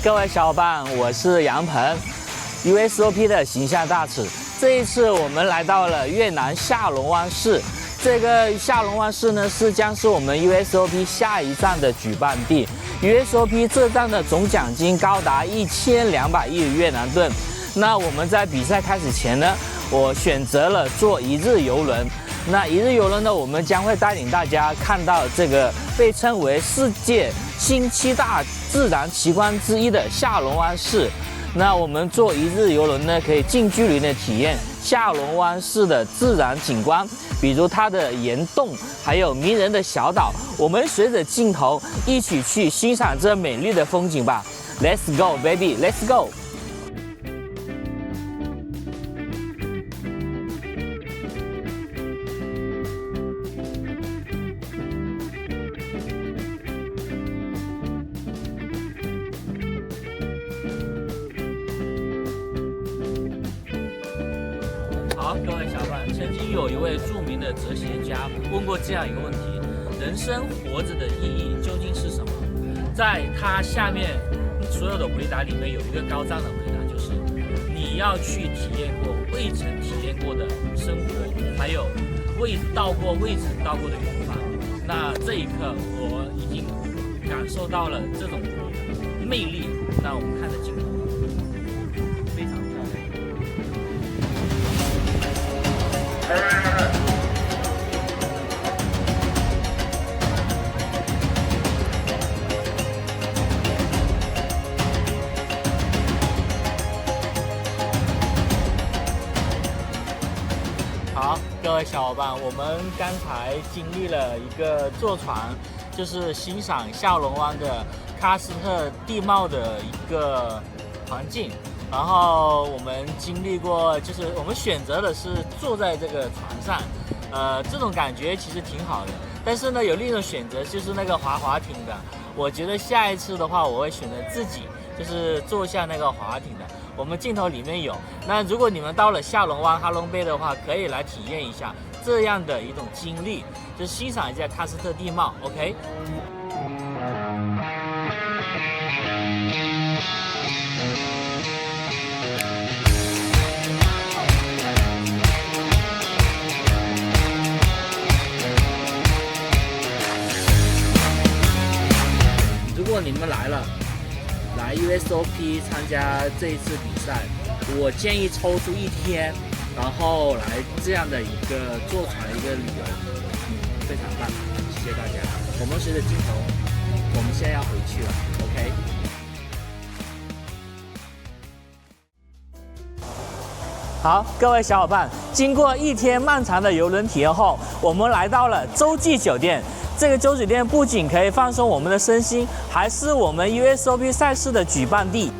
各位小伙伴，我是杨鹏 ，Usop 的形象大使。这一次我们来到了越南下龙湾市，这个下龙湾市呢将是我们 Usop 下一站的举办地。Usop 这站的总奖金高达1200亿越南盾。那我们在比赛开始前呢，我选择了坐一日游轮。那一日游轮呢，我们将会带领大家看到这个被称为世界新7大自然奇观之一的下龙湾市。那我们坐一日游轮呢，可以近距离的体验下龙湾市的自然景观，比如它的岩洞，还有迷人的小岛。我们随着镜头一起去欣赏这美丽的风景吧。Let's go, baby, let's go！好，各位小伙伴，曾经有一位著名的哲学家问过这样一个问题：人生活着的意义究竟是什么？在他下面所有的回答里面，有一个高赞的回答，就是你要去体验过未曾体验过的生活，还有未曾到过的远方。那这一刻，我已经感受到了这种魅力。那我们看着镜头，非常漂亮。好，各位小伙伴，我们刚才经历了一个坐船，就是欣赏下龙湾的喀斯特地貌的一个环境。然后我们经历过，就是我们选择的是坐在这个船上，这种感觉其实挺好的。但是呢，有另一种选择就是那个滑艇的。我觉得下一次的话，我会选择自己就是坐下那个滑艇的。我们镜头里面有。那如果你们到了下龙湾哈龙贝的话，可以来体验一下这样的一种经历，就是欣赏一下喀斯特地貌。OK。如果你们来 Usop 参加这一次比赛，我建议抽出一天，然后来这样的一个坐船一个旅游，非常棒，谢谢大家。我们随着镜头，我们现在要回去了 ，OK。好，各位小伙伴，经过一天漫长的游轮体验后，我们来到了洲际酒店。这个洲际酒店不仅可以放松我们的身心，还是我们 Usop 赛事的举办地。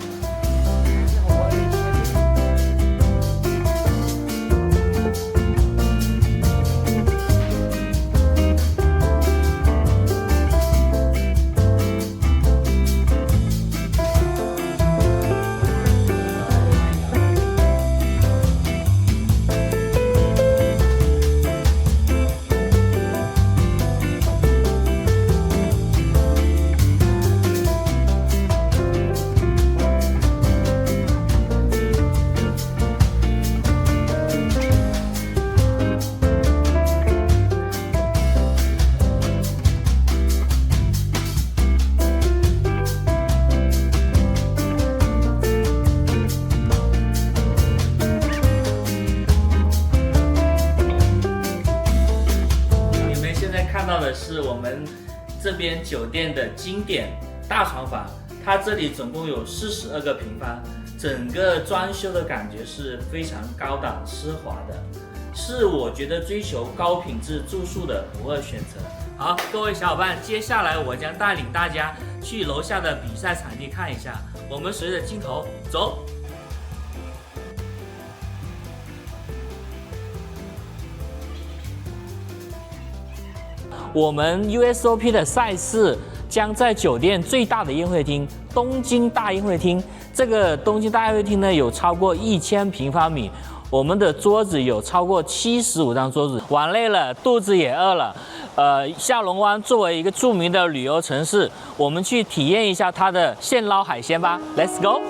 看到的是我们这边酒店的经典大床房，它这里总共有42个平方，整个装修的感觉是非常高档奢华的，是我觉得追求高品质住宿的不二选择。好，各位小伙伴，接下来我将带领大家去楼下的比赛场地看一下，我们随着镜头走。我们 Usop 的赛事将在酒店最大的宴会厅东京大宴会厅，这个东京大宴会厅呢有超过1000平方米，我们的桌子有超过75张桌子，玩累了，肚子也饿了。下龙湾作为一个著名的旅游城市，我们去体验一下它的现捞海鲜吧 ，Let's go！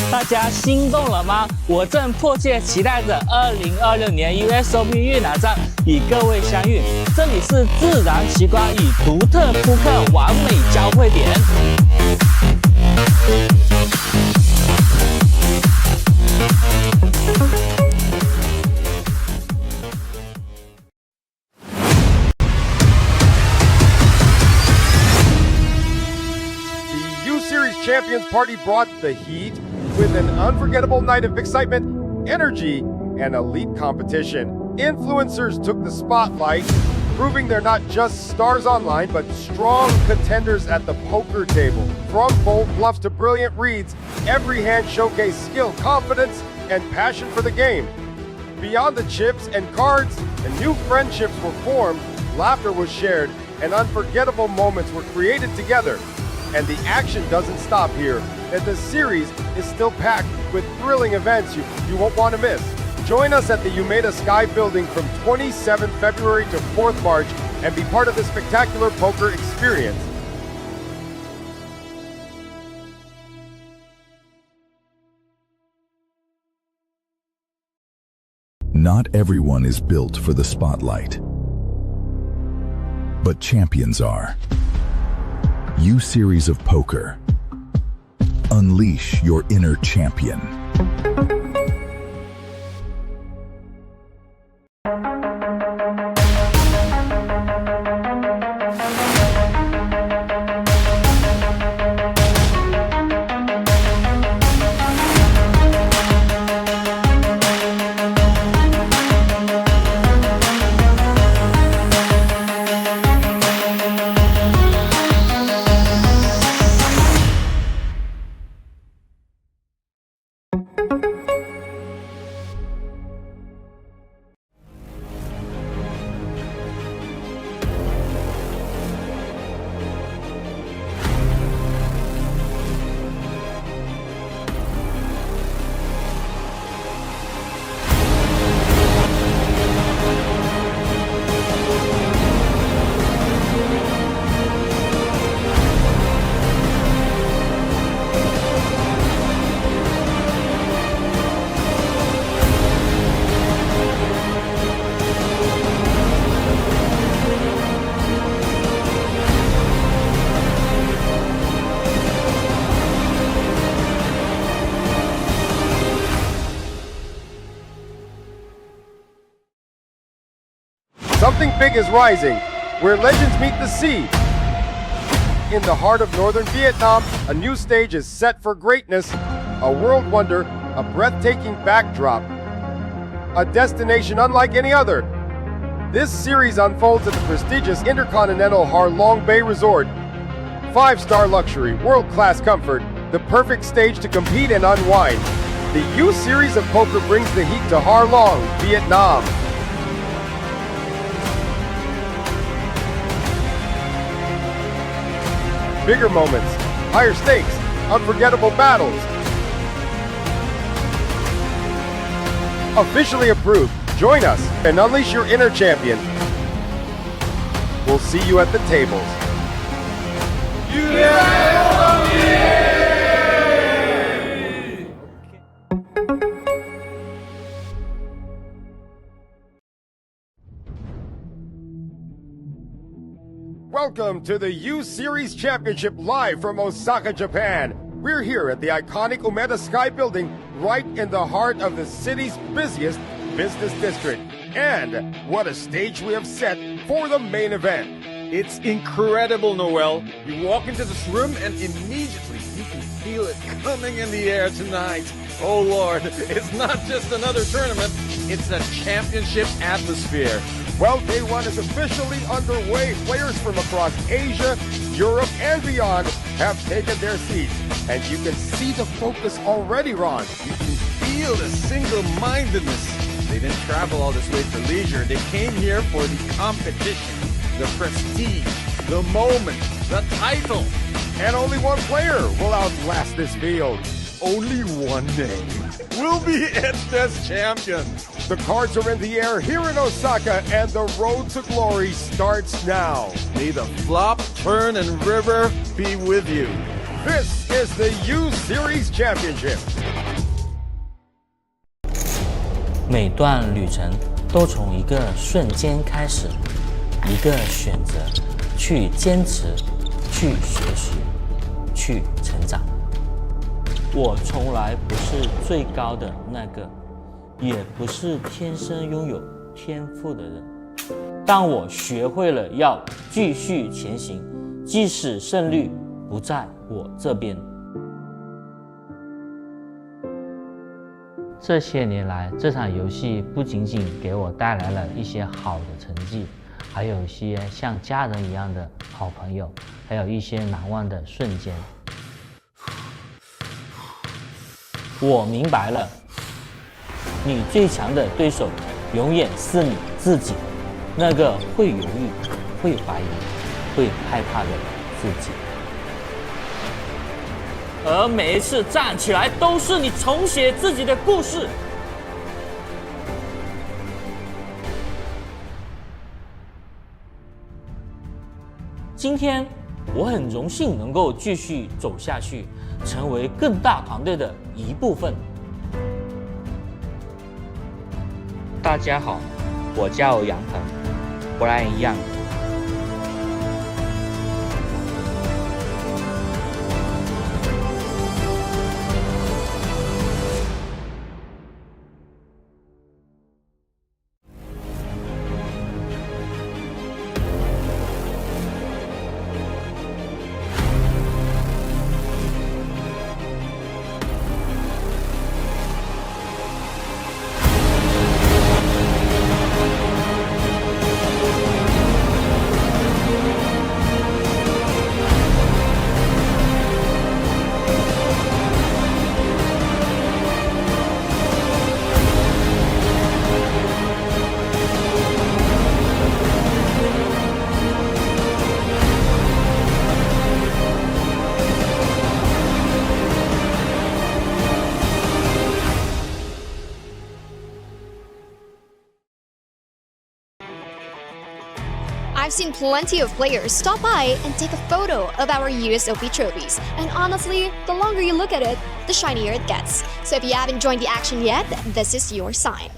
大家心动了吗？我正迫切期待着2026年 Usop 越南站与各位相遇。这里是自然奇观与独特扑克完美交汇点。The U-Series Champions Party brought the heat with an unforgettable night of excitement, energy, and elite competition. Influencers took the spotlight, proving they're not just stars online, but strong contenders at the poker table. From bold bluffs to brilliant reads, every hand showcased skill, confidence, and passion for the game. Beyond the chips and cards, new friendships were formed, laughter was shared, and unforgettable moments were created together. And the action doesn't stop here, and the series is still packed with thrilling events you won't want to miss. Join us at the Umeda Sky Building from 27th February to 4th March and be part of the spectacular poker experience. Not everyone is built for the spotlight, but champions are. U-Series of Poker. Unleash your inner champion. Something big is rising, where legends meet the sea. In the heart of northern Vietnam, a new stage is set for greatness, a world wonder, a breathtaking backdrop, a destination unlike any other. This series unfolds at the prestigious Intercontinental Ha Long Bay Resort. 5-star luxury, world-class comfort, the perfect stage to compete and unwind. The U-Series of Poker brings the heat to Ha Long, Vietnam. Bigger moments, higher stakes, unforgettable battles. Officially approved. Join us and unleash your inner champion. We'll see you at the tables. Welcome to the U-Series Championship live from Osaka, Japan. We're here at the iconic Umeda Sky Building right in the heart of the city's busiest business district. And what a stage we have set for the main event. It's incredible, Noel. You walk into this room and immediately you can feel it coming in the air tonight. Oh Lord, it's not just another tournament, it's a championship atmosphere. Well, day one is officially underway. Players from across Asia, Europe, and beyond have taken their seats. And you can see the focus already, Ron. You can feel the single-mindedness. They didn't travel all this way for leisure. They came here for the competition, the prestige, the moment, the title. And only one player will outlast this field. Only one name will be etched as champion. The cards are in the air here in Osaka, and the road to glory starts now. May the flop, turn, and river be with you. This is the U Series Championship. 每段旅程都从一个瞬间开始，一个选择，去坚持，去学习，去成长。我从来不是最高的那个，也不是天生拥有天赋的人，但我学会了要继续前行，即使胜率不在我这边。这些年来，这场游戏不仅仅给我带来了一些好的成绩，还有一些像家人一样的好朋友，还有一些难忘的瞬间。我明白了，你最强的对手永远是你自己，那个会犹豫、会怀疑、会害怕的自己。而每一次站起来，都是你重写自己的故事。今天，我很荣幸能够继续走下去，成为更大团队的一部分。大家好，我叫杨鹏，Brian Young。I've seen plenty of players stop by and take a photo of our USOP trophies, and honestly, the longer you look at it, the shinier it gets. So if you haven't joined the action yet, this is your sign.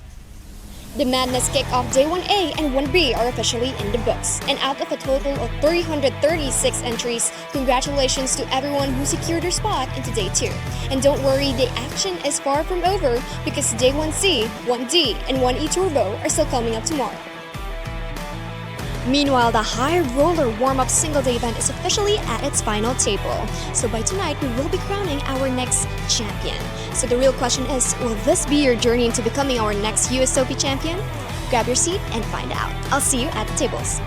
The Madness Kickoff Day 1A and 1B are officially in the books, and out of a total of 336 entries, congratulations to everyone who secured their spot into Day 2. And don't worry, the action is far from over because Day 1C, 1D, and 1E Turbo are still coming up tomorrow. Meanwhile, the High Roller Warm-Up Single Day event is officially at its final table. So by tonight, we will be crowning our next champion. So the real question is, will this be your journey into becoming our next USOP champion? Grab your seat and find out. I'll see you at the tables.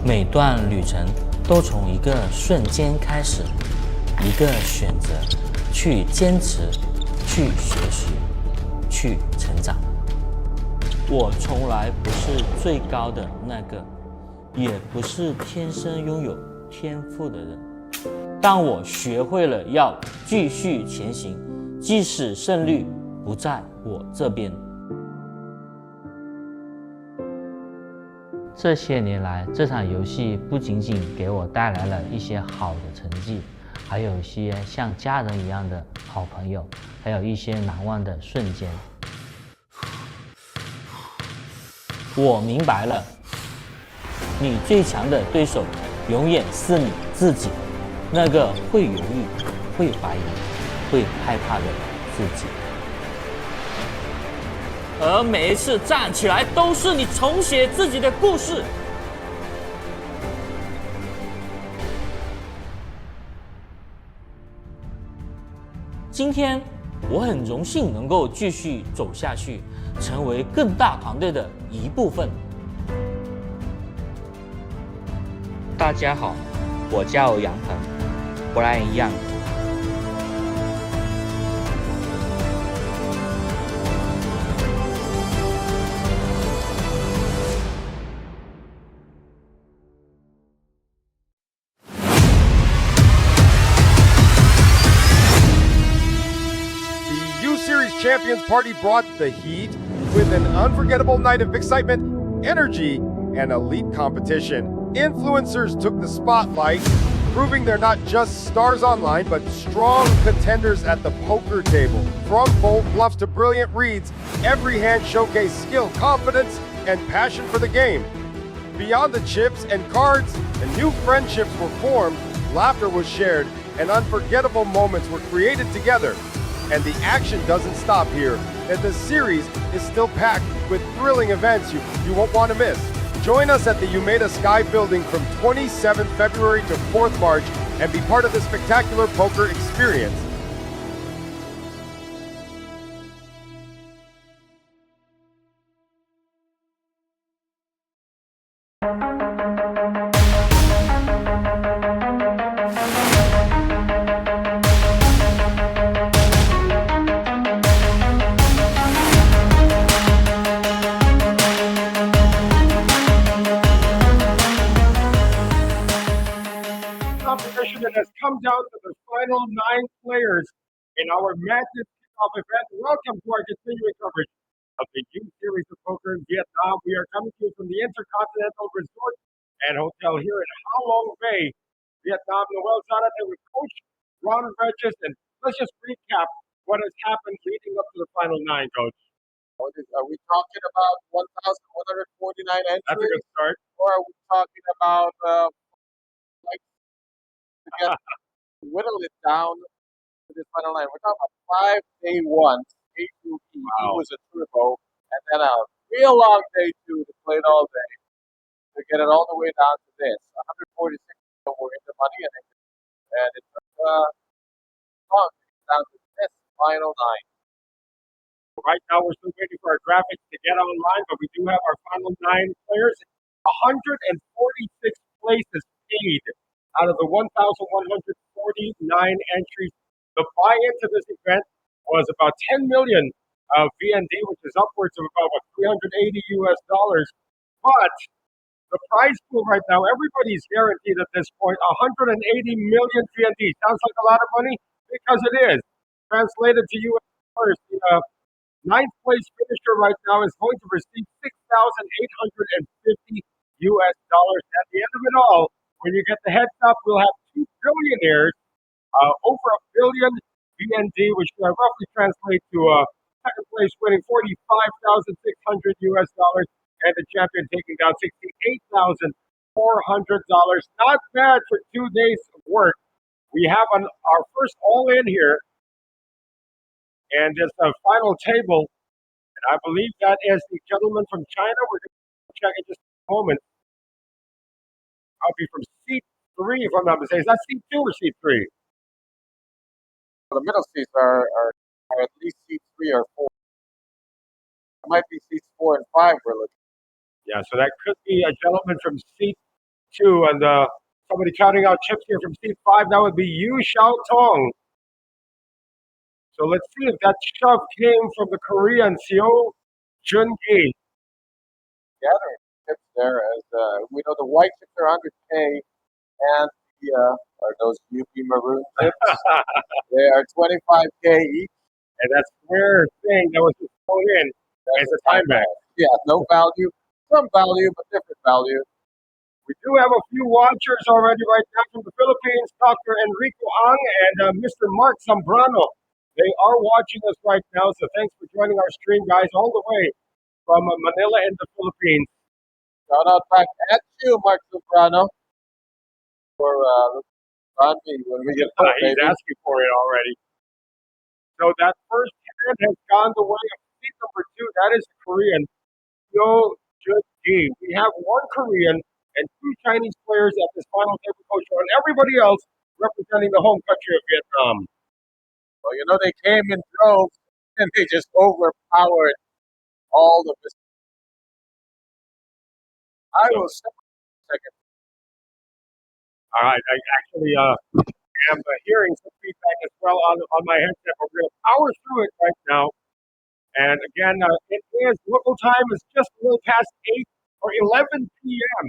每段旅程都从一个瞬间开始，一个选择，去坚持，去学习，去成长。我从来不是最高的那个，也不是天生拥有天赋的人，但我学会了要继续前行，即使胜率不在我这边。这些年来，这场游戏不仅仅给我带来了一些好的成绩，还有一些像家人一样的好朋友，还有一些难忘的瞬间。我明白了，你最强的对手永远是你自己，那个会犹豫、会怀疑、会害怕的自己。而每一次站起来，都是你重写自己的故事。今天，我很荣幸能够继续走下去，成为更大团队的一部分。大家好，我叫杨鹏，Brian Young。Champions Party brought the heat with an unforgettable night of excitement, energy, and elite competition. Influencers took the spotlight, proving they're not just stars online, but strong contenders at the poker table. From bold bluffs to brilliant reads, every hand showcased skill, confidence, and passion for the game. Beyond the chips and cards, new friendships were formed, laughter was shared, and unforgettable moments were created together. And the action doesn't stop here, and the series is still packed with thrilling events you won't want to miss. Join us at the Umeda Sky Building from 27th February to 4th March and be part of the spectacular poker experience. That has come down to the final 9 players in our Madness Kickoff event. Welcome to our continuing coverage of the U Series of Poker in Vietnam. We are coming to you from the Intercontinental Resort and Hotel here in Ha Long Bay, Vietnam. Noel Jonathan with Coach Ron Regis, and let's just recap what has happened leading up to the final 9, Coach. Are we talking about 1,149 entries? That's a good start. Or are we talking about like to get whittle it down to this final 9? We're talking about 5 day 1s, A2E. He was a turbo, and then a real long day 2 to play it all day to get it all the way down to this. 146 were in the money, and it took long to get down to this final 9. Right now, we're still waiting for our graphics to get online, but we do have our final 9 players. 146 places paid out of the 1,149 entries. The buy-in to this event was about 10 million VND, which is upwards of about $380 US. But the prize pool right now, everybody's guaranteed at this point 180 million VND. Sounds like a lot of money because it is. Translated to US dollars, Ninth place finisher right now is going to receive $6,850 US. At the end of it all, when you get the heads up, we'll have two billionaires, over a billion BND, which roughly translates to second place winning $45,600 US, and the champion taking down $68,400. Not bad for 2 days of work. We have our first all in here, and it's a final table. And I believe that is the gentleman from China. We're going to check in just a moment. I'll be from seat 3, if I'm not mistaken. Is that seat 2 or seat 3? The middle seats are at least seats 3 or 4. It might be seats 4 and 5 we're looking. Yeah, so that could be a gentleman from seat 2, and somebody counting out chips here from seat 5. That would be Yu Xiao Tong. So let's see if that shove came from the Korean Seo Jun-gi. Gathering chips there, as we know the white chips are 100K, and the are those UP maroon chips. They are 25K each. And that square thing that was just thrown in as a time back. Yeah, no value, some value, but different value. We do have a few watchers already right now from the Philippines, Dr. Enrico Ang and Mr. Mark Zambrano. They are watching us right now, so thanks for joining our stream, guys, all the way from Manila in the Philippines. Shout out back at you, Mark Zambrano, for on me when we get home, He's baby. asking for it already. So that first hand has gone the way of seat number 2. That is Korean Seo Jun-gi. We have one Korean and 2 Chinese players at this final table coach show, and everybody else representing the home country of Vietnam. Well, you know, they came in droves and they just overpowered all of this. I will step second. All right, I actually am hearing some feedback as well on my headset, but we're going to power through it right now. And again, it is local time is just a little past 8 or 11 p.m.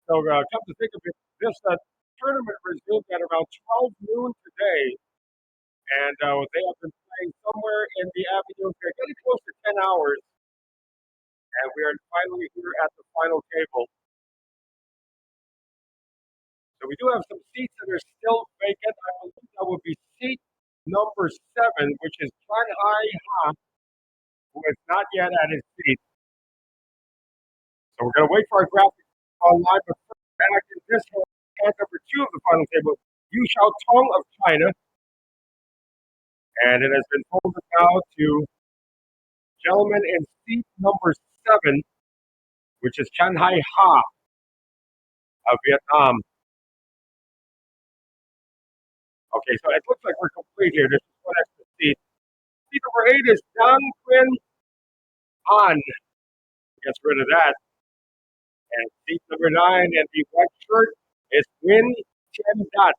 So come to think of it, this tournament resumed at around 12 noon today, and they have been playing somewhere in the Avenue. They're getting close to 10 hours, and we are finally here at the final table. So we do have some seats that are still vacant. I believe that would be seat number 7, which is Shanghai Ha, who is not yet at his seat. So we're going to wait for our graphics online, but first back in this one, hand number 2 of the final table, Yu Xiao Tong of China. And it has been folded now to gentleman in seat number 7, which is Shanghai Ha of Vietnam. Okay, so it looks like we're complete here. There's just one extra seat. Seat number 8 is Dang Quinn Han. Gets rid of that. And seat number 9 and the white shirt is Nguyen Tien Dat,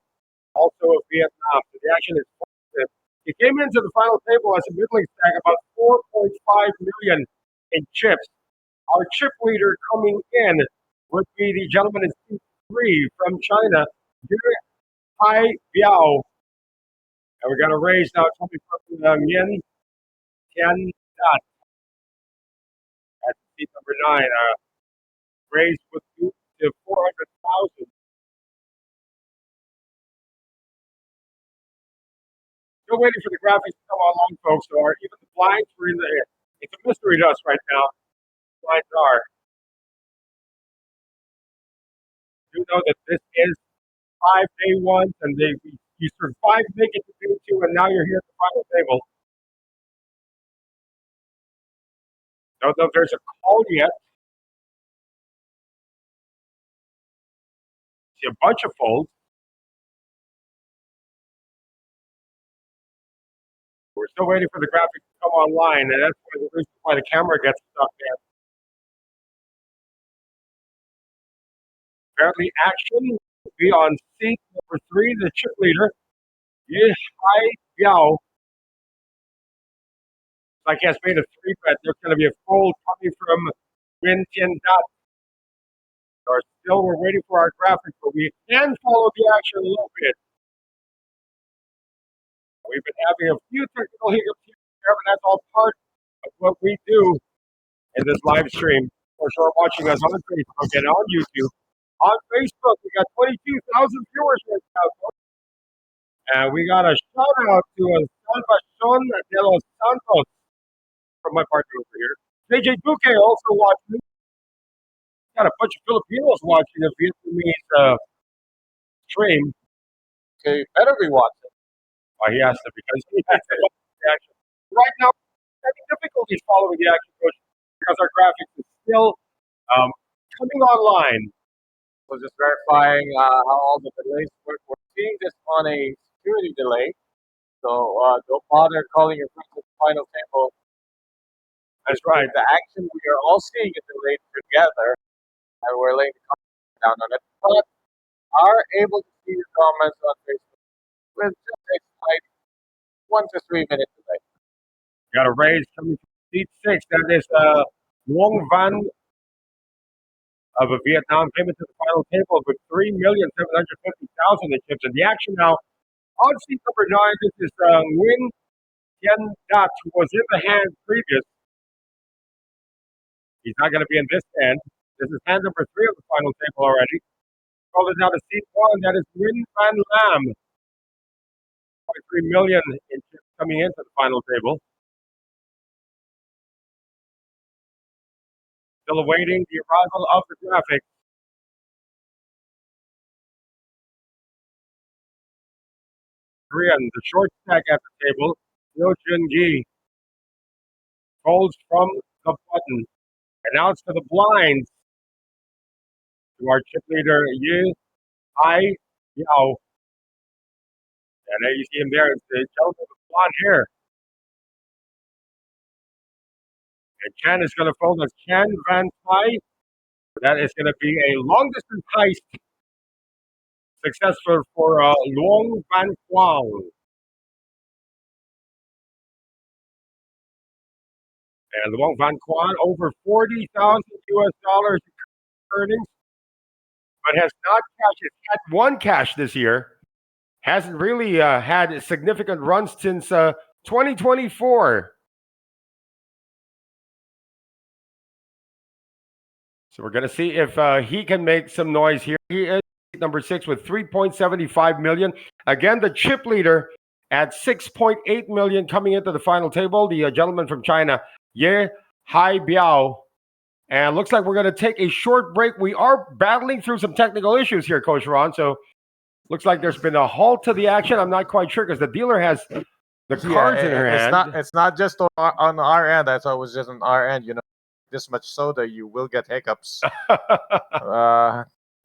also of Vietnam. So the action is positive. He came into the final table as a middling stack about 4.5 million in chips. Our chip leader coming in would be the gentleman in seat 3 from China, Hai Biao. And we're going to raise now coming from Nguyen Tien Dat at seat number 9. Raised with to 400,000. Still waiting for the graphics to come online, folks. So even the blinds were in the air. It's a mystery to us right now. Blinds are. You know that this is 5 day ones, and you survived making it to day 2, and now you're here at the final table. Don't know if there's a call yet. See a bunch of folds. We're still waiting for the graphics to come online, and that's one of the reasons why the camera gets stuck there. Apparently, action will be on seat number 3, the chip leader, Hai Biao. Like he has made a 3 bet. There's going to be a fold coming from Nguyen Tien Dat. We're waiting for our graphics, but we can follow the action a little bit. We've been having a few technical hiccups here, but that's all part of what we do in this live stream. For sure, watching us on Facebook and on YouTube. On Facebook, we got 22,000 viewers right now. And we got a shout out to Salvacion de los Santos from my partner over here. JJ Duque also watching. Got a bunch of Filipinos watching the Vietnamese stream. Okay, better be watching. He has to because he has to watch the action. Right now, we're having difficulties following the action coach because our graphics is still coming online. So just verifying how all the delays work. We're seeing this on a security delay. So don't bother calling your friends at the final table. That's right. The action, we are all seeing it delayed together, and we're laying the comments down on it. But are able to see the comments on Facebook with just a slight 1 to 3 minute delay. Got a raise coming from seat 6. That is Long Van of Vietnam came into the final table with 3,750,000 in chips. And the action now on seat number 9. This is Nguyen Tien Dat, who was in the hand previous. He's not going to be in this hand. This is hand number 3 of the final table already. Called it down to seat 1. That is Nguyen Van Lam. 3 million in chips coming into the final table. Still awaiting the arrival of the graphics. Korean, the short stack at the table. Yo Jun Gi folds from the button. And now it's to the blinds. To our chip leader, Yi Hai Yao. And there you see him there. It's the gentleman with blonde hair. And Chan is going to fold as Chan Van Tai. That is going to be a long distance heist. Successful for Luong Van Quang. And Luong Van Quang over 40,000 US dollars earnings, but has not cashed. It's had one cash this year. Hasn't really had significant runs since 2024. So we're going to see if he can make some noise here. He is number 6 with 3.75 million. Again, the chip leader at 6.8 million coming into the final table. The gentleman from China, Ye Hai Biao. And looks like we're going to take a short break. We are battling through some technical issues here, Coach Ron. So looks like there's been a halt to the action. I'm not quite sure because the dealer has the cards in her hand. It's not just on our end. I thought it was just on our end. You know, this much soda, you will get hiccups.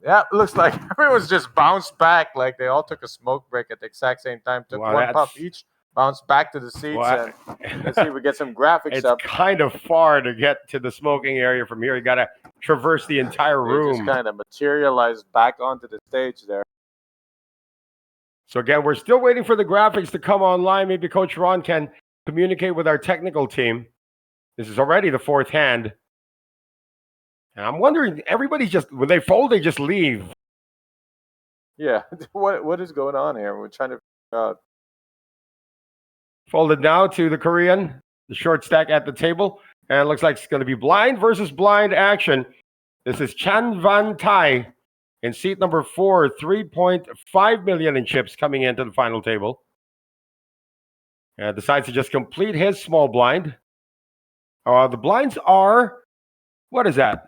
Yeah, looks like everyone's just bounced back. Like they all took a smoke break at the exact same time. Took one puff each, bounced back to the seats, and let's see if we get some graphics up. It's kind of far to get to the smoking area from here. You got to traverse the entire room. Just kind of materialized back onto the stage there. So again, we're still waiting for the graphics to come online. Maybe Coach Ron can communicate with our technical team. This is already the 4th hand. And I'm wondering, everybody's just, when they fold, they just leave. Yeah, what is going on here? We're trying to figure out. Folded now to the Korean, the short stack at the table. And it looks like it's going to be blind versus blind action. This is Chan Van Tai in seat number 4, 3.5 million in chips coming into the final table. And decides to just complete his small blind. The blinds are, what is that?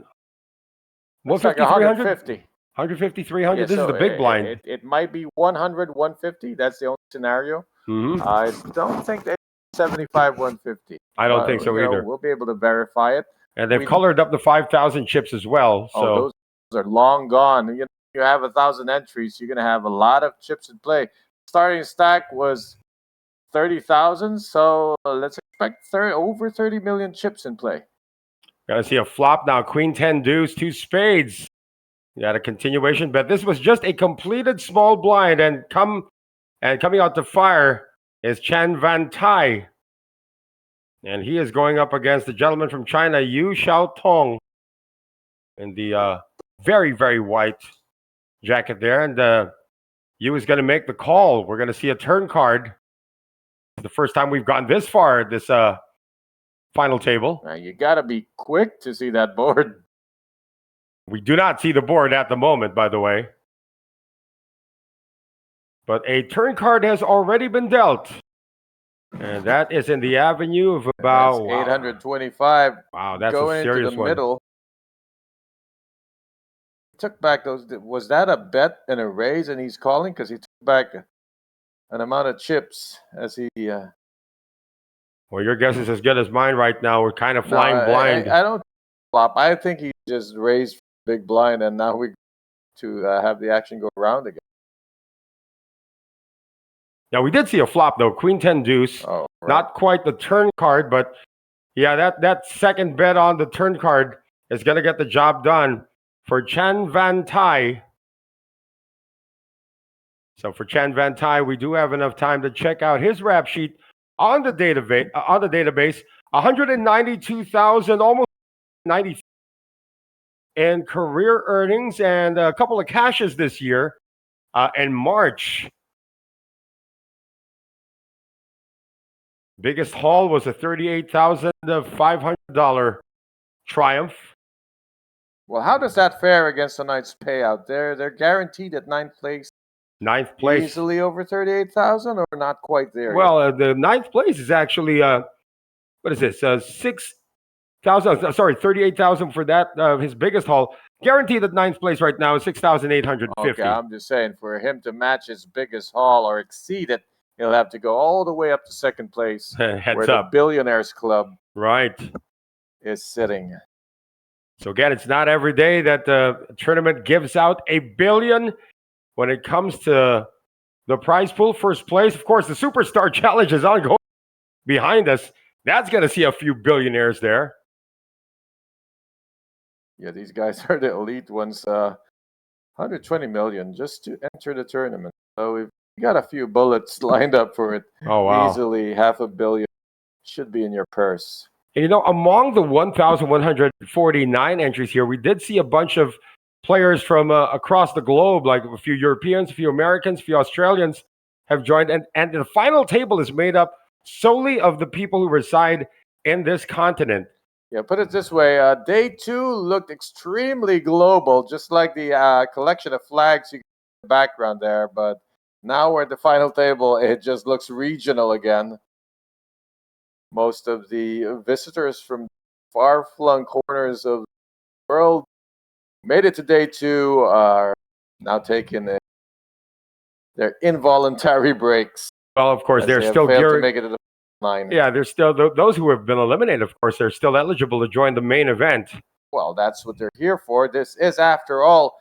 It's like 150. 150, 300. Yeah, this is the big blind. It might be 100, 150. That's the only scenario. Mm-hmm. I don't think they 75, 150. I don't think so either. We'll be able to verify it. And they've colored up the 5,000 chips as well. So those are long gone. You know, you have 1,000 entries, you're going to have a lot of chips in play. Starting stack was 30,000, so let's expect over 30 million chips in play. Gotta see a flop now. Queen 10 deuce, 2 spades. You got a continuation bet. This was just a completed small blind, and coming out to fire is Chan Van Tai. And he is going up against the gentleman from China, Yu Xiaotong, in the very, very white jacket there. And Yu is going to make the call. We're going to see a turn card. The first time we've gotten this far, this final table. Now, you got to be quick to see that board. We do not see the board at the moment, by the way. But a turn card has already been dealt. And that is in the avenue of about... That's 825. Wow, that's going a serious into the one. middle. Took back those. Was that a bet and a raise? And he's calling because he took back an amount of chips as he. Well, your guess is as good as mine right now. We're kind of flying blind. I don't flop. I think he just raised big blind, and now we to have the action go around again. Now, we did see a flop, though. Queen 10 deuce. Oh, right. Not quite the turn card, but yeah, that second bet on the turn card is going to get the job done for Chan Van Tai. So for Chan Van Tai, we do have enough time to check out his rap sheet on the database. 192,000, almost 90 in career earnings, and a couple of cashes this year in March. Biggest haul was a $38,500 triumph. Well, how does that fare against tonight's payout? They're guaranteed at ninth place. Ninth place. Easily over 38,000, or not quite there? Well, the ninth place is actually what is this? 6,000. Sorry, 38,000 for that. His biggest haul. Guaranteed at ninth place right now is 6,850. Okay, I'm just saying for him to match his biggest haul or exceed it, he'll have to go all the way up to second place, Heads where up. the Billionaires Club Right. is sitting. So again, it's not every day that the tournament gives out $1 billion. When it comes to the prize pool, first place, of course, the Superstar Challenge is ongoing behind us. That's going to see a few billionaires there. Yeah, these guys are the elite ones. 120 million just to enter the tournament. So we've got a few bullets lined up for it. Oh, wow. Easily $500 million should be in your purse. And, you know, among the 1,149 entries here, we did see a bunch of players from across the globe, like a few Europeans, a few Americans, a few Australians have joined. And the final table is made up solely of the people who reside in this continent. Yeah, put it this way. Day two looked extremely global, just like the collection of flags you get in the background there. But now we're at the final table. It just looks regional again. Most of the visitors from far-flung corners of the world made it to day two, are now taking their involuntary breaks. Well, of course, they're they still failed to gearing. make it to the line. Yeah, there's still those who have been eliminated. Of course, they're still eligible to join the main event. Well, that's what they're here for. This is, after all,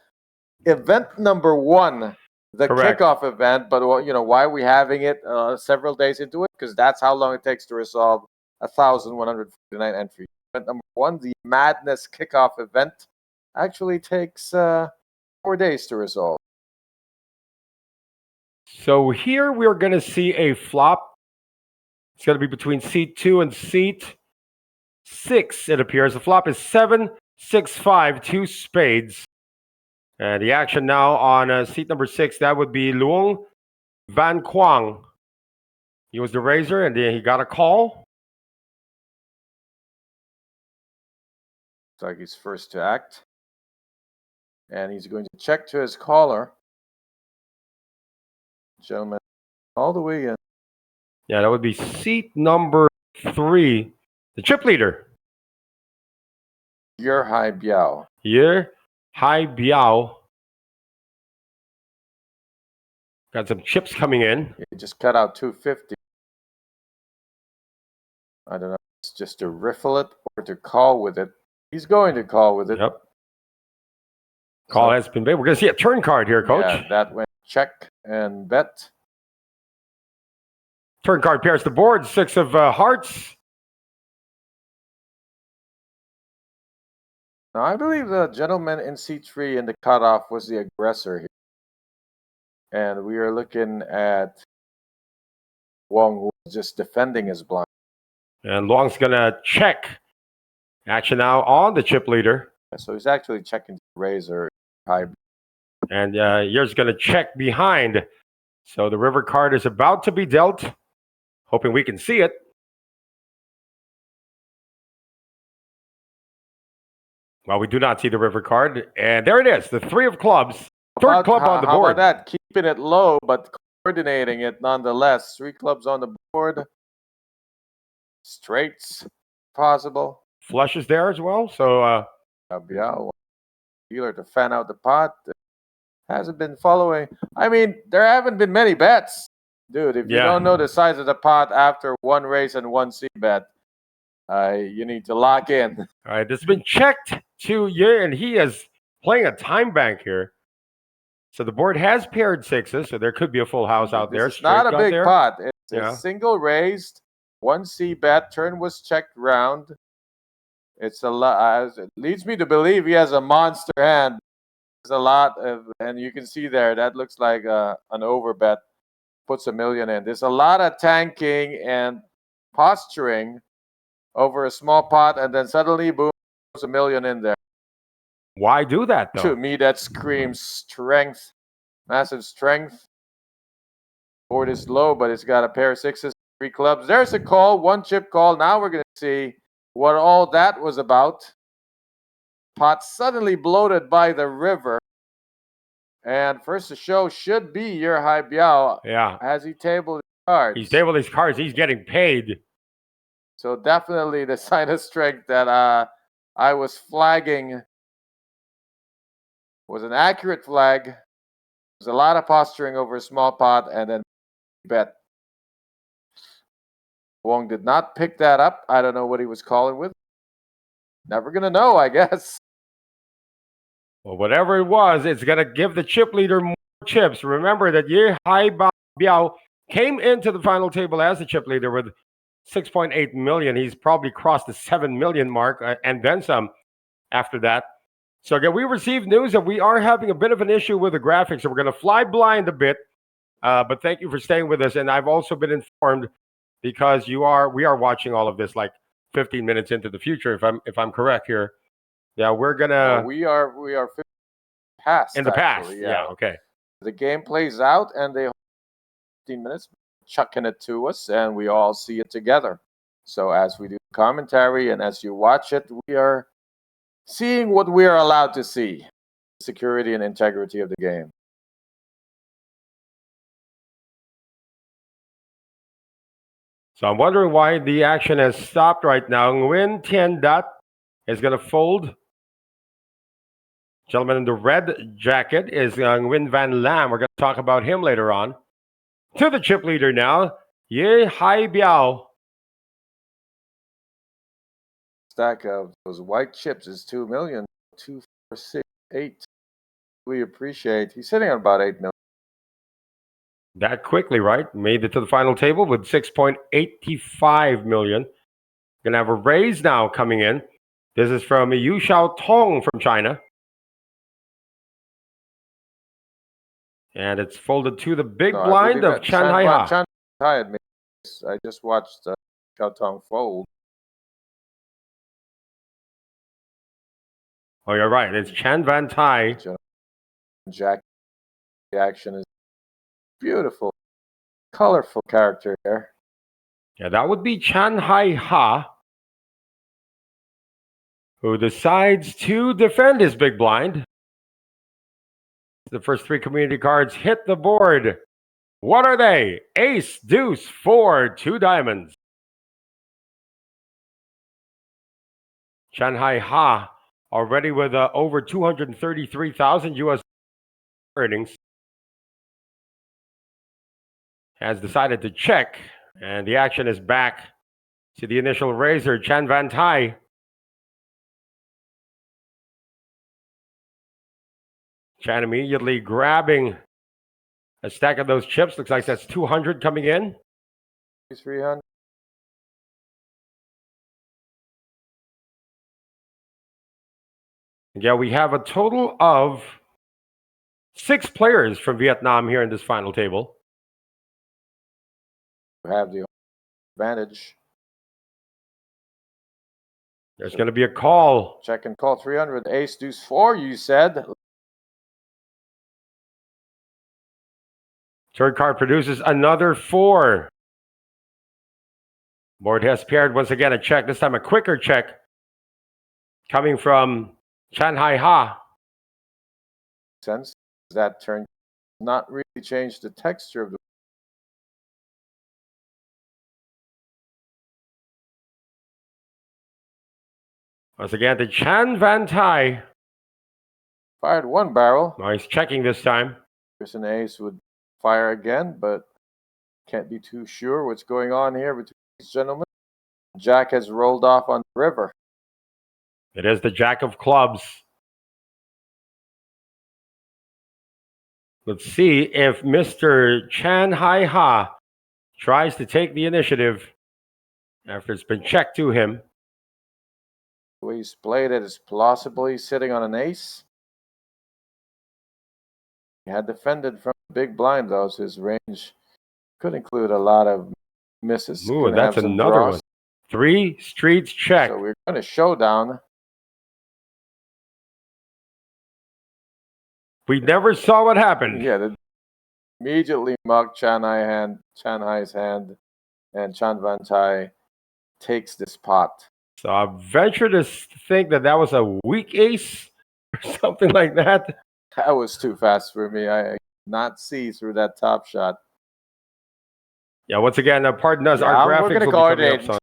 event number one, the Correct. kickoff event. But you know, why are we having it several days into it? Because that's how long it takes to resolve 1,149 entries. Event number one, the Madness Kickoff event, actually takes 4 days to resolve. So here we're going to see a flop. It's going to be between seat 2 and seat 6, it appears. The flop is 7, 6, 5, 2 spades. And the action now on seat number 6, that would be Luong Van Quang. He was the raiser, and then he got a call. Looks like he's first to act. And he's going to check to his caller. Gentlemen, all the way in. Yeah, that would be seat number 3, the chip leader. Your high biao. Here, Hai Biao. Got some chips coming in. He just cut out 250. I don't know if it's just to riffle it or to call with it. He's going to call with it. Yep. Call has been made. We're going to see a turn card here, Coach. Yeah, that went check and bet. Turn card pairs the board. 6 of hearts. Now, I believe the gentleman in seat 3 in the cutoff was the aggressor here. And we are looking at Wong, who was just defending his blind. And Long's going to check. Action now on the chip leader. So he's actually checking the razor high. And yours going to check behind. So the river card is about to be dealt. Hoping we can see it. Well, we do not see the river card. And there it is, the 3 of clubs. Third club on the How board. about that? Keeping it low, but coordinating it nonetheless. 3 clubs on the board. Straights possible. Flush is there as well. So, Biao, dealer to fan out the pot. Hasn't been following. I mean, there haven't been many bets. Dude, if you don't know the size of the pot after 1 raise and 1 C bet, you need to lock in. all right, this has been checked to you, and he is playing a time bank here. So the board has paired 6s, so there could be a full house out there. It's not a big pot. It's Yeah. a single raised, 1 C bet. Turn was checked round. It's a lot. It leads me to believe he has a monster hand. There's a lot of, and you can see there, that looks like an overbet. Puts $1 million in. There's a lot of tanking and posturing over a small pot, and then suddenly, boom, there's $1 million in there. Why do that, though? To me, that screams strength, massive strength. Board is low, but it's got a pair of 6s, 3 clubs. There's a call, 1 chip call. Now we're going to see what all that was about. Pot suddenly bloated by the river. And first to show should be your High Biao. Yeah. Has he tabled his cards? He's tabled his cards. He's getting paid. So definitely the sign of strength that I was flagging was an accurate flag. There's a lot of posturing over a small pot and then bet. Wong did not pick that up. I don't know what he was calling with. Never going to know, I guess. Well, whatever it was, it's going to give the chip leader more chips. Remember that Ye Hai Biao came into the final table as the chip leader with 6.8 million. He's probably crossed the 7 million mark and then some after that. So again, we received news that we are having a bit of an issue with the graphics, so we're going to fly blind a bit. But thank you for staying with us. And I've also been informed, because we are watching all of this like 15 minutes into the future, if I'm correct here. Yeah, we're gonna. We are past in the past. actually, Yeah. Okay. The game plays out, and they 15 minutes chucking it to us, and we all see it together. So as we do commentary and as you watch it, we are seeing what we are allowed to see: security and integrity of the game. So I'm wondering why the action has stopped right now. Nguyen Tien Dat is going to fold. Gentleman in the red jacket is Nguyen Van Lam. We're going to talk about him later on. To the chip leader now, Ye Hai Biao. Stack of those white chips is 2 million. 2, 4, 6, 8. We appreciate. He's sitting on about 8 million. That quickly, right? Made it to the final table with 6.85 million. Gonna have a raise now coming in. This is from Yu Xiao Tong from China. And it's folded to the big blind of Chan Hai Ha. Chan Hai had made this. I just watched Xiao Tong fold. Oh, you're right. It's Chan Van Tai. Jack. The action is beautiful, colorful character here. Yeah, that would be Chan Hai Ha, who decides to defend his big blind. The first 3 community cards hit the board. What are they? Ace, deuce, 4, 2 diamonds. Chan Hai Ha already with over 233,000 US earnings. Has decided to check, and the action is back to the initial raiser, Chan Van Tai. Chan immediately grabbing a stack of those chips. Looks like that's 200 coming in. 300. Yeah, we have a total of 6 players from Vietnam here in this final table. Have the advantage. There's going to be a call. Check and call 300. Ace, deuce, 4, you said. Third card produces another 4. Board has paired once again a check, this time a quicker check coming from Shanghai Ha. Sense that turn not really changed the texture of the. Once again, the Chan Van Tai. Fired one barrel. Nice checking this time. There's an ace would fire again, but can't be too sure what's going on here between these gentlemen. Jack has rolled off on the river. It is the Jack of Clubs. Let's see if Mr. Chan Hai Ha tries to take the initiative after it's been checked to him. The way he's played it is plausibly sitting on an ace. He had defended from the big blind, though, so his range could include a lot of misses. Ooh, Could that's have some another draws. one. 3 streets check. So we're going to showdown. We never saw what happened. Yeah, they immediately mugged Shanghai's hand, and Chan Van Tai takes this pot. So I venture to think that was a weak ace or something like that. That was too fast for me. I could not see through that top shot. Yeah, once again, pardon us. Yeah, our we're graphics gonna will be go coming up ahead soon.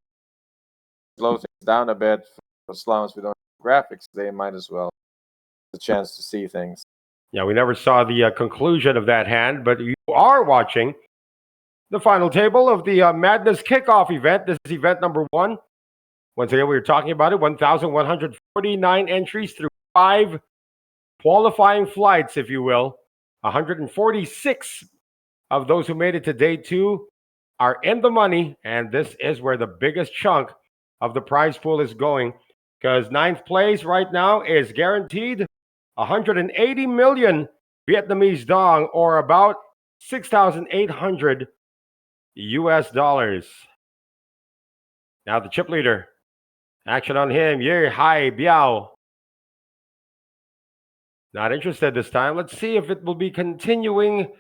Slow things down a bit. As long as we don't have graphics, they might as well have a chance to see things. Yeah, we never saw the conclusion of that hand, but you are watching the final table of the Madness Kickoff event. This is event number 1. Once again, we were talking about it. 1,149 entries through 5 qualifying flights, if you will. 146 of those who made it to day 2 are in the money, and this is where the biggest chunk of the prize pool is going, because 9th place right now is guaranteed 180 million Vietnamese dong, or about 6,800 US dollars. Now the chip leader. Action on him. Ye Hai Biao. Not interested this time. Let's see if it will be continuing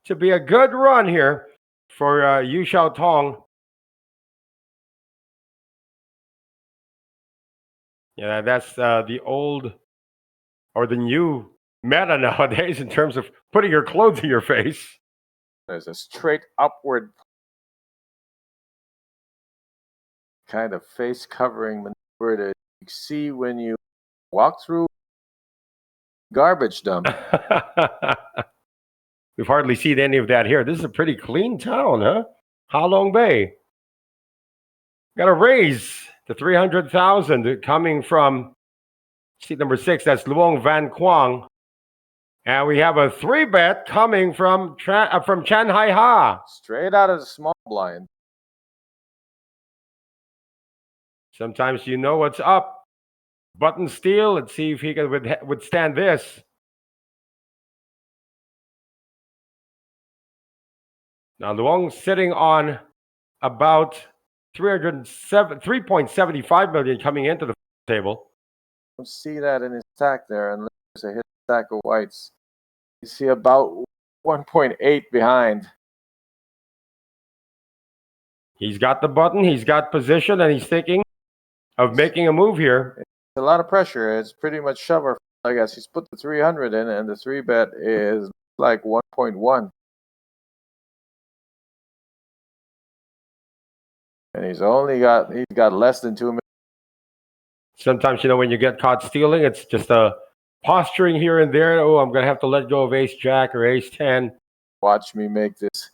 to be a good run here for Yu Xiao Tong. Yeah, that's the old or the new meta nowadays in terms of putting your clothes in your face. There's a straight upward kind of face covering maneuver that you see when you walk through garbage dump. We've hardly seen any of that here. This is a pretty clean town, huh? Ha Long Bay. Got a raise to 300,000 coming from seat number 6. That's Luong Van Quang. And we have a 3-bet coming from Chan Hai Ha. Straight out of the small blind. Sometimes you know what's up. Button steal. Let's see if he can withstand this. Now Luong sitting on about 3.75 million coming into the table. Don't see that in his stack there unless there's a hit stack of whites. You see about 1.8 behind. He's got the button, he's got position, and he's thinking of making a move here. It's a lot of pressure. It's pretty much shover. I guess he's put the 300 in, and the 3-bet is like 1.1. And he's got less than 2 minutes. Sometimes, when you get caught stealing, it's just a posturing here and there. Oh, I'm going to have to let go of ace jack or ace 10. Watch me make this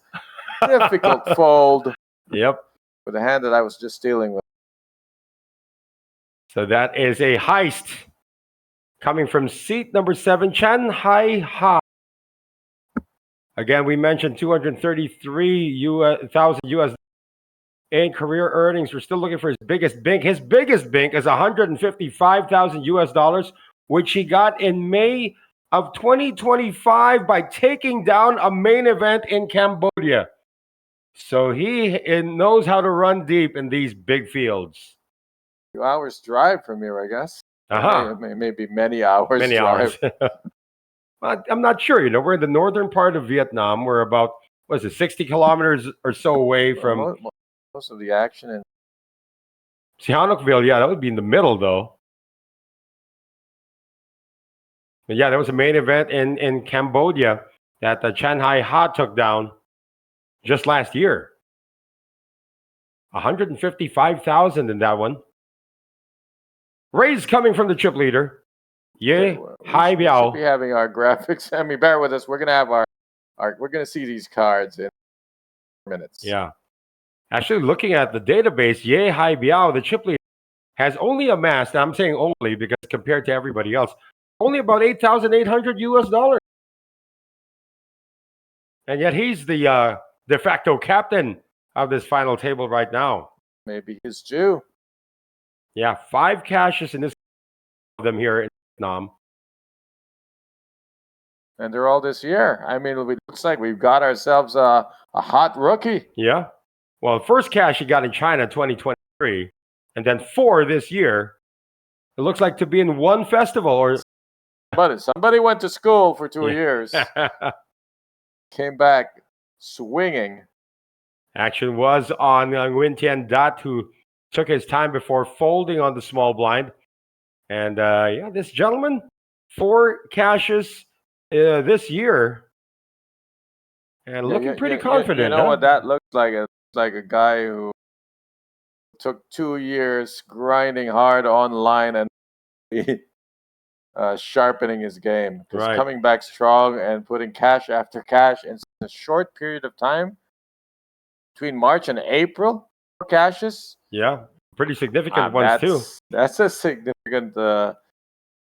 difficult fold. Yep. With a hand that I was just stealing with. So that is a heist coming from seat number 7, Chan Hai Ha. Again, we mentioned 233,000 US in career earnings. We're still looking for his biggest bink. His biggest bink is 155,000 US dollars, which he got in May of 2025 by taking down a main event in Cambodia. So he knows how to run deep in these big fields. 2 hours drive from here, I guess. Maybe many hours. Many drive. hours. I'm not sure. We're in the northern part of Vietnam. We're about 60 kilometers or so away from most of the action in Sihanoukville. Yeah, that would be in the middle, though. Yeah, there was a main event in Cambodia that the Shanghai Ha took down just last year. 155,000 in that one. Raise coming from the chip leader. Okay, Ye well, we Hai should be Biao. having our graphics. I mean, bear with us. We're gonna have our we're gonna see these cards in minutes. Yeah. Actually, looking at the database, Ye Hai Biao, the chip leader, has only amassed, I'm saying only because compared to everybody else, only about 8,800 US dollars. And yet he's the de facto captain of this final table right now. Maybe his due. Yeah, 5 cashes in this of them here in Vietnam. And they're all this year. I mean, it looks like we've got ourselves a hot rookie. Yeah. Well, first cash he got in China 2023, and then 4 this year. It looks like to be in one festival or But somebody went to school for 2 years, came back swinging. Action was on Nguyen Tien Dat, who took his time before folding on the small blind. And yeah, this gentleman, 4 cashes this year, and looking pretty confident. You know what that looks like? It's like a guy who took 2 years grinding hard online and sharpening his game. Because Right. coming back strong and putting cash after cash in a short period of time, between March and April, 4 cashes. Yeah, pretty significant ones too. That's a significant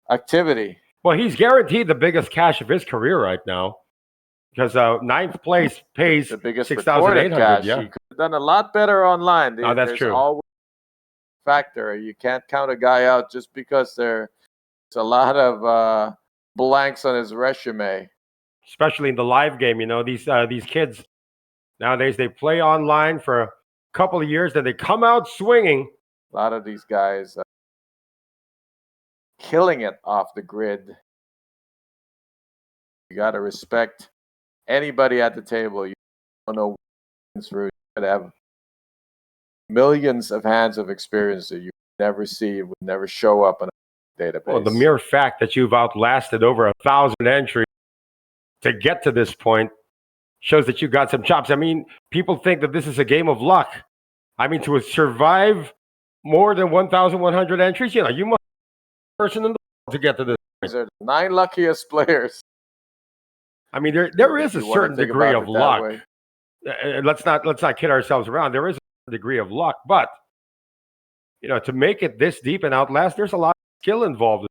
activity. Well, he's guaranteed the biggest cash of his career right now because 9th place pays The biggest 6,800. recorded cash. Yeah, He could have done a lot better online. Oh, that's There's true. always a factor. You can't count a guy out just because there's a lot of blanks on his resume. especially in the live game. You know, these kids nowadays, they play online for a couple of years, then they come out swinging. A lot of these guys killing it off the grid. You got to respect anybody at the table. You don't know what's through. You got to have millions of hands of experience that you never see, would never show up on a database. Well, the mere fact that you've outlasted over 1,000 entries to get to this point shows that you got some chops. I mean, people think that this is a game of luck. I mean, to survive more than 1,100 entries, you know, you must be the person in the world to get to this. These are the 9 luckiest players. I mean, there is If a you wanna certain think degree about of it that luck. way. Let's not kid ourselves around. There is a degree of luck, but you know, to make it this deep and outlast, there's a lot of skill involved.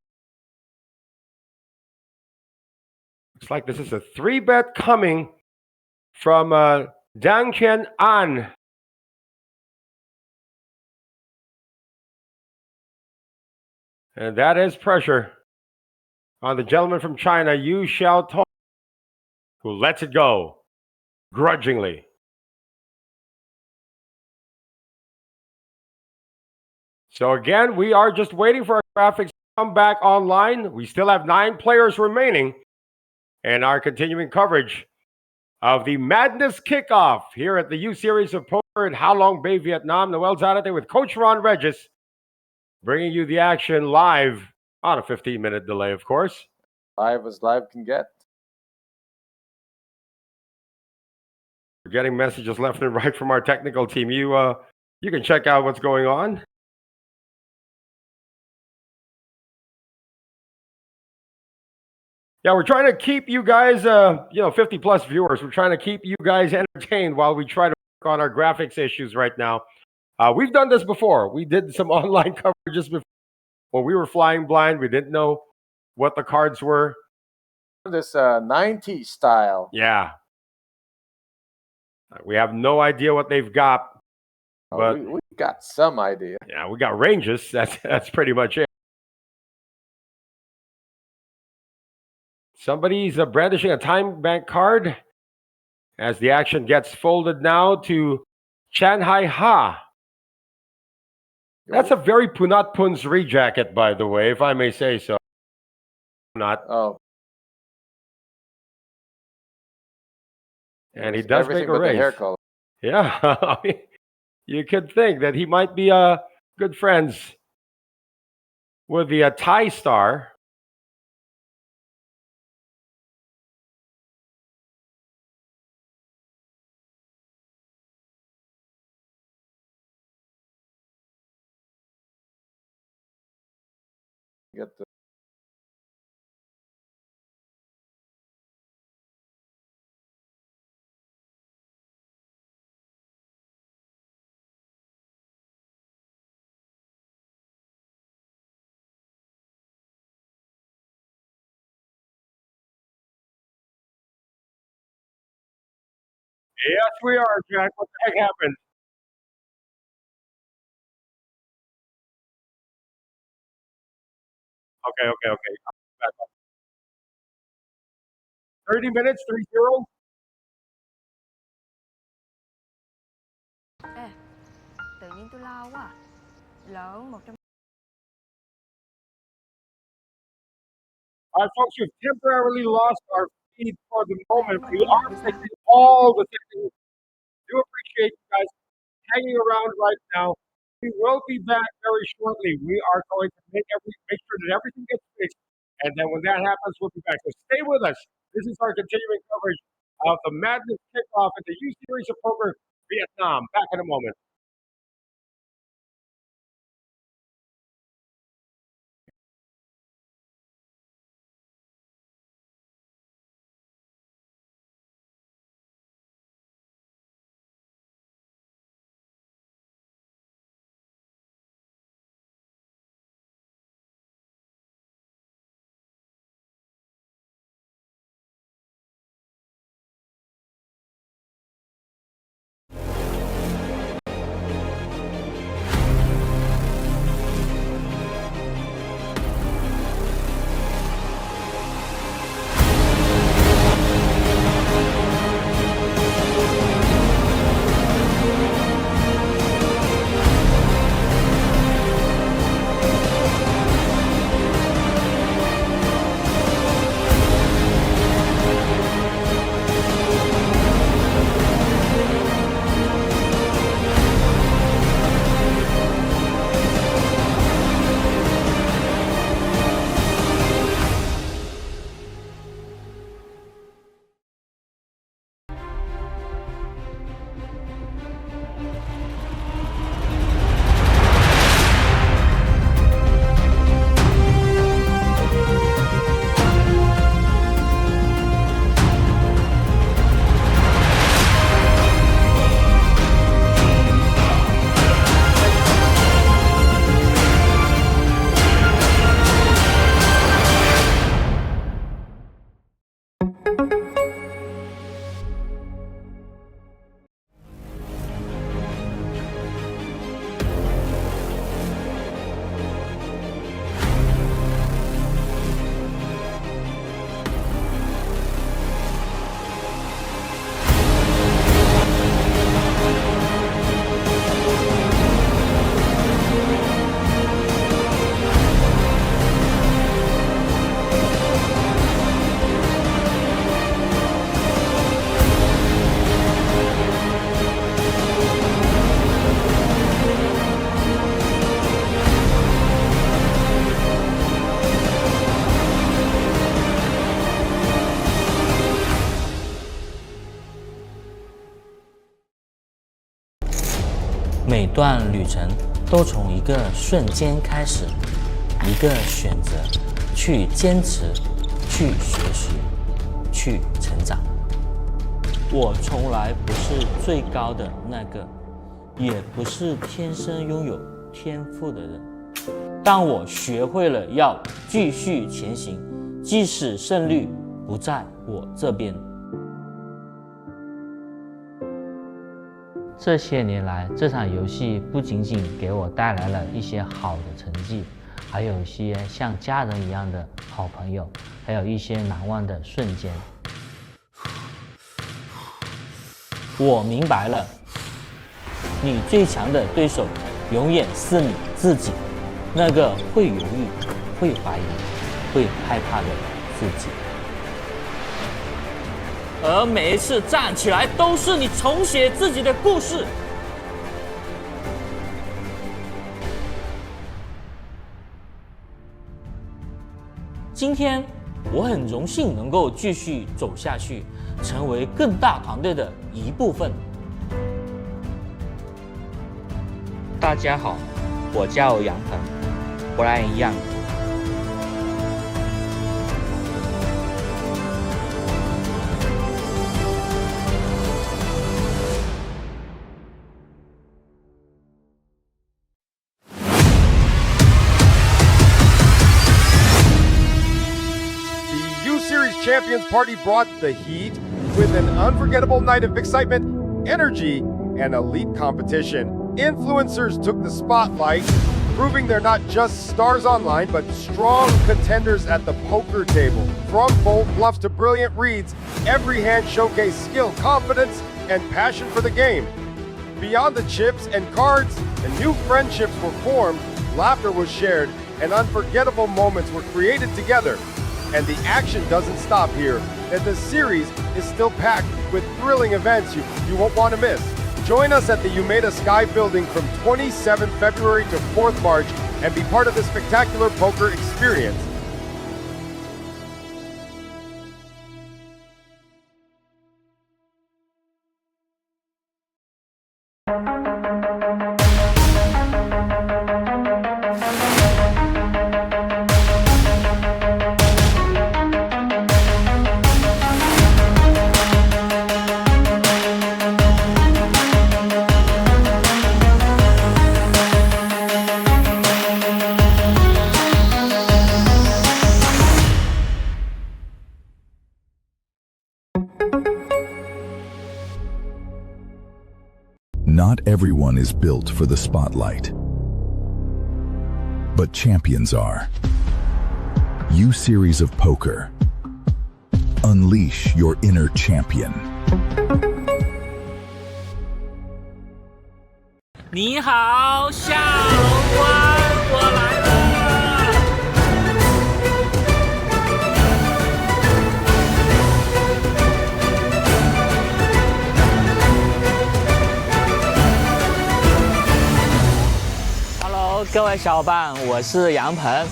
Looks like this is a 3-bet coming from Dang Chen An. And that is pressure on the gentleman from China, Yu Xiaotong, who lets it go grudgingly. So again, we are just waiting for our graphics to come back online. We still have 9 players remaining and our continuing coverage of the Madness Kickoff here at the U Series of Poker in Ha Long Bay, Vietnam. Noel Zarate with Coach Ron Regis, bringing you the action live on a 15-minute delay, of course. Live as live can get. We're getting messages left and right from our technical team. You can check out what's going on. Yeah, we're trying to keep you guys, 50 plus viewers. We're trying to keep you guys entertained while we try to work on our graphics issues right now. We've done this before. We did some online coverages before. When we were flying blind, we didn't know what the cards were. This 90s style. Yeah. We have no idea what they've got. But We got some idea. yeah, we got ranges. That's pretty much it. Somebody's brandishing a time bank card as the action gets folded now to Shanghai Ha. That's a very Punat Punsri jacket, by the way, if I may say so. Not. Oh. And he does everything make a but the raise. hair color. Yeah. You could think that he might be good friends with the Thai star. get the Yes, we are, Jack. What the heck happened? Okay. Back up. 30 minutes, 3-0. Ê, tự nhiên tôi lo quá à. Lỡ 100. Folks, we've temporarily lost our feed for the moment. We are fixing all the things. Do appreciate you guys hanging around right now. We will be back very shortly. We are going to make sure that everything gets fixed. And then when that happens, we'll be back. So stay with us. This is our continuing coverage of the Madness Kickoff at the U Series of Poker Vietnam. Back in a moment.每段旅程都从一个瞬间开始，一个选择，去坚持，去学习，去成长。我从来不是最高的那个，也不是天生拥有天赋的人，但我学会了要继续前行，即使胜率不在我这边。这些年来，这场游戏不仅仅给我带来了一些好的成绩，还有一些像家人一样的好朋友，还有一些难忘的瞬间。我明白了，你最强的对手永远是你自己，那个会犹豫、会怀疑、会害怕的自己。而每一次站起来，都是你重写自己的故事。今天，我很荣幸能够继续走下去，成为更大团队的一部分。大家好，我叫杨鹏，Brian Young。Champions party brought the heat with an unforgettable night of excitement, energy, and elite competition. Influencers took the spotlight, proving they're not just stars online, but strong contenders at the poker table. From bold bluffs to brilliant reads, every hand showcased skill, confidence, and passion for the game. Beyond the chips and cards, the new friendships were formed, laughter was shared, and unforgettable moments were created together. And the action doesn't stop here, and the series is still packed with thrilling events you won't want to miss. Join us at the Umeda Sky Building from 27th February to 4th March and be part of the spectacular poker experience. Not everyone is built for the spotlight, but champions are. U-Series of Poker. Unleash your inner champion. 你好，下龙湾，我来了。Hello， 各位小伙伴，我是杨鹏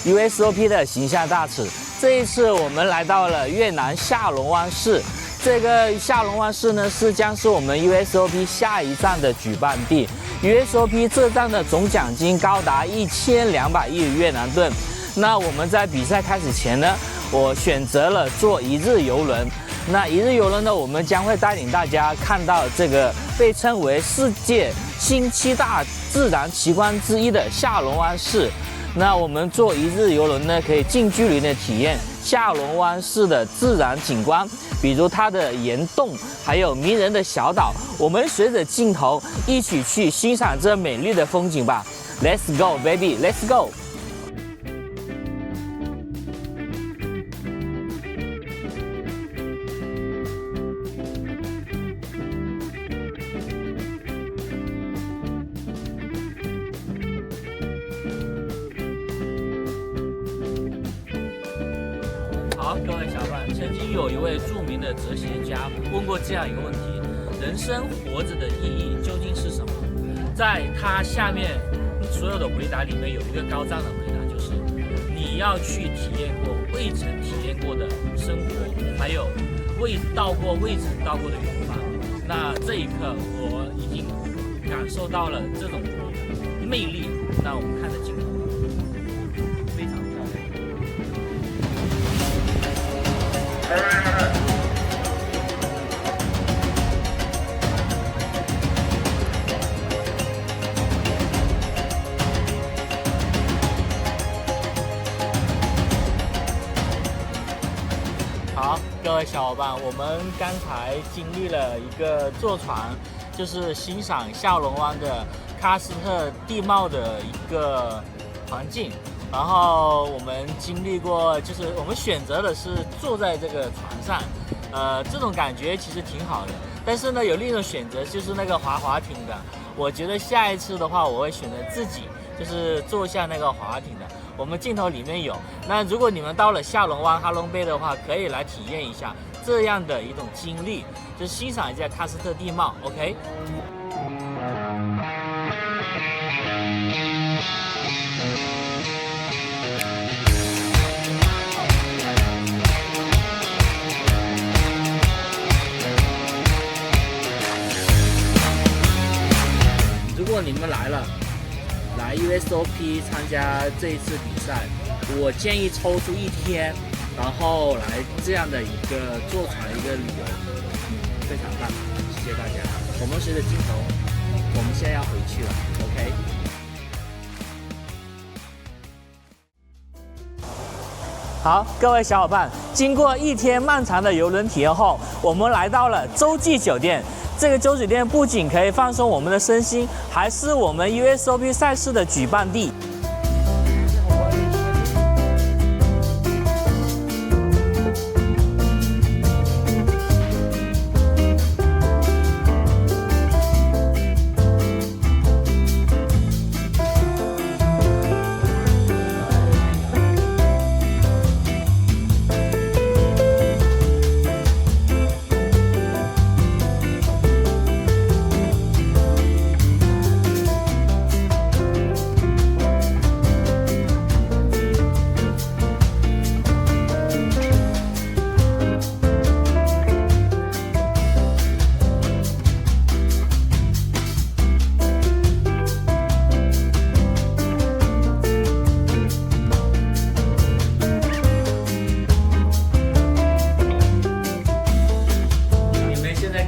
，USOP 的形象大使。这一次我们来到了越南下龙湾市。这个下龙湾市呢，将是我们 USOP 下一站的举办地。USOP 这站的总奖金高达1200亿越南盾。那我们在比赛开始前呢，我选择了坐一日游轮。那一日游轮呢，我们将会带领大家看到这个被称为世界新7大自然奇观之一的下龙湾市。那我们坐一日游轮呢，可以近距离的体验下龙湾市的自然景观，比如它的岩洞，还有迷人的小岛。我们随着镜头一起去欣赏这美丽的风景吧。Let's go, baby, let's go！好，各位小伙伴，曾经有一位著名的哲学家问过这样一个问题：人生活着的意义究竟是什么？在他下面所有的回答里面，有一个高赞的回答，就是你要去体验过未曾体验过的生活，还有未曾到过的远方。那这一刻，我已经感受到了这种魅力。那我们看着镜头，非常漂亮。好，各位小伙伴，我们刚才经历了一个坐船，就是欣赏下龙湾的喀斯特地貌的一个环境。然后我们经历过，就是我们选择的是坐在这个船上，这种感觉其实挺好的。但是呢，有另一种选择就是那个滑艇的。我觉得下一次的话，我会选择自己就是坐下那个滑艇的。我们镜头里面有。那如果你们到了下龙湾哈龙贝的话，可以来体验一下这样的一种经历，就是欣赏一下喀斯特地貌。OK。如果你们来USOP 参加这一次比赛，我建议抽出一天，然后来这样的一个坐船一个旅游，非常棒，谢谢大家。我们随着镜头，我们现在要回去了 ，OK。好，各位小伙伴，经过一天漫长的游轮体验后，我们来到了洲际酒店。这个洲际酒店不仅可以放松我们的身心，还是我们 USOP 赛事的举办地。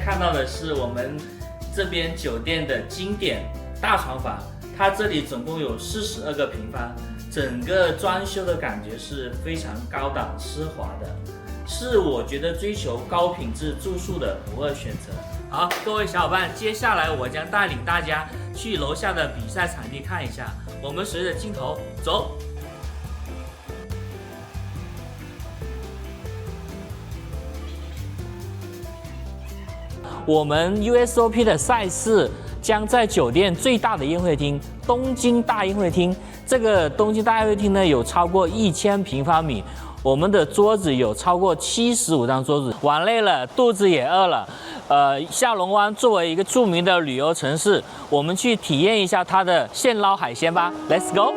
看到的是我们这边酒店的经典大床房，它这里总共有42个平方，整个装修的感觉是非常高档奢华的，是我觉得追求高品质住宿的不二选择。好，各位小伙伴，接下来我将带领大家去楼下的比赛场地看一下，我们随着镜头走。我们 USOP 的赛事将在酒店最大的宴会厅——东京大宴会厅。这个东京大宴会厅呢，有超过1000平方米，我们的桌子有超过75张桌子。玩累了，肚子也饿了。下龙湾作为一个著名的旅游城市，我们去体验一下它的现捞海鲜吧。Let's go！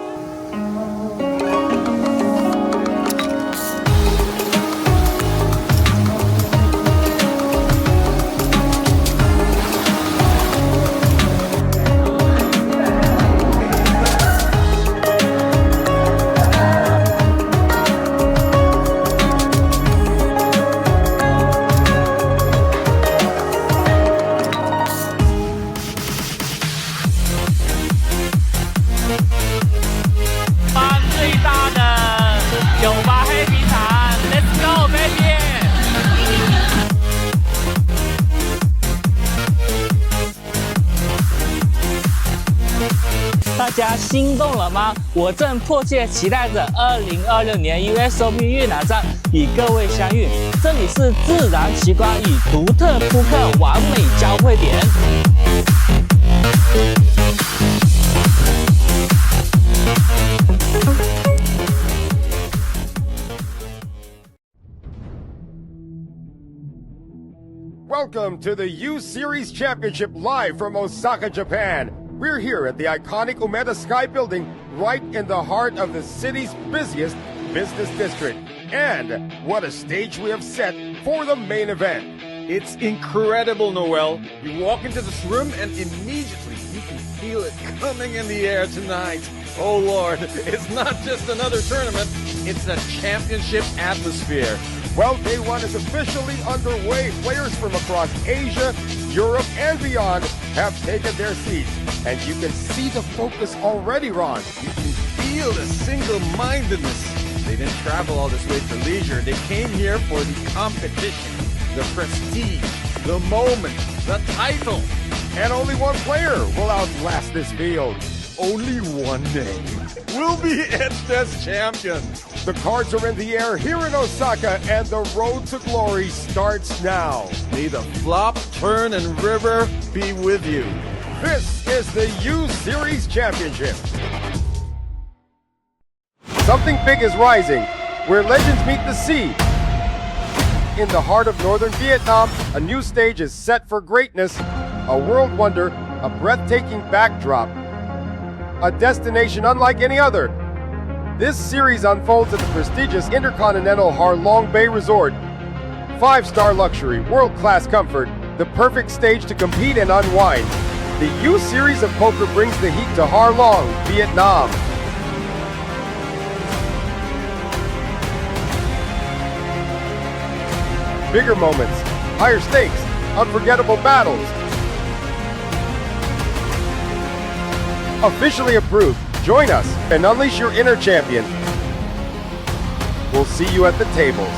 大家心动了吗？我正迫切期待着2026年 USOP 越南站与各位相遇。这里是自然奇观与独特扑克完美交汇点。Welcome to the U Series Championship live from Osaka, Japan. We're here at the iconic Umeda Sky Building, right in the heart of the city's busiest business district. And what a stage we have set for the main event. It's incredible, Noel. You walk into this room and immediately you can feel it coming in the air tonight. Oh Lord, it's not just another tournament, it's a championship atmosphere. Well, day one is officially underway. Players from across Asia, Europe, and beyond have taken their seats. And you can see the focus already, Ron. You can feel the single-mindedness. They didn't travel all this way for leisure. They came here for the competition, the prestige, the moment, the title. And only one player will outlast this field. Only one name will be etched as champion. The cards are in the air here in Osaka, and the road to glory starts now. May the flop, turn, and river be with you. This is the U Series Championship. Something big is rising, where legends meet the sea. In the heart of northern Vietnam, a new stage is set for greatness, a world wonder, a breathtaking backdrop, a destination unlike any other. This series unfolds at the prestigious Intercontinental Ha Long Bay Resort. 5-star luxury, world-class comfort, the perfect stage to compete and unwind. The U Series of Poker brings the heat to Ha Long, Vietnam. Bigger moments, higher stakes, unforgettable battles. Officially approved. Join us and unleash your inner champion. We'll see you at the tables.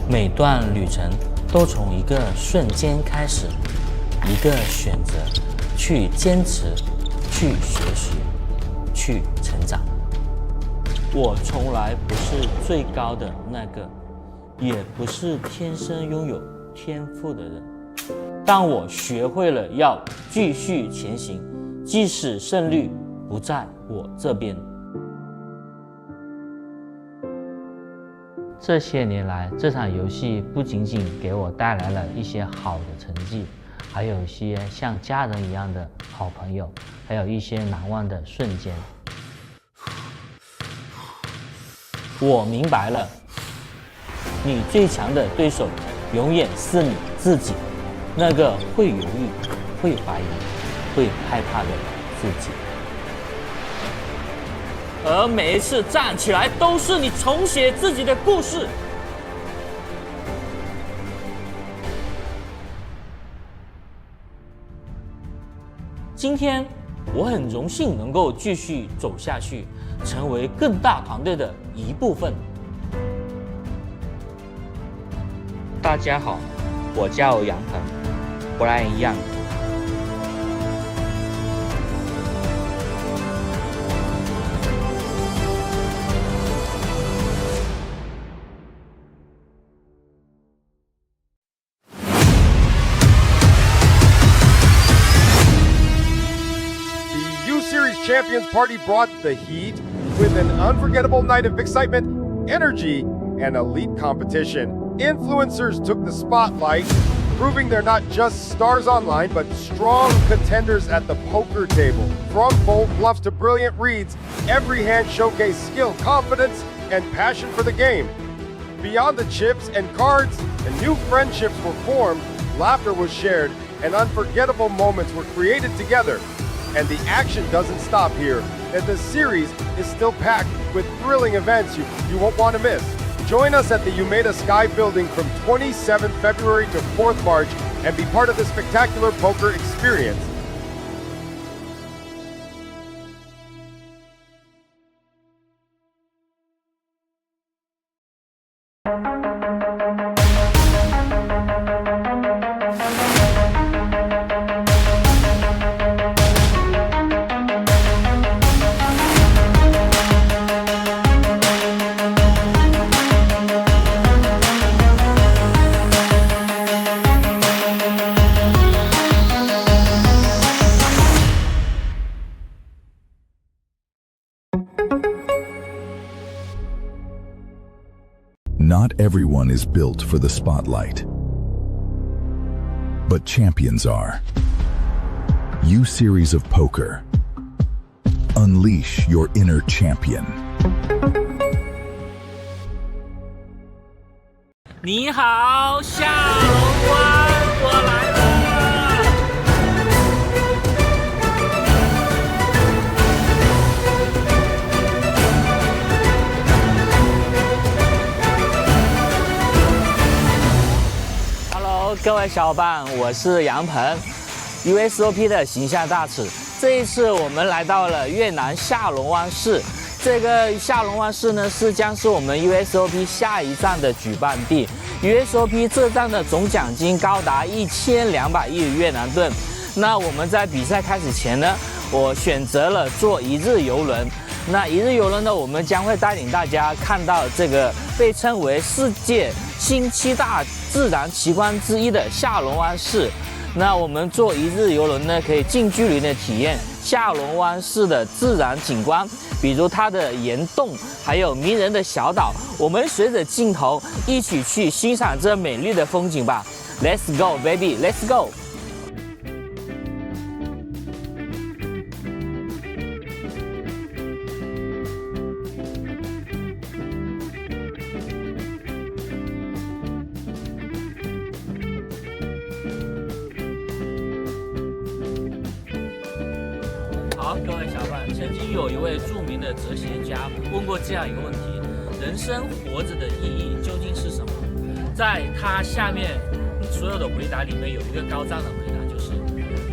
每段旅程都从一个瞬间开始，一个选择，去坚持，去学习，去成长。我从来不是最高的那个，也不是天生拥有天赋的人，但我学会了要继续前行，即使胜率不在我这边。这些年来，这场游戏不仅仅给我带来了一些好的成绩，还有一些像家人一样的好朋友，还有一些难忘的瞬间。我明白了，你最强的对手永远是你自己，那个会犹豫、会怀疑、会害怕的自己。而每一次站起来，都是你重写自己的故事。今天，我很荣幸能够继续走下去，成为更大团队的一部分。大家好，我叫杨鹏，Brian Young。Champions Party brought the heat with an unforgettable night of excitement, energy, and elite competition. Influencers took the spotlight, proving they're not just stars online, but strong contenders at the poker table. From bold bluffs to brilliant reads, every hand showcased skill, confidence, and passion for the game. Beyond the chips and cards, the new friendships were formed, laughter was shared, and unforgettable moments were created together. And the action doesn't stop here, and the series is still packed with thrilling events you won't want to miss. Join us at the Umeda Sky Building from 27th February to 4th March and be part of the spectacular poker experience. Not everyone is built for the spotlight, but champions are. U-Series of Poker. Unleash your inner champion. 你好，下龙湾，我来了。Hello， 各位小伙伴，我是杨鹏 ，USOP 的形象大使。这一次我们来到了越南下龙湾市。这个下龙湾市呢，将是我们 USOP 下一站的举办地。USOP 这站的总奖金高达1200亿越南盾。那我们在比赛开始前呢，我选择了坐一日游轮。那一日游轮呢，我们将会带领大家看到这个被称为世界新7大自然奇观之一的下龙湾市。那我们坐一日游轮呢，可以近距离的体验下龙湾市的自然景观，比如它的岩洞，还有迷人的小岛。我们随着镜头一起去欣赏这美丽的风景吧。Let's go, baby, let's go。好，各位小伙伴，曾经有一位著名的哲学家问过这样一个问题：人生活着的意义究竟是什么？在他下面所有的回答里面，有一个高赞的回答，就是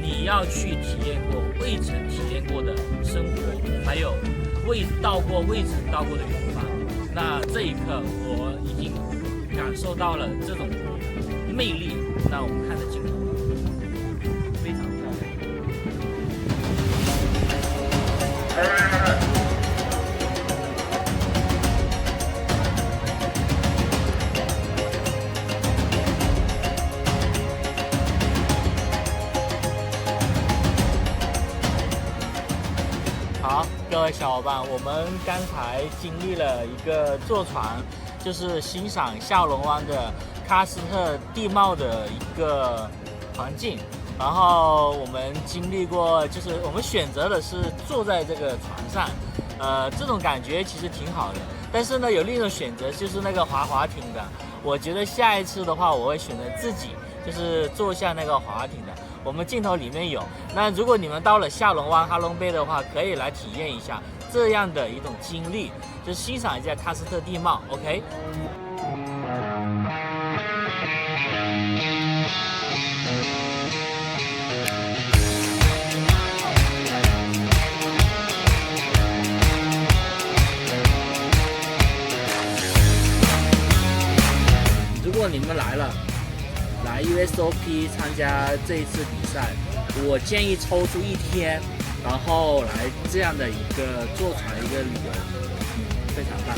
你要去体验过未曾体验过的生活，还有未曾到过的远方。那这一刻，我已经感受到了这种魅力。那我们看着镜头，非常漂亮。好，各位小伙伴，我们刚才经历了一个坐船，就是欣赏下龙湾的喀斯特地貌的一个环境。然后我们经历过，就是我们选择的是坐在这个船上，这种感觉其实挺好的。但是呢，有另一种选择就是那个滑艇的。我觉得下一次的话，我会选择自己就是坐下那个滑艇的。我们镜头里面有。那如果你们到了下龙湾、哈龙贝的话，可以来体验一下这样的一种经历，就是欣赏一下喀斯特地貌。OK。如果你们来 USOP 参加这一次比赛，我建议抽出一天，然后来这样的一个坐船一个旅游，非常棒，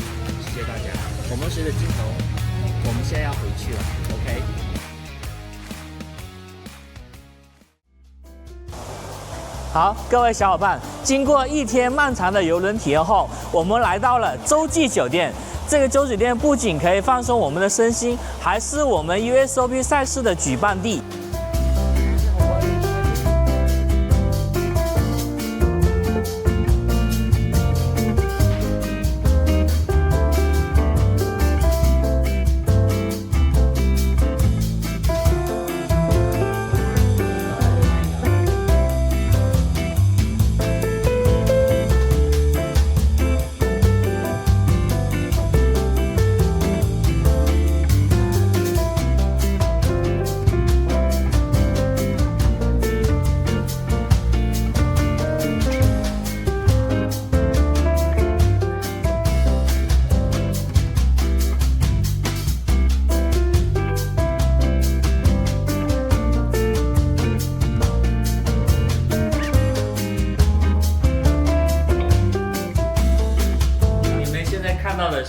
谢谢大家。我们随着镜头，我们现在要回去了 ，OK。好，各位小伙伴，经过一天漫长的游轮体验后，我们来到了洲际酒店。这个洲酒店不仅可以放松我们的身心，还是我们 USOP 赛事的举办地。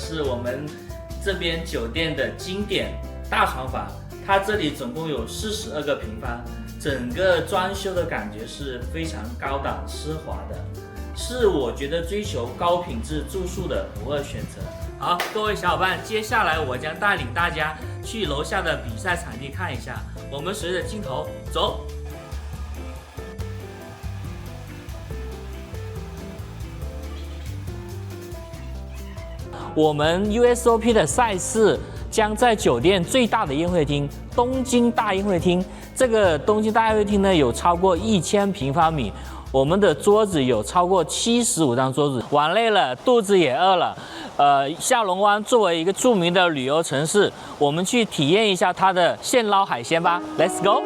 是我们这边酒店的经典大床房，它这里总共有42个平方，整个装修的感觉是非常高档奢华的。是我觉得追求高品质住宿的不二选择。好，各位小伙伴，接下来我将带领大家去楼下的比赛场地看一下。我们随着镜头走。我们 USOP 的赛事将在酒店最大的宴会厅——东京大宴会厅。这个东京大宴会厅呢，有超过1000平方米。我们的桌子有超过75张桌子。玩累了，肚子也饿了。下龙湾作为一个著名的旅游城市，我们去体验一下它的现捞海鲜吧。Let's go！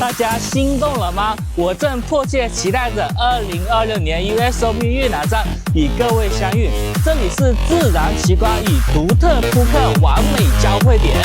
大家心动了吗？我正迫切期待着2026年 USOP 越南站与各位相遇。这里是自然奇观与独特扑克完美交汇点。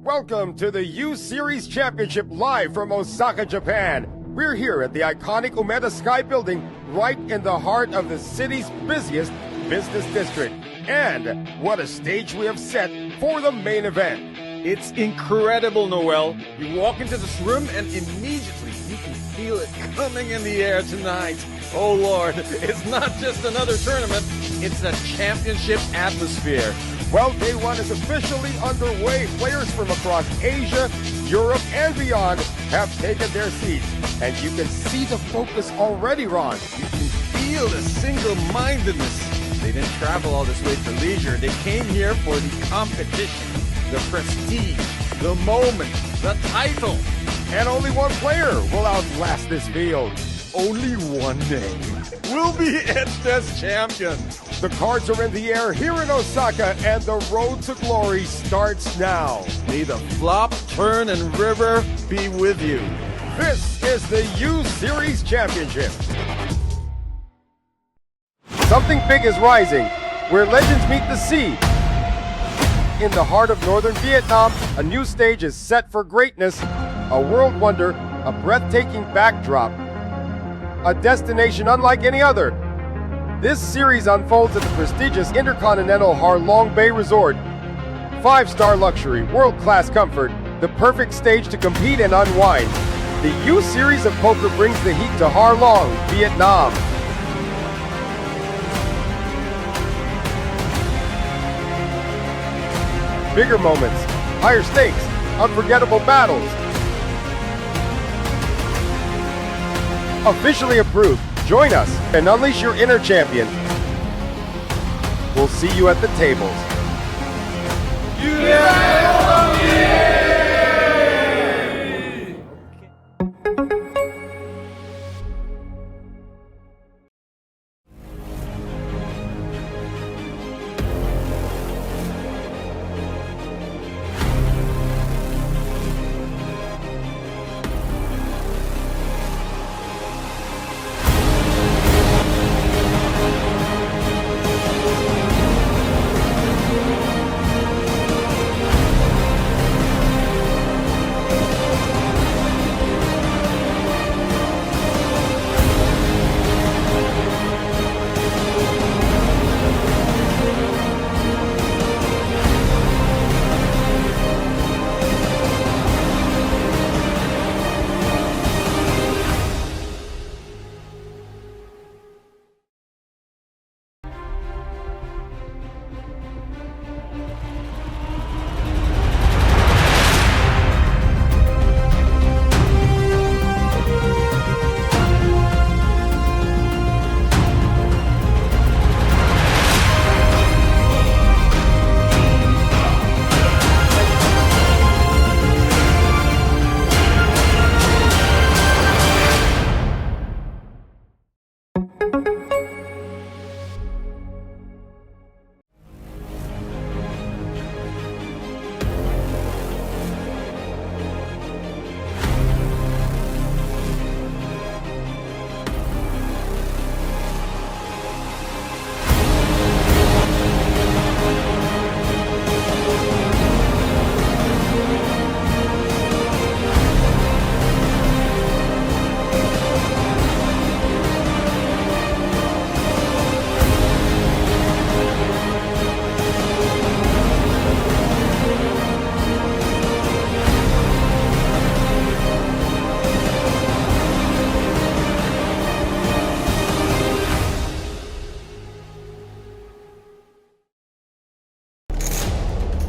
Welcome to the U Series Championship live from Osaka, Japan. We're here at the iconic Umeda Sky Building, right in the heart of the city's busiest business district. And what a stage we have set for the main event. It's incredible, Noel. You walk into this room and immediately you can feel it coming in the air tonight. Oh Lord, it's not just another tournament, it's a championship atmosphere. Well, day one is officially underway. Players from across Asia, Europe, and beyond have taken their seats. And you can see the focus already, Ron. You can feel the single-mindedness. They didn't travel all this way for leisure. They came here for the competition, the prestige, the moment, the title. And only one player will outlast this field. Only one name will be etched as champion. The cards are in the air here in Osaka, and the road to glory starts now. May the flop, turn, and river be with you. This is the U Series Championship. Something big is rising, where legends meet the sea. In the heart of northern Vietnam, a new stage is set for greatness, a world wonder, a breathtaking backdrop, a destination unlike any other. This series unfolds at the prestigious Intercontinental Ha Long Bay Resort. 5-star luxury, world-class comfort, the perfect stage to compete and unwind. The U Series of Poker brings the heat to Ha Long, Vietnam. Bigger moments, higher stakes, unforgettable battles. Officially approved. Join us and unleash your inner champion. We'll see you at the tables.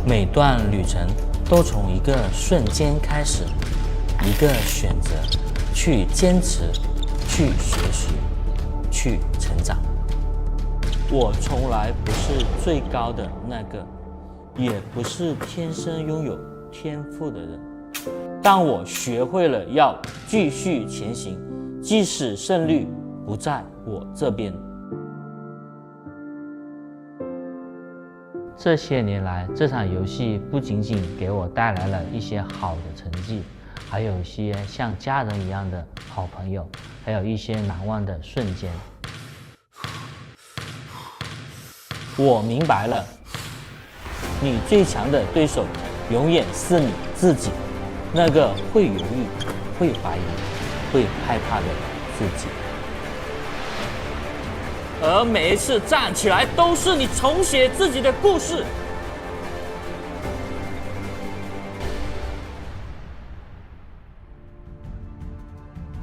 每段旅程都从一个瞬间开始，一个选择，去坚持，去学习，去成长。我从来不是最高的那个，也不是天生拥有天赋的人，但我学会了要继续前行，即使胜率不在我这边。这些年来，这场游戏不仅仅给我带来了一些好的成绩，还有一些像家人一样的好朋友，还有一些难忘的瞬间。我明白了，你最强的对手永远是你自己，那个会犹豫、会怀疑、会害怕的自己。而每一次站起来，都是你重写自己的故事。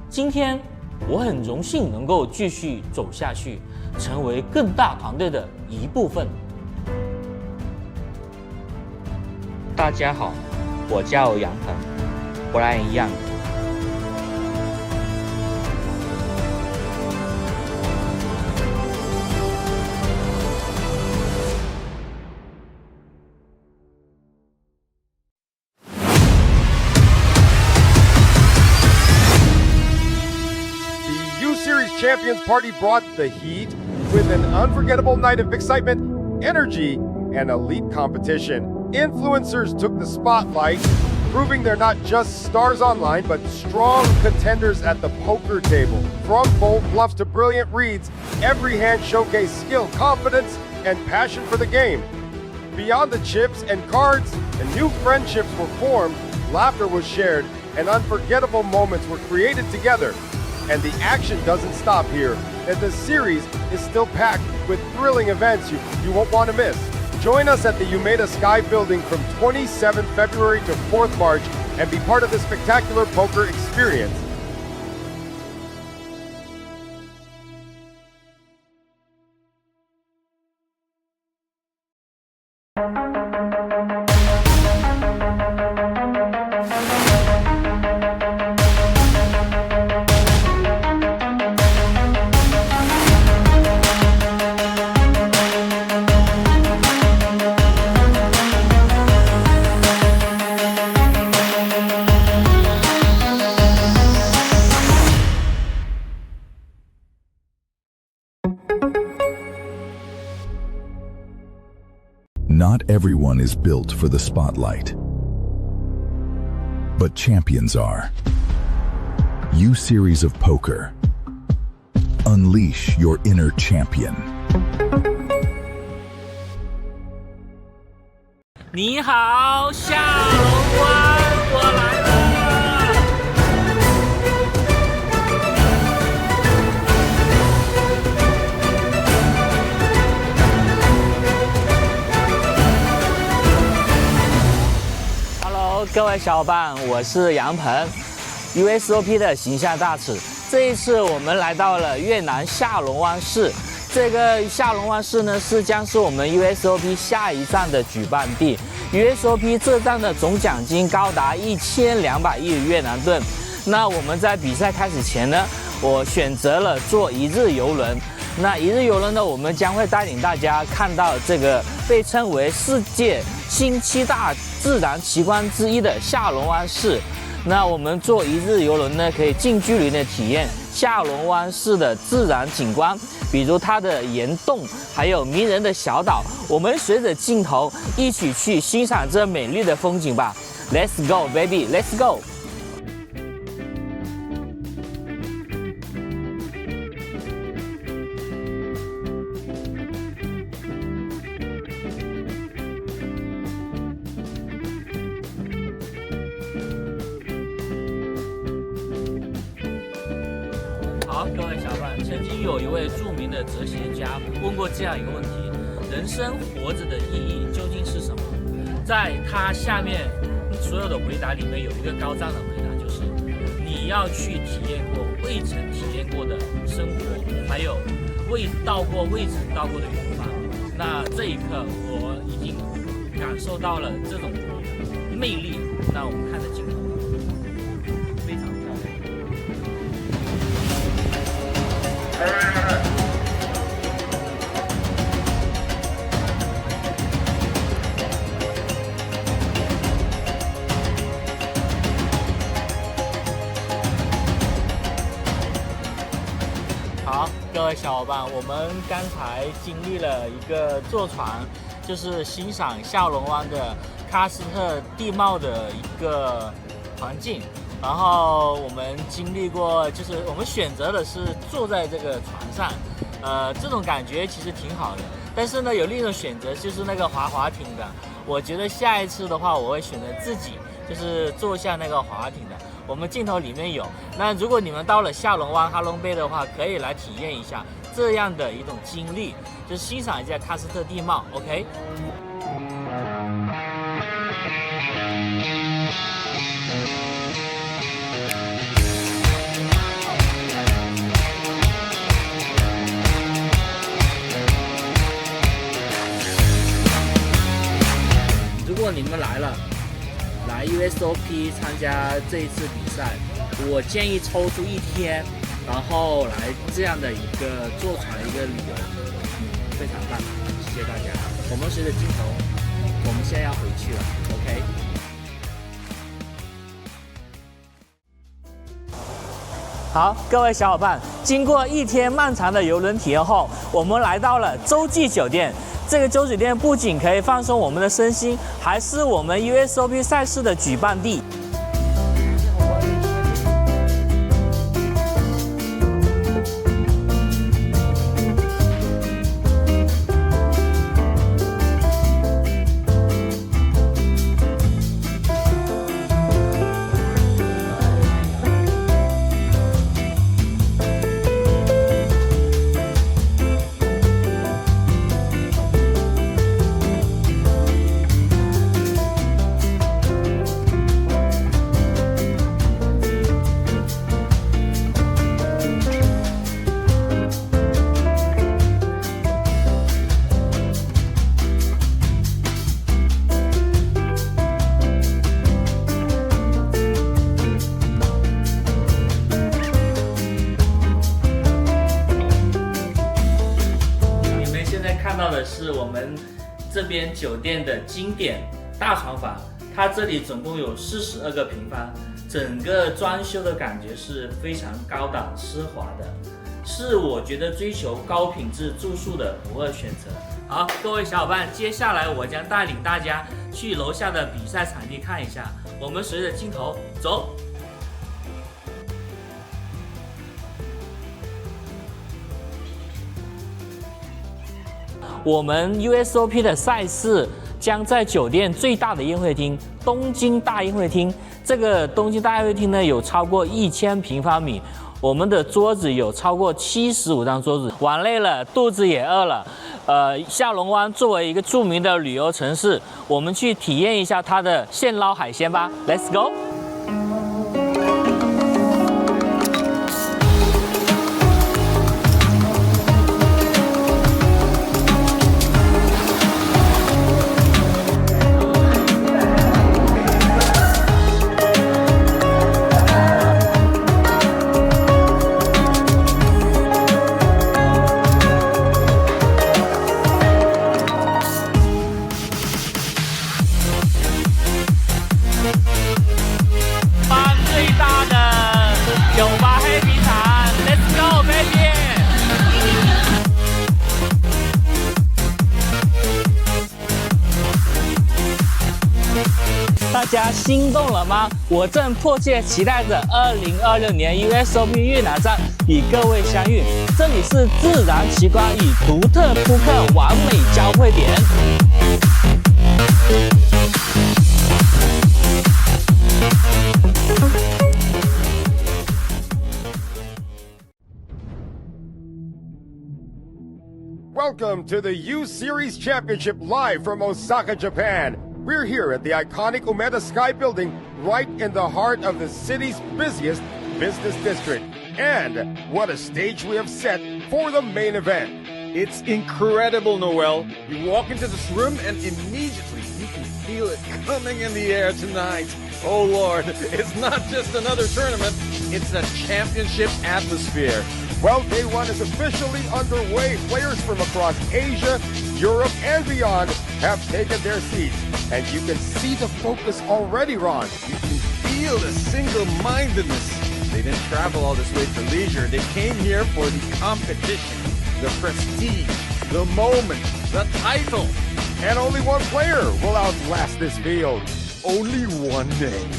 今天，我很荣幸能够继续走下去，成为更大团队的一部分。大家好，我叫杨鹏，Brian Young。Champions Party brought the heat with an unforgettable night of excitement, energy, and elite competition. Influencers took the spotlight, proving they're not just stars online, but strong contenders at the poker table. From bold bluffs to brilliant reads, every hand showcased skill, confidence, and passion for the game. Beyond the chips and cards, and new friendships were formed, laughter was shared, and unforgettable moments were created together. And the action doesn't stop here, and the series is still packed with thrilling events you won't want to miss. Join us at the Umeda Sky Building from 27th February to 4th March and be part of the spectacular poker experience. Not everyone is built for the spotlight, but champions are. U-Series of Poker. Unleash your inner champion. 你好，下龙湾，我来了。各位小伙伴，我是杨鹏 ，Usop 的形象大使。这一次我们来到了越南下龙湾市，这个下龙湾市呢将是我们 Usop 下一站的举办地。Usop 这站的总奖金高达1200亿越南盾。那我们在比赛开始前呢，我选择了坐一日游轮。那一日游轮呢，我们将会带领大家看到这个被称为世界新7大自然奇观之一的下龙湾市。那我们坐一日游轮呢，可以近距离的体验下龙湾市的自然景观，比如它的岩洞，还有迷人的小岛。我们随着镜头一起去欣赏这美丽的风景吧。Let's go, baby, let's go！好，各位小伙伴，曾经有一位著名的哲学家问过这样一个问题：人生活着的意义究竟是什么？在他下面所有的回答里面有一个高赞的回答，就是你要去体验过未曾体验过的生活，还有未曾到过的远方。那这一刻，我已经感受到了这种魅力。那我们看的镜头非常漂亮。好，各位小伙伴，我们刚才经历了一个坐船，就是欣赏下龙湾的喀斯特地貌的一个环境。然后我们经历过，就是我们选择的是坐在这个船上，这种感觉其实挺好的。但是呢，有另一种选择就是那个滑艇的。我觉得下一次的话，我会选择自己就是坐下那个滑艇的。我们镜头里面有。那如果你们到了下龙湾、哈龙贝的话，可以来体验一下这样的一种经历，就是欣赏一下喀斯特地貌。OK。如果你们来 USOP 参加这一次比赛，我建议抽出一天，然后来这样的一个坐船一个旅游，非常棒，谢谢大家。我们随着镜头，我们现在要回去了 ，OK。好，各位小伙伴，经过一天漫长的游轮体验后，我们来到了洲际酒店。这个洲酒店不仅可以放松我们的身心，还是我们 USOP 赛事的举办地。是我们这边酒店的经典大床房，它这里总共有42个平方，整个装修的感觉是非常高档奢华的，是我觉得追求高品质住宿的不二选择。好，各位小伙伴，接下来我将带领大家去楼下的比赛场地看一下，我们随着镜头走。我们 USOP 的赛事将在酒店最大的宴会厅——东京大宴会厅。这个东京大宴会厅呢，有超过1000平方米，我们的桌子有超过75张桌子。玩累了，肚子也饿了。下龙湾作为一个著名的旅游城市，我们去体验一下它的现捞海鲜吧。Let's go！大家心动了吗？我正迫切期待着2026年 USOP 越南站与各位相遇。这里是自然奇观与独特扑克完美交汇点。Welcome to the U Series Championship live from Osaka, Japan. We're here at the iconic Umeda Sky Building right in the heart of the city's busiest business district. And what a stage we have set for the main event. It's incredible, Noel. You walk into this room and immediately you feel it coming in the air tonight. Oh Lord, it's not just another tournament, it's a championship atmosphere. Well, day one is officially underway. Players from across Asia, Europe, and beyond have taken their seats. And you can see the focus already, Ron. You can feel the single-mindedness. They didn't travel all this way for leisure. They came here for the competition, the prestige, the moment, the title. And only one player will outlast this field. Only one name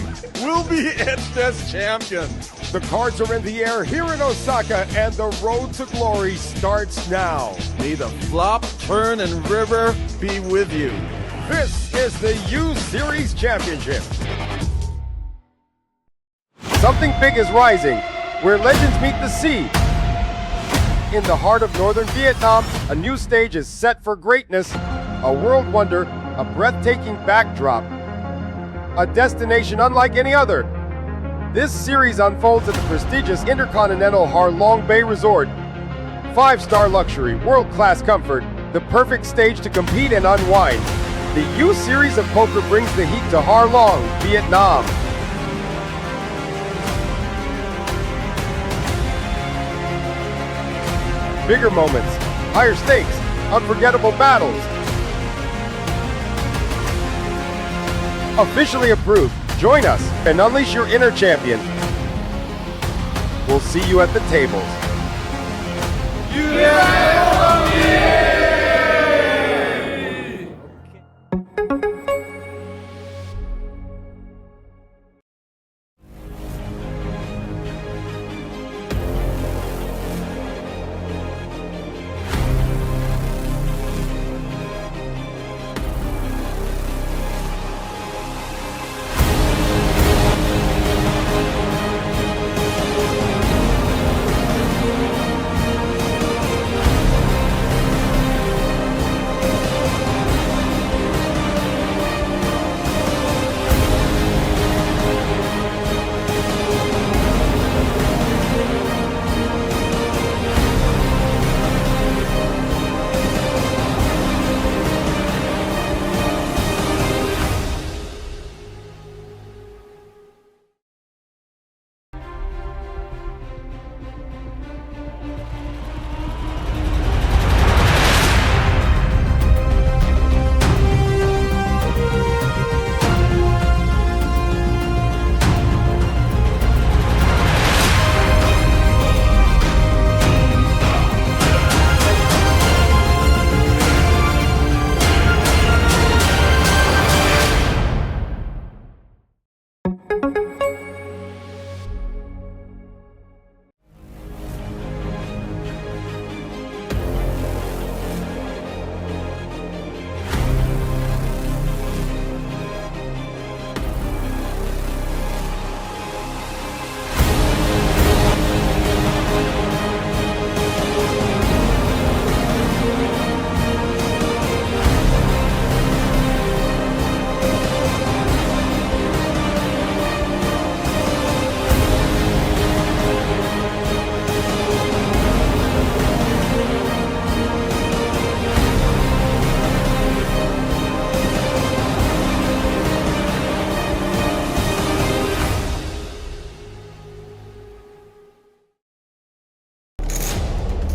will be etched as champion. The cards are in the air here in Osaka, and the road to glory starts now. May the flop, turn, and river be with you. This is the U-Series Championship. Something big is rising, where legends meet the sea. In the heart of northern Vietnam, a new stage is set for greatness, a world wonder, a breathtaking backdrop, a destination unlike any other. This series unfolds at the prestigious Intercontinental Ha Long Bay Resort. 5-star luxury, world-class comfort, the perfect stage to compete and unwind. The U-Series of Poker brings the heat to Ha Long, Vietnam. Bigger moments, higher stakes, unforgettable battles. Officially approved. Join us and unleash your inner champion. We'll see you at the tables.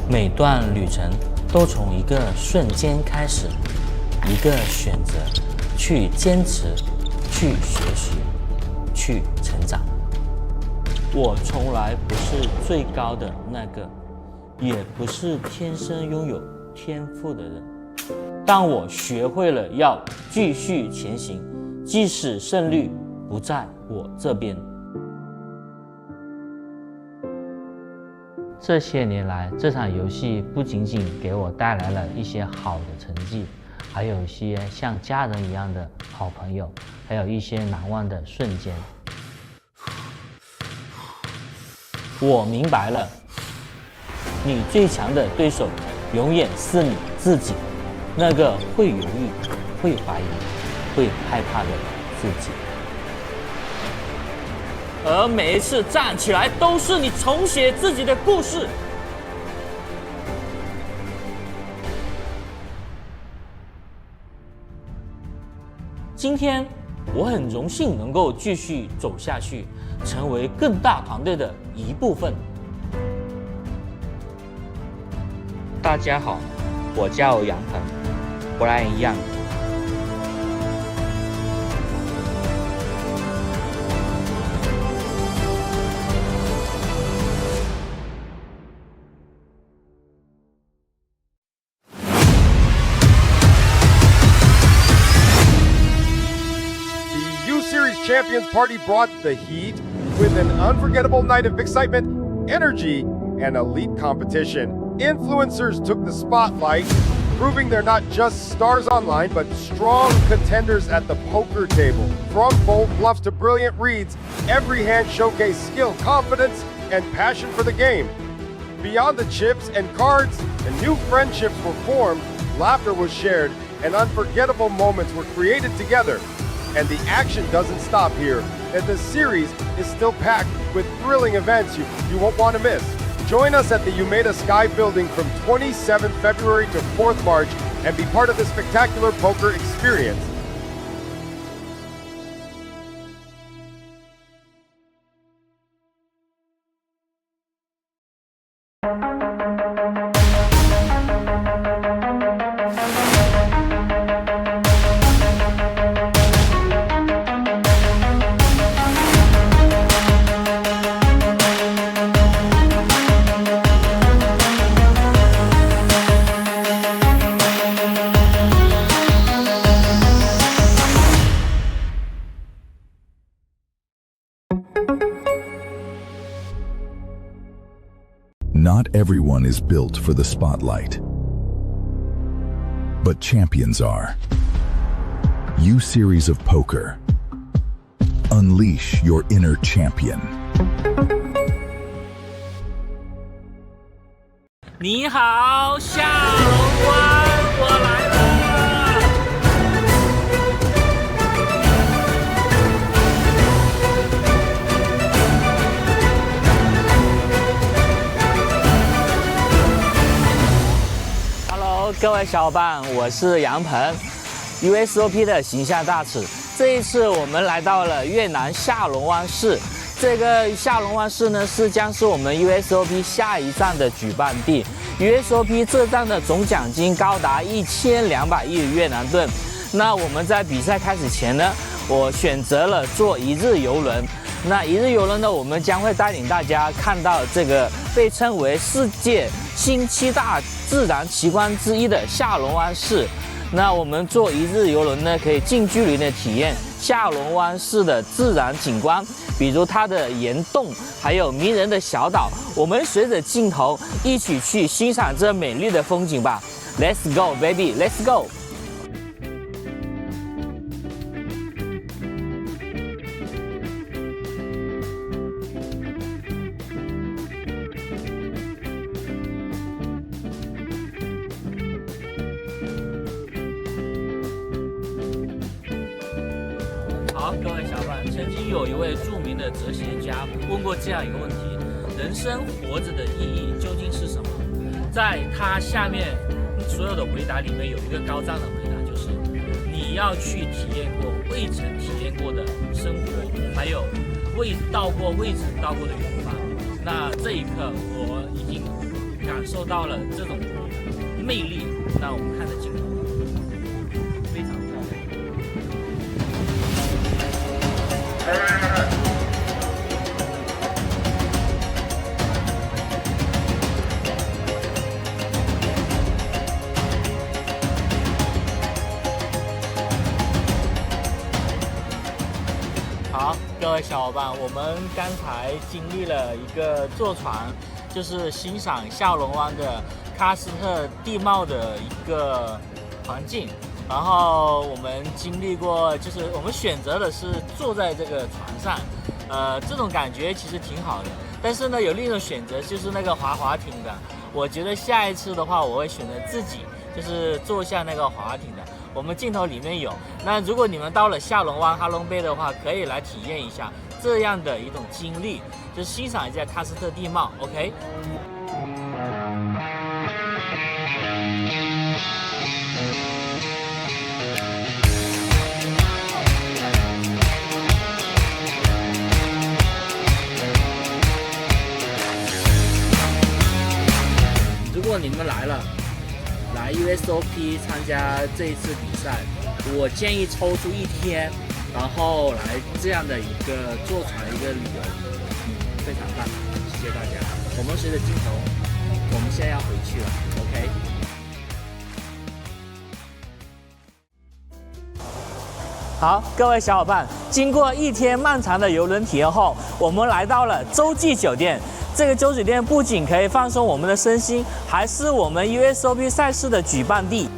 每段旅程都从一个瞬间开始，一个选择，去坚持，去学习，去成长。我从来不是最高的那个，也不是天生拥有天赋的人，但我学会了要继续前行，即使胜率不在我这边。这些年来，这场游戏不仅仅给我带来了一些好的成绩，还有一些像家人一样的好朋友，还有一些难忘的瞬间。我明白了，你最强的对手永远是你自己，那个会犹豫、会怀疑、会害怕的自己。而每一次站起来，都是你重写自己的故事。今天我很荣幸能够继续走下去，成为更大团队的一部分。大家好，我叫杨鹏，Brian Young。Champions Party brought the heat with an unforgettable night of excitement, energy, and elite competition. Influencers took the spotlight, proving they're not just stars online, but strong contenders at the poker table. From bold bluffs to brilliant reads, every hand showcased skill, confidence, and passion for the game. Beyond the chips and cards, and new friendships were formed, laughter was shared, and unforgettable moments were created together. And the action doesn't stop here, and the series is still packed with thrilling events you won't want to miss. Join us at the Umeda Sky Building from 27th February to 4th March and be part of the spectacular poker experience. Not everyone is built for the spotlight, but champions are. U-Series of Poker. Unleash your inner champion. 你好，下龙湾，我来了。各位小伙伴，我是杨鹏 ，Usop 的形象大使。这一次我们来到了越南下龙湾市，这个下龙湾市呢将是我们 Usop 下一站的举办地。Usop 这站的总奖金高达1200亿越南盾。那我们在比赛开始前呢，我选择了坐一日游轮。那一日游轮呢，我们将会带领大家看到这个被称为世界新7大自然奇观之一的下龙湾市。那我们坐一日游轮呢，可以近距离的体验下龙湾市的自然景观，比如它的岩洞，还有迷人的小岛。我们随着镜头一起去欣赏这美丽的风景吧。Let's go, baby, let's go！好，各位小伙伴，曾经有一位著名的哲学家问过这样一个问题：人生活着的意义究竟是什么？在他下面所有的回答里面有一个高赞的回答，就是你要去体验过未曾体验过的生活，还有未曾到过的远方。那这一刻，我已经感受到了这种魅力。那我们看着镜头，非常漂亮。好，各位小伙伴，我们刚才经历了一个坐船，就是欣赏下龙湾的喀斯特地貌的一个环境。然后我们经历过，就是我们选择的是坐在这个船上，这种感觉其实挺好的。但是呢，有另一种选择就是那个滑艇的。我觉得下一次的话，我会选择自己就是坐下那个滑艇的。我们镜头里面有。那如果你们到了下龙湾哈龙贝的话，可以来体验一下这样的一种经历，就是欣赏一下喀斯特地貌。OK。果你们来USOP 参加这一次比赛，我建议抽出一天，然后来这样的一个坐船一个旅游，非常棒，谢谢大家。我们随着镜头，我们现在要回去了 ，OK。好，各位小伙伴，经过一天漫长的游轮体验后，我们来到了洲际酒店。这个洲酒店不仅可以放松我们的身心，还是我们 USOP 赛事的举办地。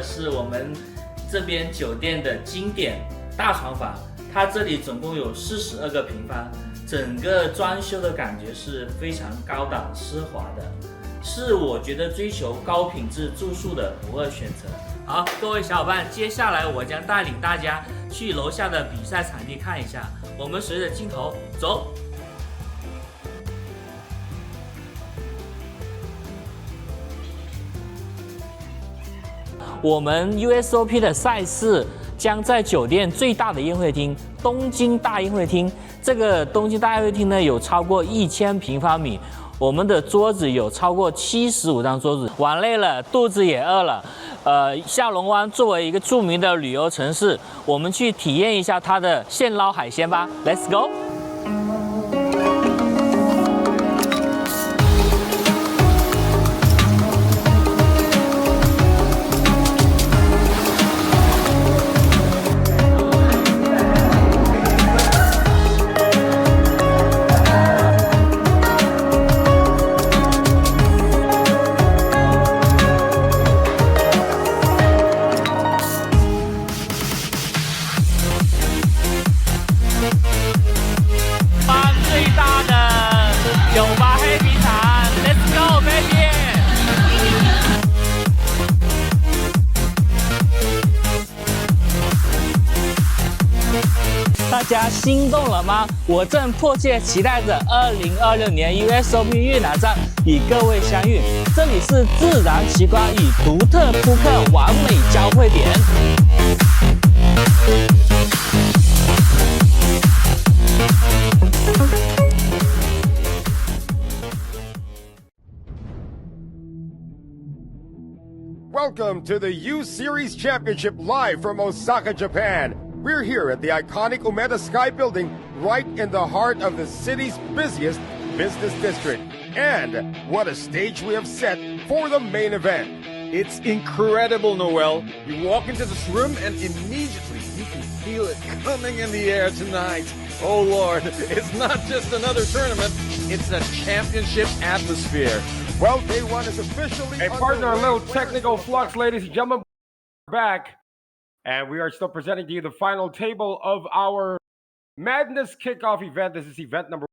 是我们这边酒店的经典大床房，它这里总共有42个平方，整个装修的感觉是非常高档奢华的，是我觉得追求高品质住宿的不二选择。好，各位小伙伴，接下来我将带领大家去楼下的比赛场地看一下，我们随着镜头走。我们 USOP 的赛事将在酒店最大的宴会厅——东京大宴会厅。这个东京大宴会厅呢，有超过1000平方米，我们的桌子有超过75张桌子。玩累了，肚子也饿了。下龙湾作为一个著名的旅游城市，我们去体验一下它的现捞海鲜吧。Let's go！大家心动了吗？我正迫切期待着2026年 USOP 越南站与各位相遇。这里是自然奇观与独特扑克完美交汇点。Welcome to the U Series Championship live from Osaka, Japan. We're here at the iconic Umeda Sky Building right in the heart of the city's busiest business district. And what a stage we have set for the main event. It's incredible, Noel. You walk into this room and immediately you can feel it coming in the air tonight. Oh Lord, it's not just another tournament, it's a championship atmosphere. Well, day one is officially Hey, partner, a little technical flux, ladies and gentlemen. We're back. And we are still presenting to you the final table of our Madness Kickoff event. This is event number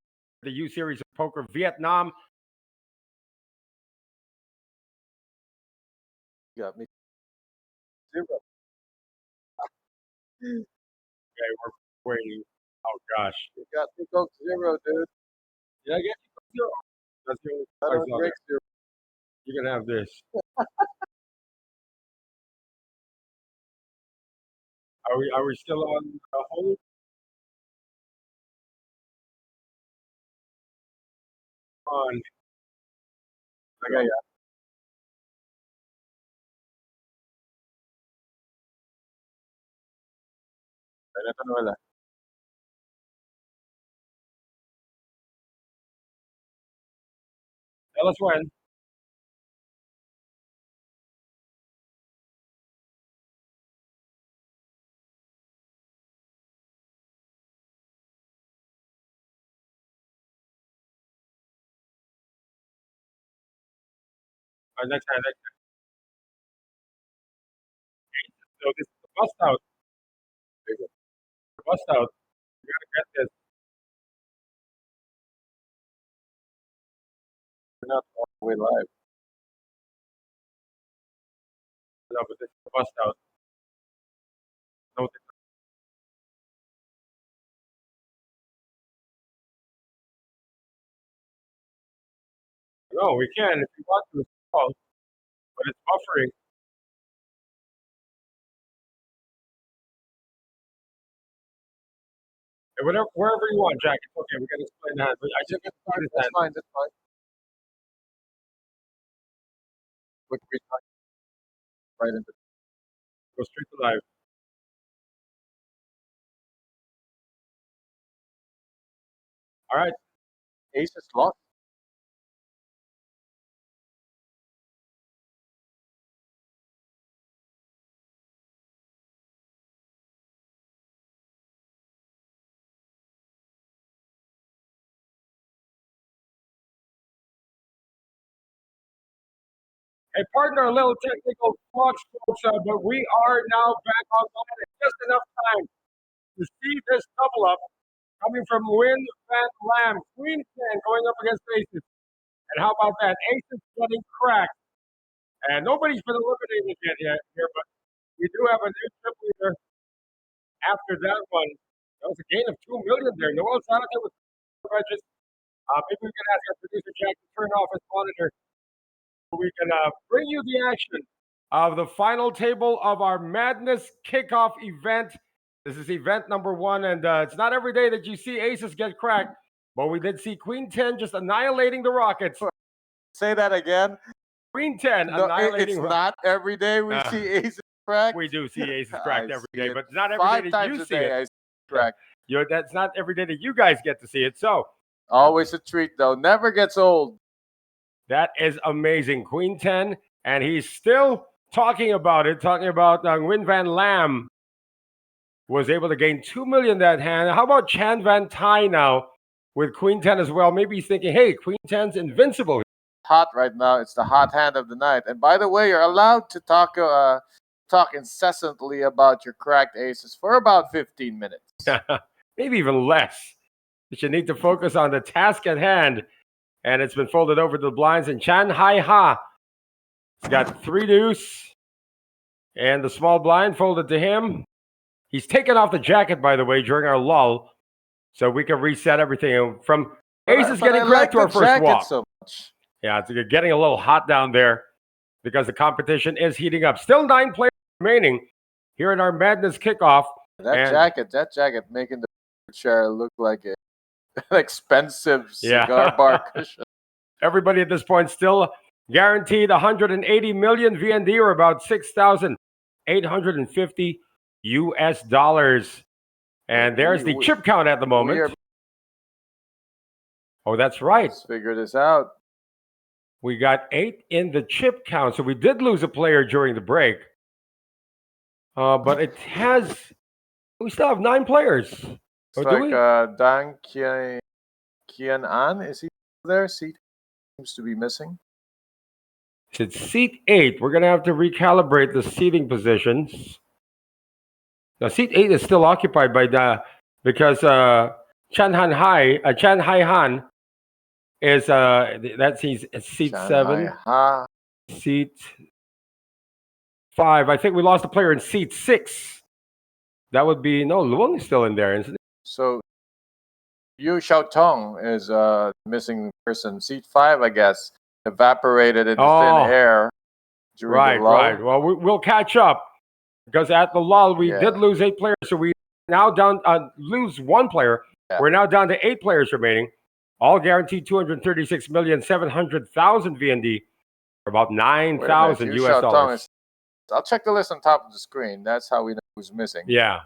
1, the U Series of Poker Vietnam. Got me. Zero. Okay, we're waiting. Oh, gosh. You got me go zero, dude. Did I get you zero? That's the only I prize don't on break it. zero. You can have this. Are we still on hold? On. Okay, yeah. Ito na wala. Tell us when. Next hand. So this is the bust out. Bust out. You gotta get this. We're not all the way live. No, but this is the bust out. No, no, we can if you want to, but it's buffering. And whatever, wherever you want, Jack. It's okay. We can explain that. But I just That's need fine. this That's hand. fine. That's fine. Quick retry. Right into Go straight to live. All right. ace is lost. Hey, partner, a little technical flux, folks, but we are now back online. It's just enough time to see this double up coming from Win Van Lam. Queen 10 going up against aces. And how about that? Aces getting cracked. And nobody's been eliminated yet here, but we do have a new trip leader after that one. That was a gain of 2 million there. Noel Jonathan with wedges. Maybe we can ask our producer Jack to turn off his monitor so we can bring you the action of the final table of our Madness Kickoff event. This is event number 1, and it's not every day that you see aces get cracked, but we did see Queen 10 just annihilating the Rockets. Say that again. Queen 10 No, annihilating it's not every day we see aces cracked. We do see aces cracked I every see day, it but it's not every day 5 that times you a see day it. I see cracked. That's not every day that you guys get to see it. So Always a treat though. Never gets old. that is amazing. Queen 10, and he's still talking about it, talking about Win Van Lam was able to gain 2 million that hand. How about Chan Van Tai now with Queen 10 as well? Maybe he's thinking, hey, Queen 10's invincible. Hot right now. It's the hot hand of the night. And by the way, you're allowed to talk incessantly about your cracked aces for about 15 minutes. Maybe even less. But you need to focus on the task at hand. And it's been folded over to the blinds. And Chan Hai Ha, he's got 3 deuce. And the small blind folded to him. He's taken off the jacket, by the way, during our lull. So we can reset everything. From aces getting cracked to our first walk. So much. Yeah, it's getting a little hot down there because the competition is heating up. Still 9 players remaining here in our Madness Kickoff. That jacket making the chair look like an expensive cigar bar cushion. Everybody at this point still guaranteed 180 million VND, or about 6,850 US dollars. And there's the chip count at the moment. Oh, that's right. Let's figure this out. We got 8 in the chip count. So we did lose a player during the break. But we still have 9 players. It's like Dan Kian An, is he there? Seat seems to be missing. It's seat 8. We're going to have to recalibrate the seating positions. Now, seat 8 is still occupied by because Chan Hai Han is he's seat 7. Seat 5. I think we lost a player in seat 6. That would be Luong is still in there, isn't it? So Yu Xiaotong is missing person. Seat 5, I guess, evaporated into thin air. Right. Well, we'll catch up because at the lull we did lose 8 players, so we now down lose 1 player. Yeah. We're now down to 8 players remaining, all guaranteed 236,700,000 VND, or about 9,000 US dollars. I'll check the list on top of the screen. That's how we know who's missing. Yeah,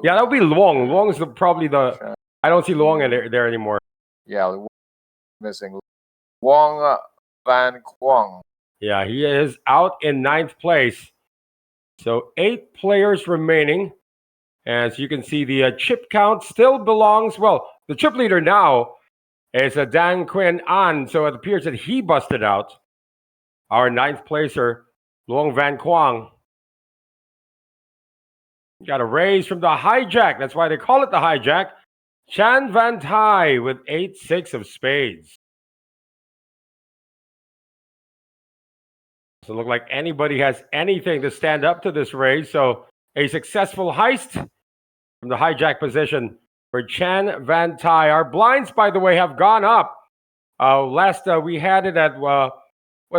that would be Luong. Luong is probably the. I don't see Luong in there anymore. Yeah, missing Wong Van Kwong. Yeah, he is out in 9th place. So 8 players remaining. As you can see, the chip count still belongs. Well, the chip leader now It's a Dan Quinn An. So it appears that he busted out. Our ninth placer, Luong Van Quang. Got a raise from the hijack. That's why they call it the hijack. Chan Van Tai with 8-6 of spades. Doesn't look like anybody has anything to stand up to this raise. So a successful heist from the hijack position for Chan Van Tai. Our blinds, by the way, have gone up. Last we had it at, what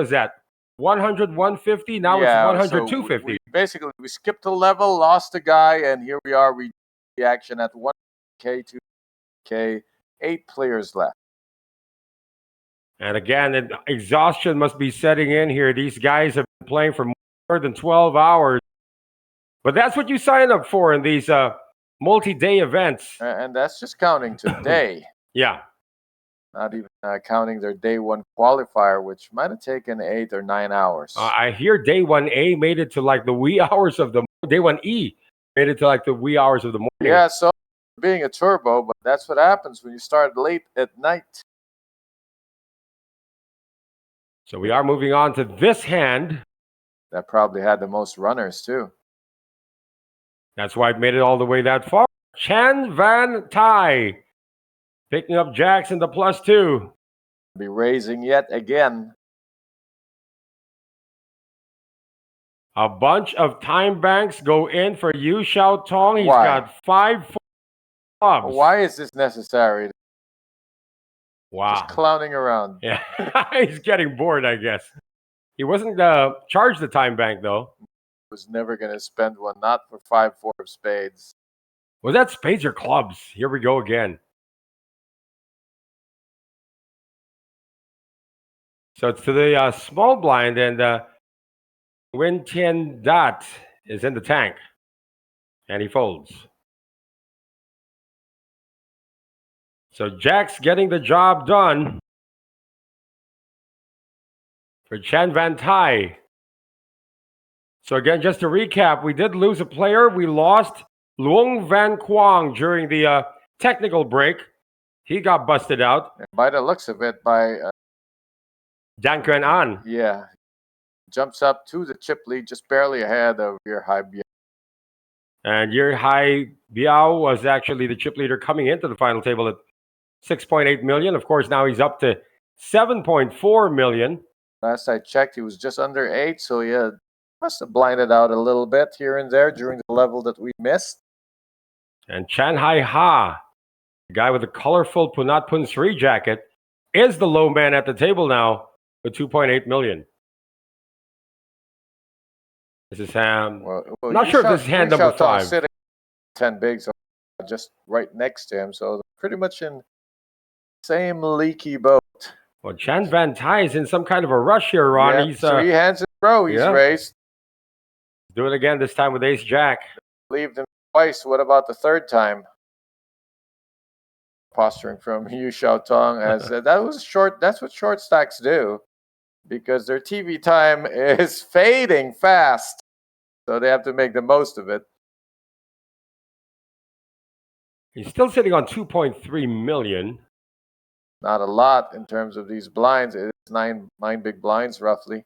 is that? 100, 150. Now it's 100, 250. Basically, we skipped a level, lost a guy, and here we are. We the action at 1K, 2K, 8 players left. And again, exhaustion must be setting in here. These guys have been playing for more than 12 hours. But that's what you sign up for in these multi-day events. And that's just counting today. Yeah. Not even counting their day one qualifier, which might have taken 8 or 9 hours. I hear day 1A made it to like the wee hours of the day 1E made it to like the wee hours of the morning. Yeah, so being a turbo, but that's what happens when you start late at night. So we are moving on to this hand. That probably had the most runners too. That's why it made it all the way that far. Chan Van Tai picking up jacks in the +2. Be raising yet again. A bunch of time banks go in for Yu Xiao Tong. He's Why? got 5 clubs. Why is this necessary? Wow. Just clowning around. Yeah, he's getting bored, I guess. He wasn't charged the time bank, though. Was never going to spend one, not for 5-4 of spades. Was that spades or clubs? Here we go again. So it's to the small blind, and Nguyen Tien Dat is in the tank. And he folds. So Jack's getting the job done for Chan Van Tai. So again, just to recap, we did lose a player. We lost Luong Van Quang during the technical break. He got busted out. And by the looks of it, by Dan Quyen An. yeah, jumps up to the chip lead, just barely ahead of your high Biao. And your high Biao was actually the chip leader coming into the final table at 6.8 million. Of course, now he's up to 7.4 million. Last I checked, he was just under 8, so yeah, must have blinded out a little bit here and there during the level that we missed. And Chan Hai Ha, the guy with the colorful Punat Pun Sri jacket, is the low man at the table now with 2.8 million. This is Well, not sure if this is hand number 5. Sitting 10 bigs just right next to him, so pretty much in same leaky boat. Well, Chan Van Tai is in some kind of a rush here, Ron. Yeah, He's 3 hands in a row he's raised. Do it again, this time with Ace Jack. Leave them twice. What about the third time? Posturing from Yu Xiao Tong as that was short. That's what short stacks do, because their TV time is fading fast, so they have to make the most of it. He's still sitting on 2.3 million. Not a lot in terms of these blinds. It's nine big blinds roughly.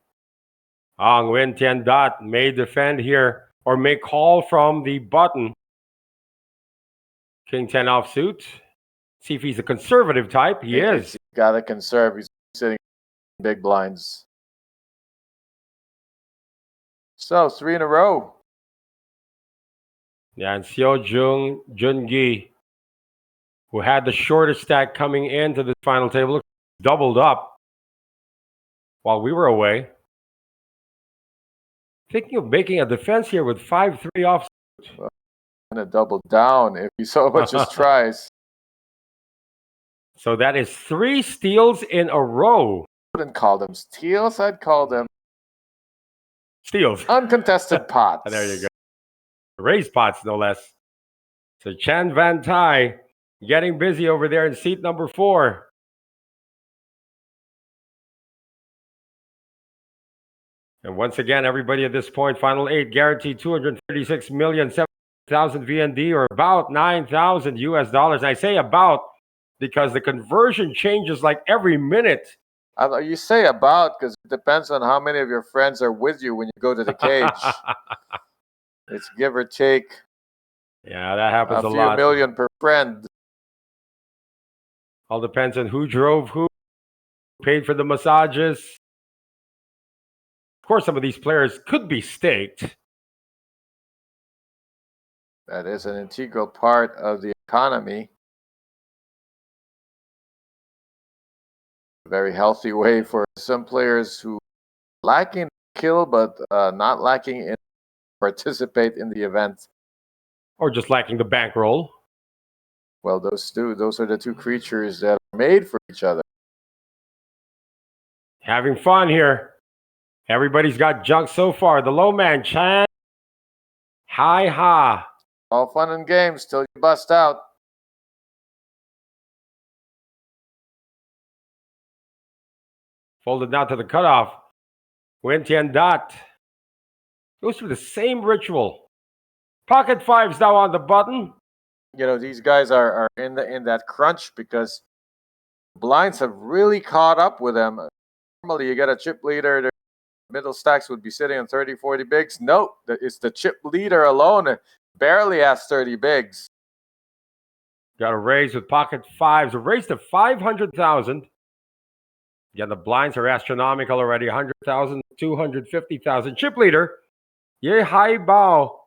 Nguyen Tien Dat may defend here, or may call from the button. King 10 offsuit. See if he's a conservative type. He is. He's got to conserve. He's sitting big blinds. So 3 in a row. Yeah, and Seo Jungi, who had the shortest stack coming into the final table, doubled up while we were away. Thinking of making a defense here with 5-3 off. Well, going to double down if he so much as tries. So that is 3 steals in a row. I wouldn't call them steals. I'd call them Steals. uncontested pots. There you go. Raised pots, no less. So Chan Van Tai getting busy over there in seat number 4. And once again, everybody at this point, final 8, guaranteed 236,007,000 VND, or about $9,000 US. And I say about because the conversion changes like every minute. You say about because it depends on how many of your friends are with you when you go to the cage. It's give or take Yeah, that happens a a few lot. million per friend. All depends on who drove who, paid for the massages. Of course, some of these players could be staked. That is an integral part of the economy. A very healthy way for some players who lacking kill but not lacking in participate in the event. Or just lacking the bankroll. Well, those are the two creatures that are made for each other. Having fun here. Everybody's got junk so far. The low man, Chan. Hi ha. All fun and games till you bust out. Folded down to the cutoff. Win Tian Dot. Goes through the same ritual. Pocket fives now on the button. You know, these guys are in that crunch because blinds have really caught up with them. Normally, you get a chip leader, the middle stacks would be sitting on 30, 40 bigs. No, it's the chip leader alone. Barely has 30 bigs. Got a raise with pocket fives. A raise to 500,000. Yeah, the blinds are astronomical already. 100,000, 250,000. Chip leader. Ye hai bao.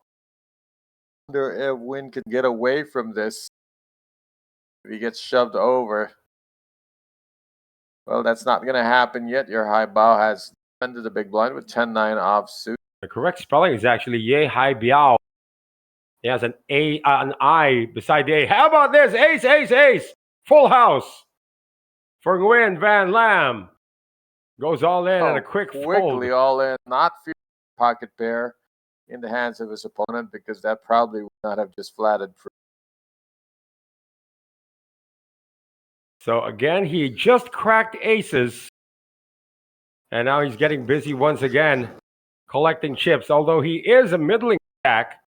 Wonder if Win can get away from this. If he gets shoved over. Well, that's not going to happen yet. Your high bow has defended the big blind with 10-9 offsuit. The correct spelling is actually Ye hai biao. He has an I beside the A. How about this? Ace, ace, ace. Full house. For Nguyen Van Lam. Goes all in and a quickly fold. All in. Not fearing pocket pair in the hands of his opponent because that probably would not have just flatted. So again, he just cracked aces. And now he's getting busy once again, collecting chips, although he is a middling stack.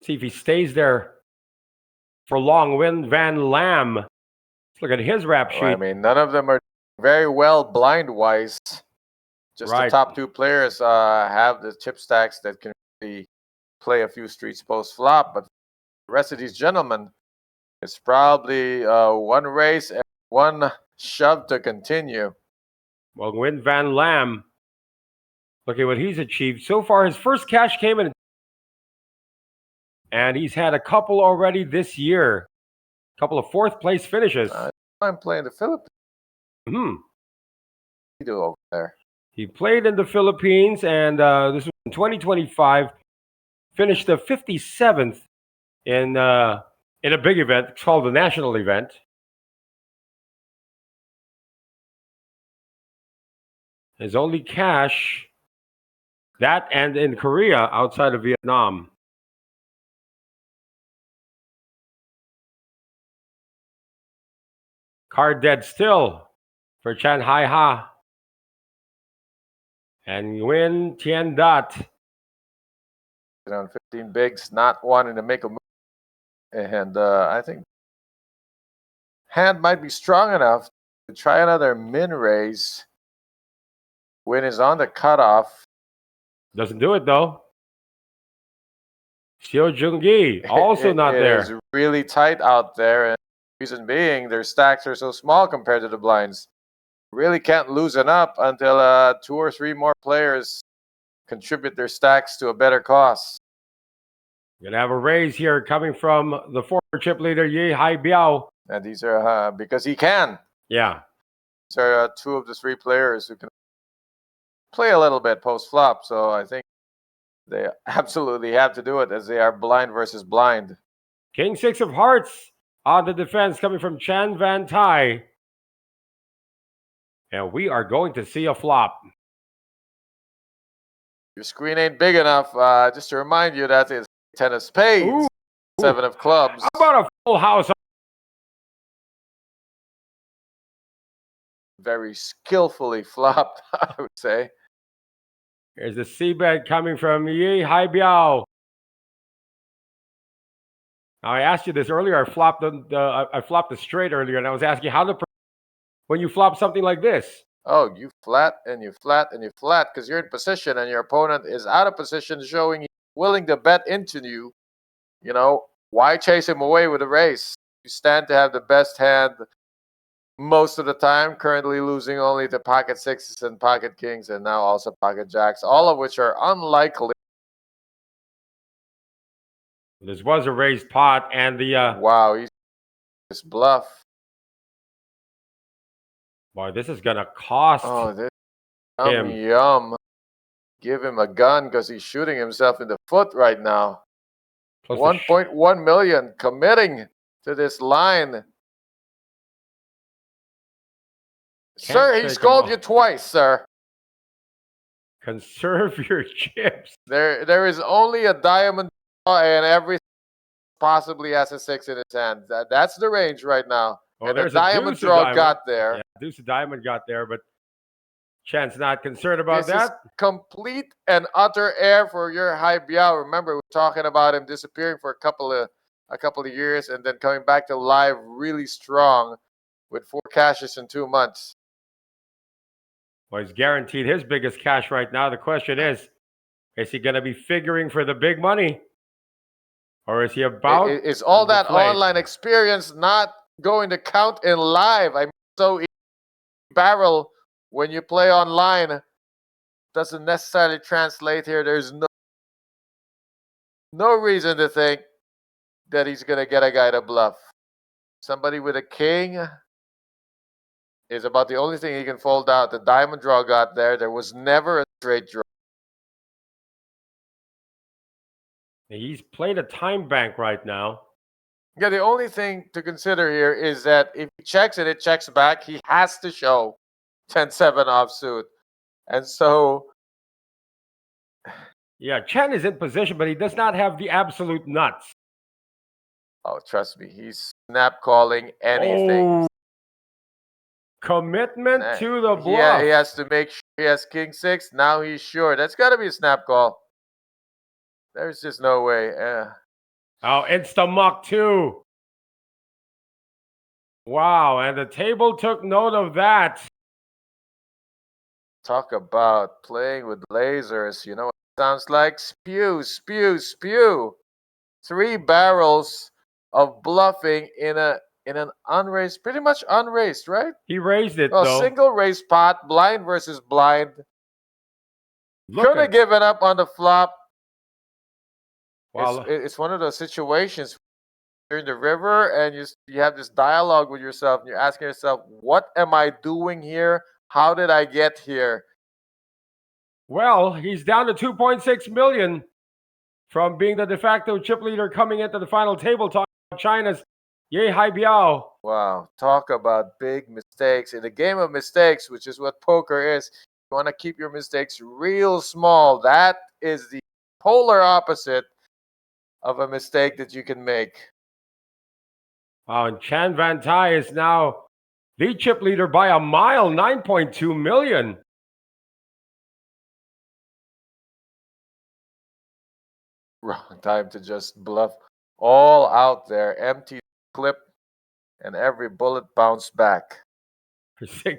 See if he stays there for long. Nguyen Van Lam. Let's look at his rap sheet. I mean, none of them are very well blind-wise. Just Right. the top two players have the chip stacks that can really play a few streets post-flop. But the rest of these gentlemen, it's probably one race and one shove to continue. Well, Nguyen Van Lam, look at what he's achieved. So far, his first cash came in. And he's had a couple already this year. A couple of fourth place finishes. I'm playing the Philippines. What do you do over there? He played in the Philippines, and this was in 2025. Finished the 57th in a big event. It's called the national event. His only cash, that and in Korea outside of Vietnam. Card dead still for Chan Hai Ha. And Nguyen Tien Dot. On 15 bigs, not wanting to make a move. And I think hand might be strong enough to try another min raise. Win is on the cutoff. Doesn't do it though. Xiao Jungi also not there. It is really tight out there. And reason being, their stacks are so small compared to the blinds. Really can't loosen up until 2 or 3 more players contribute their stacks to a better cost. Gonna have a raise here coming from the former chip leader Ye Hai Biao. And these are because he can. Yeah. These are 2 of the 3 players who can play a little bit post flop. So I think they absolutely have to do it as they are blind versus blind. King 6 of hearts on the defense coming from Chan Van Tai. And we are going to see a flop. Your screen ain't big enough. Just to remind you that it's 10 of spades, Ooh. 7 of clubs. How about a full house? Very skillfully flopped, I would say. Here's the C bet coming from Ye Hai Biao. Now, I asked you this earlier. I flopped the straight earlier, and I was asking how to when you flop something like this. Oh, you flat and you flat and you flat because you're in position and your opponent is out of position, showing he's willing to bet into you. You know, why chase him away with a raise? You stand to have the best hand most of the time, currently losing only to pocket sixes and pocket kings and now also pocket jacks, all of which are unlikely. This was a raised pot, and the wow, he's just bluff. boy, this is gonna cost This him. yum. Give him a gun because he's shooting himself in the foot right now. 1.1 million committing to this line. Sir, he's called you twice, sir. Conserve your chips. There is only a diamond draw and everything possibly has a six in his hand. That's the range right now. Oh, and the there's diamond draw got there. Yeah, deuce of diamond got there, but Chan's not concerned about This that. is complete and utter air for your high Biao. Remember, we're talking about him disappearing for a couple of years and then coming back to live really strong with 4 cashes in 2 months. Well, he's guaranteed his biggest cash right now. The question is he going to be figuring for the big money? Or is he about? Is all that online experience not going to count in live? I mean, so barrel when you play online doesn't necessarily translate here. There's no reason to think that he's going to get a guy to bluff. Somebody with a king is about the only thing he can fold out. The diamond draw got there. There was never a straight draw. He's played a time bank right now. Yeah, the only thing to consider here is that if he checks it checks back. He has to show 10-7 offsuit. And so... yeah, Chen is in position, but he does not have the absolute nuts. Oh, trust me. He's snap calling anything. Oh. Commitment to the bluff. Yeah, he has to make sure he has king 6. Now he's sure. That's got to be a snap call. There's just no way. Oh, insta-muck too. Wow, and the table took note of that. Talk about playing with lasers. You know what it sounds like? Spew, spew, spew. 3 barrels of bluffing in an unraised, pretty much unraised, right? He raised it, though. Single raised pot, blind versus blind. Could have given up on the flop. Wow. It's one of those situations. You're in the river and you have this dialogue with yourself and you're asking yourself, what am I doing here? How did I get here? Well, he's down to 2.6 million from being the de facto chip leader coming into the final table, talking about China's Ye Haibiao. Wow, talk about big mistakes. In a game of mistakes, which is what poker is, you want to keep your mistakes real small. That is the polar opposite of a mistake that you can make. Wow, and Chan Van Tai is now the chip leader by a mile, 9.2 million. Wrong time to just bluff all out there. Empty clip and every bullet bounced back.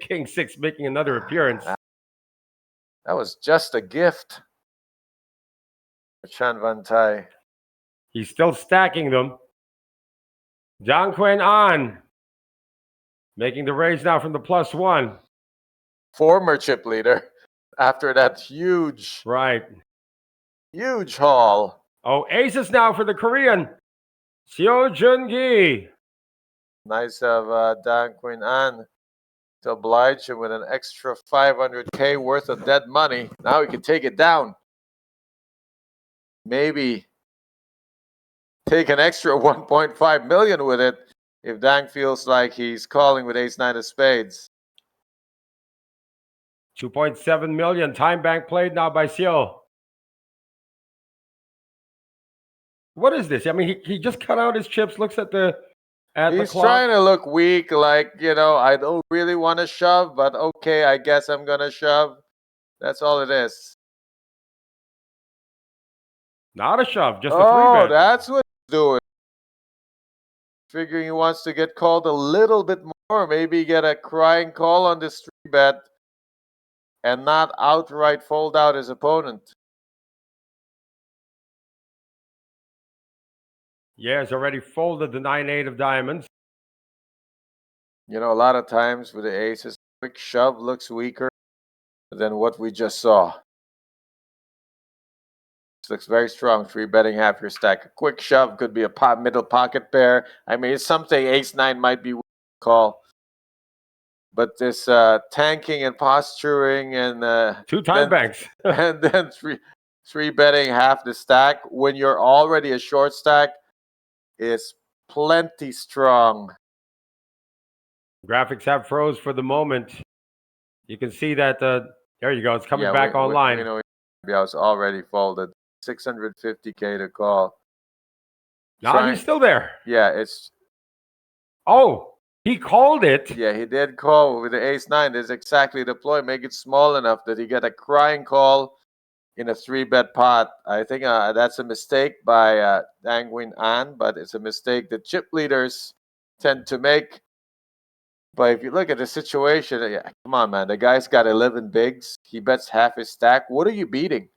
King 6 making another appearance. That was just a gift for Chan Van Tai. He's still stacking them. Jiang Quen An making the raise now from the +1. Former chip leader after that huge haul. Oh, aces now for the Korean. Seo Jun-gi. Nice of Jiang Quen An to oblige him with an extra 500K worth of dead money. Now he can take it down. Maybe take an extra 1.5 million with it if Dang feels like he's calling with ace-9 of spades. 2.7 million. Time bank played now by Seo. What is this? I mean, he just cut out his chips, looks at the clock. He's trying to look weak, like, I don't really want to shove, but okay, I guess I'm going to shove. That's all it is. Not a shove, just a 3-bet. Oh, that's what he's doing. figuring he wants to get called a little bit more, maybe get a crying call on this 3-bet and not outright fold out his opponent. Yeah, he's already folded the 9-8 of diamonds. You know, a lot of times with the aces, quick shove looks weaker than what we just saw. This looks very strong, 3-betting half your stack. A quick shove could be a middle pocket pair. I mean, it's something ace-9 might be call. But this tanking and posturing and 2 time banks. and then 3-betting half the stack when you're already a short stack is plenty strong. Graphics have froze for the moment. You can see that. There you go. It's coming back online. We know I was already folded. 650K to call. No, he's still there. Yeah, it's. Oh, he called it. Yeah, he did call with the ace-9. This is exactly the ploy. Make it small enough that he get a crying call in a 3-bet pot. I think that's a mistake by Dangwin An, but it's a mistake that chip leaders tend to make. But if you look at the situation, yeah, come on, man. The guy's got 11 bigs. He bets half his stack. What are you beating?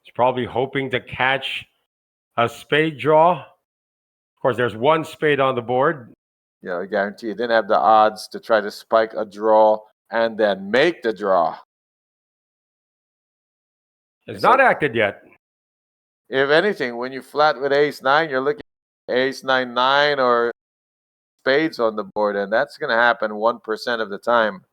He's probably hoping to catch a spade draw. Of course, there's 1 spade on the board. Yeah, I guarantee you didn't have the odds to try to spike a draw and then make the draw. It's not acted yet. If anything, when you flat with ace-9, you're looking at ace-9-9 or spades on the board, and that's going to happen 1% of the time.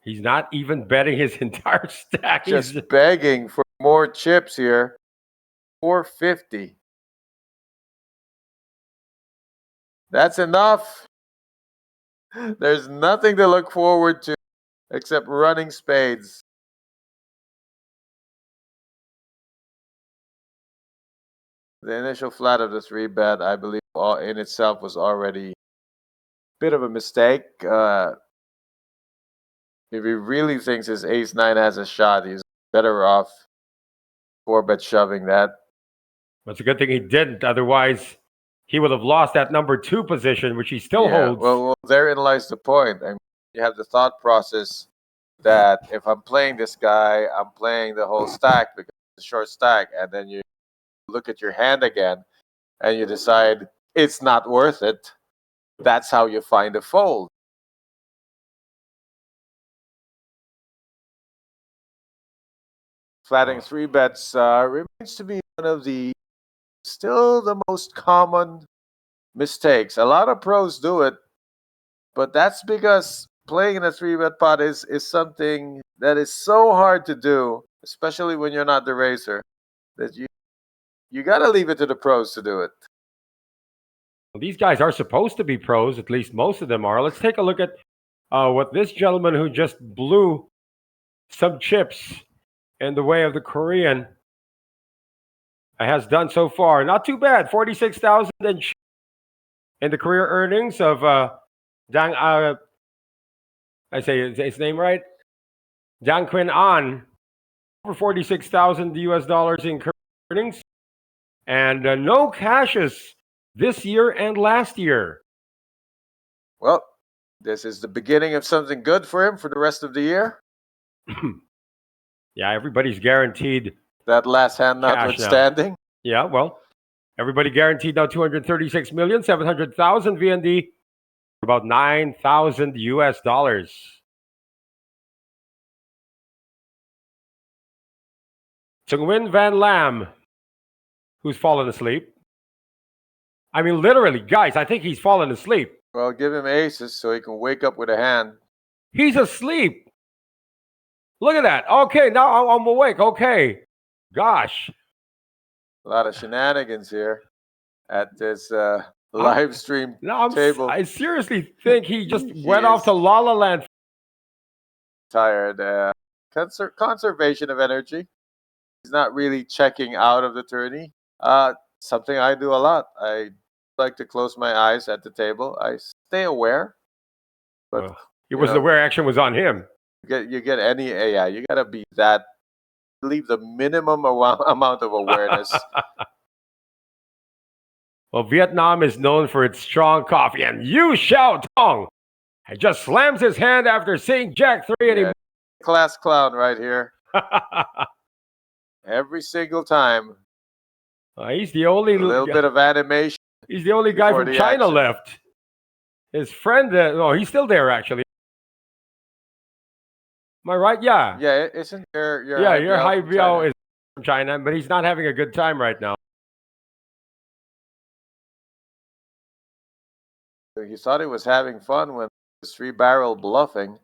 He's not even betting his entire stack. Just begging for more chips here. 450. That's enough. There's nothing to look forward to except running spades. The initial flat of the 3-bet, I believe, in itself was already a bit of a mistake. If he really thinks his ace-9 has a shot, he's better off 4-bet shoving that. It's a good thing he didn't. Otherwise, he would have lost that number 2 position, which he still holds. Well, therein lies the point. I mean, you have the thought process that if I'm playing this guy, I'm playing the whole stack because it's a short stack, and then you look at your hand again and you decide it's not worth it. That's how you find a fold. Flatting 3-bets remains to be one of the still the most common mistakes. A lot of pros do it, but that's because playing in a 3-bet pot is something that is so hard to do, especially when you're not the racer, that you got to leave it to the pros to do it. Well, these guys are supposed to be pros, at least most of them are. Let's take a look at what this gentleman who just blew some chips in the way of the Korean has done so far. Not too bad. 46,000 in the career earnings of Dang. I say his name right. Dang Quin An, over 46,000 US dollars in career earnings, and no cashes this year and last year. Well, this is the beginning of something good for him for the rest of the year. Yeah, everybody's guaranteed that last hand notwithstanding. Yeah, well, everybody guaranteed now 236,700,000 VND, about 9,000 US dollars. Chungwin Van Lam, who's fallen asleep. I mean, literally, guys, I think he's fallen asleep. Well, give him aces so he can wake up with a hand. He's asleep. Look at that. Okay, now I'm awake. Okay. Gosh. A lot of shenanigans here at this live stream table. I seriously think he just went off to La La Land. Tired. Conservation of energy. He's not really checking out of the tourney. Something I do a lot. I like to close my eyes at the table. I stay aware. But it was the where action was on him. You get any you gotta be that leave the minimum amount of awareness. Well, Vietnam is known for its strong coffee, and Yu Xiao Tong just slams his hand after seeing Jack 3 and Yeah, class clown right here. Every single time. He's the only A little bit of animation. He's the only guy from China action. left. His friend, he's still there actually. Am I right? Yeah. Yeah, isn't your your high High-Variance is from China, but he's not having a good time right now. He thought he was having fun when he was 3-barrel bluffing,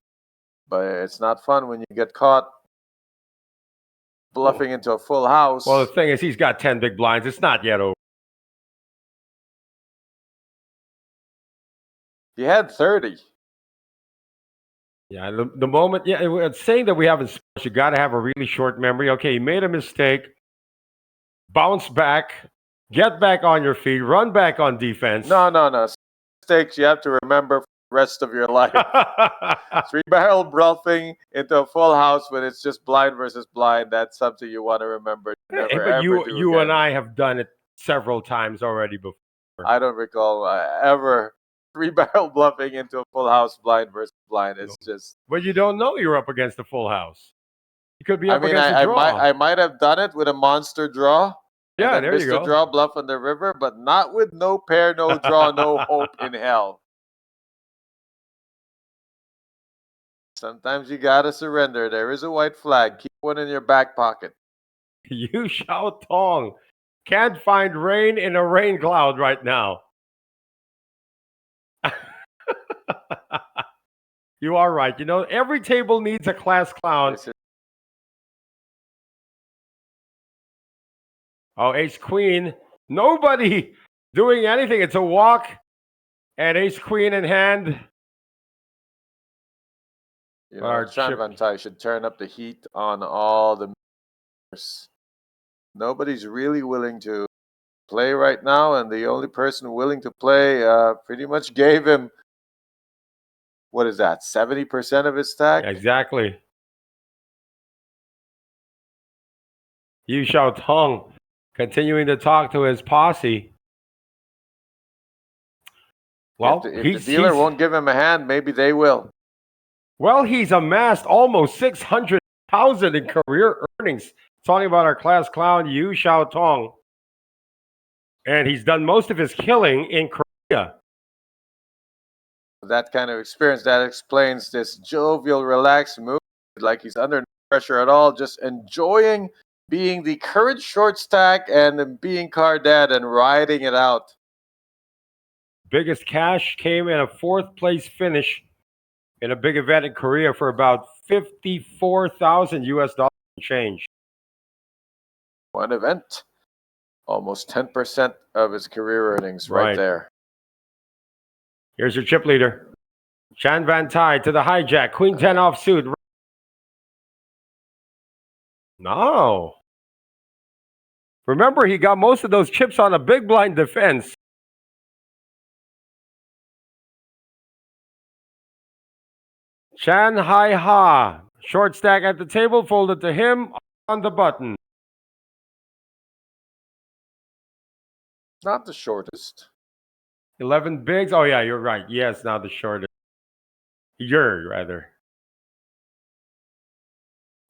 but it's not fun when you get caught bluffing into a full house. Well, the thing is, he's got 10 big blinds. It's not yet over. He had 30. Yeah, the moment, it's saying that we haven't sports, you got to have a really short memory. Okay, you made a mistake, bounce back, get back on your feet, run back on defense. No. Mistakes you have to remember for the rest of your life. 3-barrel bluffing into a full house when it's just blind versus blind, that's something you want to remember. But you and I have done it several times already before. I don't recall ever 3-barrel bluffing into a full house blind versus blind. It's just. But you don't know you're up against a full house. You could be up against a draw. I might have done it with a monster draw. Yeah, there you go. Mr. Draw bluff on the river, but not with no pair, no draw, no hope in hell. Sometimes you gotta surrender. There is a white flag. Keep one in your back pocket. Yu Xiao Tong can't find rain in a rain cloud right now. You are right. You know, every table needs a class clown. Oh, ace queen. Nobody doing anything. It's a walk. And ace queen in hand. You know, Chan Van Tai should turn up the heat on all the members. Nobody's really willing to play right now, and the only person willing to play pretty much gave him, what is that, 70% of his stack? Exactly. Yu Xiao Tong continuing to talk to his posse. Well, if the dealer won't give him a hand, maybe they will. Well, he's amassed almost 600,000 in career earnings. Talking about our class clown, Yu Xiao Tong. And he's done most of his killing in Korea. That kind of experience, that explains this jovial, relaxed mood, like he's under no pressure at all, just enjoying being the current short stack and being card dad and riding it out. Biggest cash came in a 4th place finish in a big event in Korea for about 54,000 US dollars change. One event, almost 10% of his career earnings right there. Here's your chip leader. Chan Van Tai to the hijack. Queen 10 offsuit. No. Remember, he got most of those chips on a big blind defense. Chan Hai Ha. Short stack at the table, folded to him on the button. Not the shortest. 11 bigs. Oh, yeah, you're right. Yes, not the shortest. You're rather.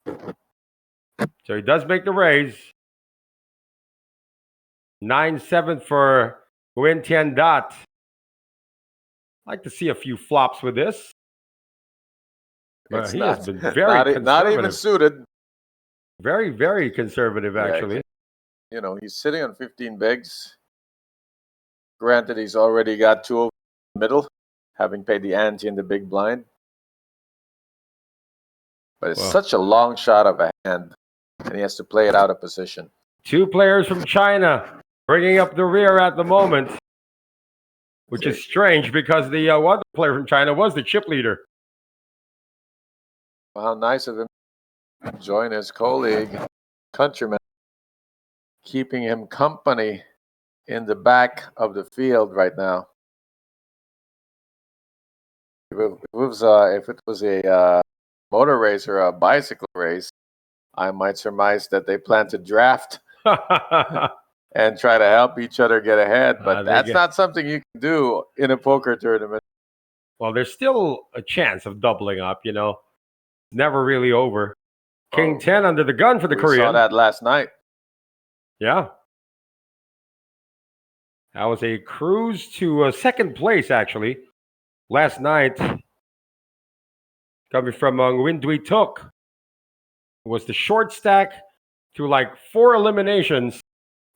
So he does make the raise. 9-7 for Nguyen Tien Dat. Like to see a few flops with this. He has been very conservative. Not even suited. Very, very conservative, actually. You know, he's sitting on 15 bigs. Granted, he's already got 2 of the middle, having paid the ante in the big blind. But it's such a long shot of a hand, and he has to play it out of position. 2 players from China bringing up the rear at the moment, which is strange because the one player from China was the chip leader. Well, how nice of him to join his colleague, countryman, keeping him company in the back of the field right now. If it was a motor race or a bicycle race, I might surmise that they plan to draft and try to help each other get ahead, but that's not something you can do in a poker tournament. Well, there's still a chance of doubling up, you know. Never really over. King 10 under the gun for the Korean. We saw that last night. Yeah. That was a cruise to second place, actually, last night. Coming from Nguyen Dui Tuk. It was the short stack to like 4 eliminations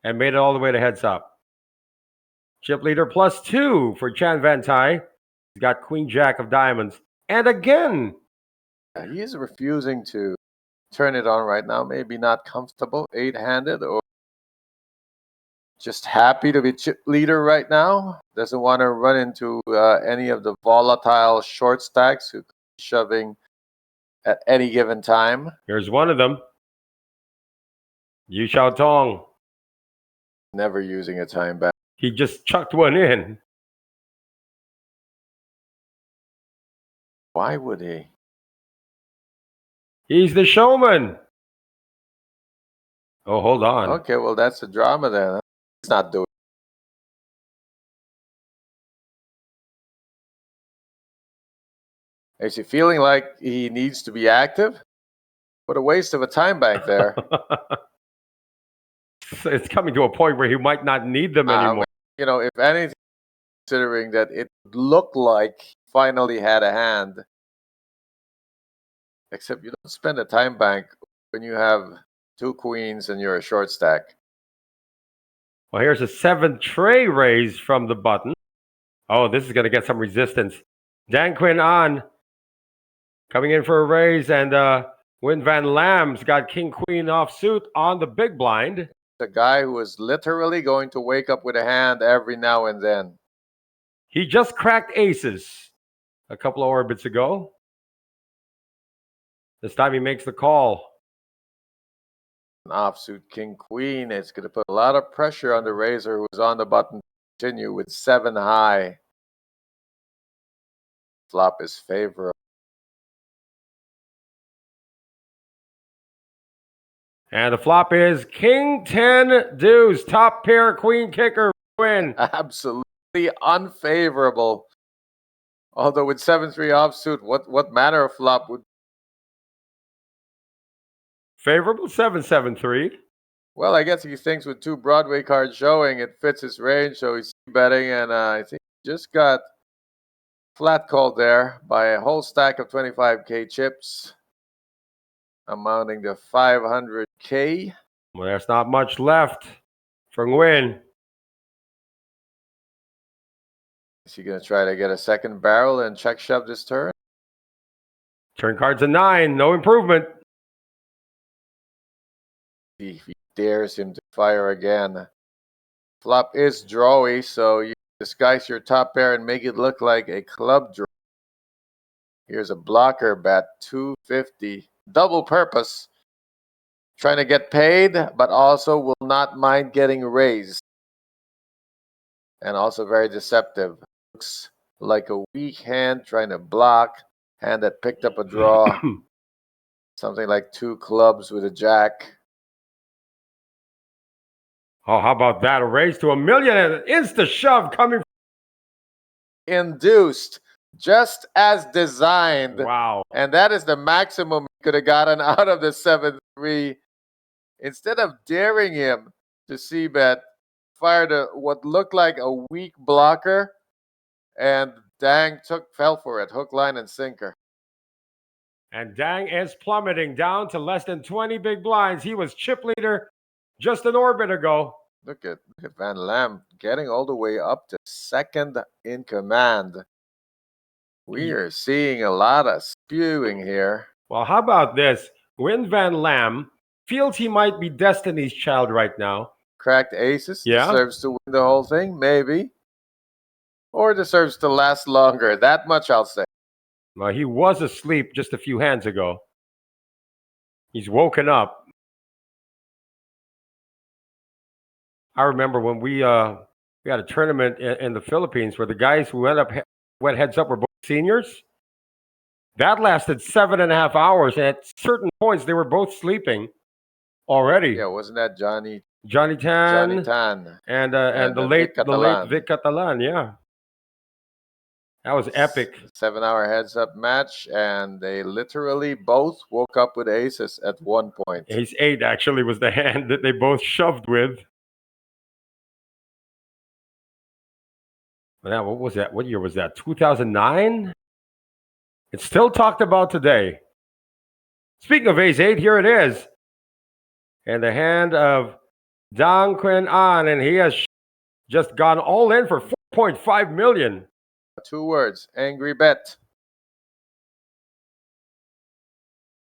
and made it all the way to heads up. Chip leader +2 for Chan Van Tai. He's got Queen Jack of Diamonds. And again. He is refusing to turn it on right now. Maybe not comfortable 8-handed or just happy to be chip leader right now. Doesn't want to run into any of the volatile short stacks who could be shoving at any given time. Here's one of them. Yu Xiao Tong. Never using a time back. He just chucked one in. Why would he? He's the showman. Oh, hold on. Okay, well, that's the drama then. He's not doing it. Is he feeling like he needs to be active? What a waste of a time bank there. It's coming to a point where he might not need them anymore. You know, if anything, considering that it looked like he finally had a hand. Except you don't spend a time bank when you have 2 queens and you're a short stack. Well, here's a 7th tray raise from the button. Oh, this is going to get some resistance. Dan Quinn on. Coming in for a raise, and Win Van Lam's got King Queen offsuit on the big blind. The guy who is literally going to wake up with a hand every now and then. He just cracked aces a couple of orbits ago. This time he makes the call. An offsuit King Queen. It's going to put a lot of pressure on the raiser who's on the button to continue with 7 high. Flop is favorable. And the flop is King 10 deuce. Top pair queen kicker win. Absolutely unfavorable. Although with 7-3 offsuit, what manner of flop would favorable? 7-7-3. Well, I guess he thinks with 2 Broadway cards showing, it fits his range, so he's betting, and I think he just got flat called there by a whole stack of 25K chips, amounting to 500K. Well, there's not much left for Nguyen. Is he going to try to get a second barrel and check shove this turn? Turn card's a 9, no improvement. If he dares him to fire again. Flop is drawy, so you disguise your top pair and make it look like a club draw. Here's a blocker bet, 250. Double purpose. Trying to get paid, but also will not mind getting raised. And also very deceptive. Looks like a weak hand trying to block. Hand that picked up a draw. Something like 2 clubs with a jack. Oh, how about that? A raise to $1 million and an insta shove coming. Induced, just as designed. Wow. And that is the maximum he could have gotten out of the 7-3. Instead of daring him to c-bet, fired what looked like a weak blocker, and Dang fell for it, hook, line, and sinker. And Dang is plummeting down to less than 20 big blinds. He was chip leader just an orbit ago. Look at Van Lam getting all the way up to 2nd in command. We are seeing a lot of spewing here. Well, how about this? Win Van Lam feels he might be Destiny's Child right now. Cracked aces. Yeah. Deserves to win the whole thing, maybe. Or deserves to last longer. That much I'll say. Well, he was asleep just a few hands ago. He's woken up. I remember when we had a tournament in the Philippines where the guys who went heads up were both seniors. That lasted 7.5 hours. And at certain points, they were both sleeping already. Yeah, wasn't that Johnny Johnny Tan Tan and the Vic late Catalan? Vic Catalan. Yeah, that was epic. 7-hour heads-up match, and they literally both woke up with aces at one point. Ace 8 actually was the hand that they both shoved with. Now, what was that? What year was that? 2009? It's still talked about today. Speaking of Ace 8, here it is. And the hand of Dang Quinn An, and he has just gone all in for 4.5 million. 2 words, angry bet.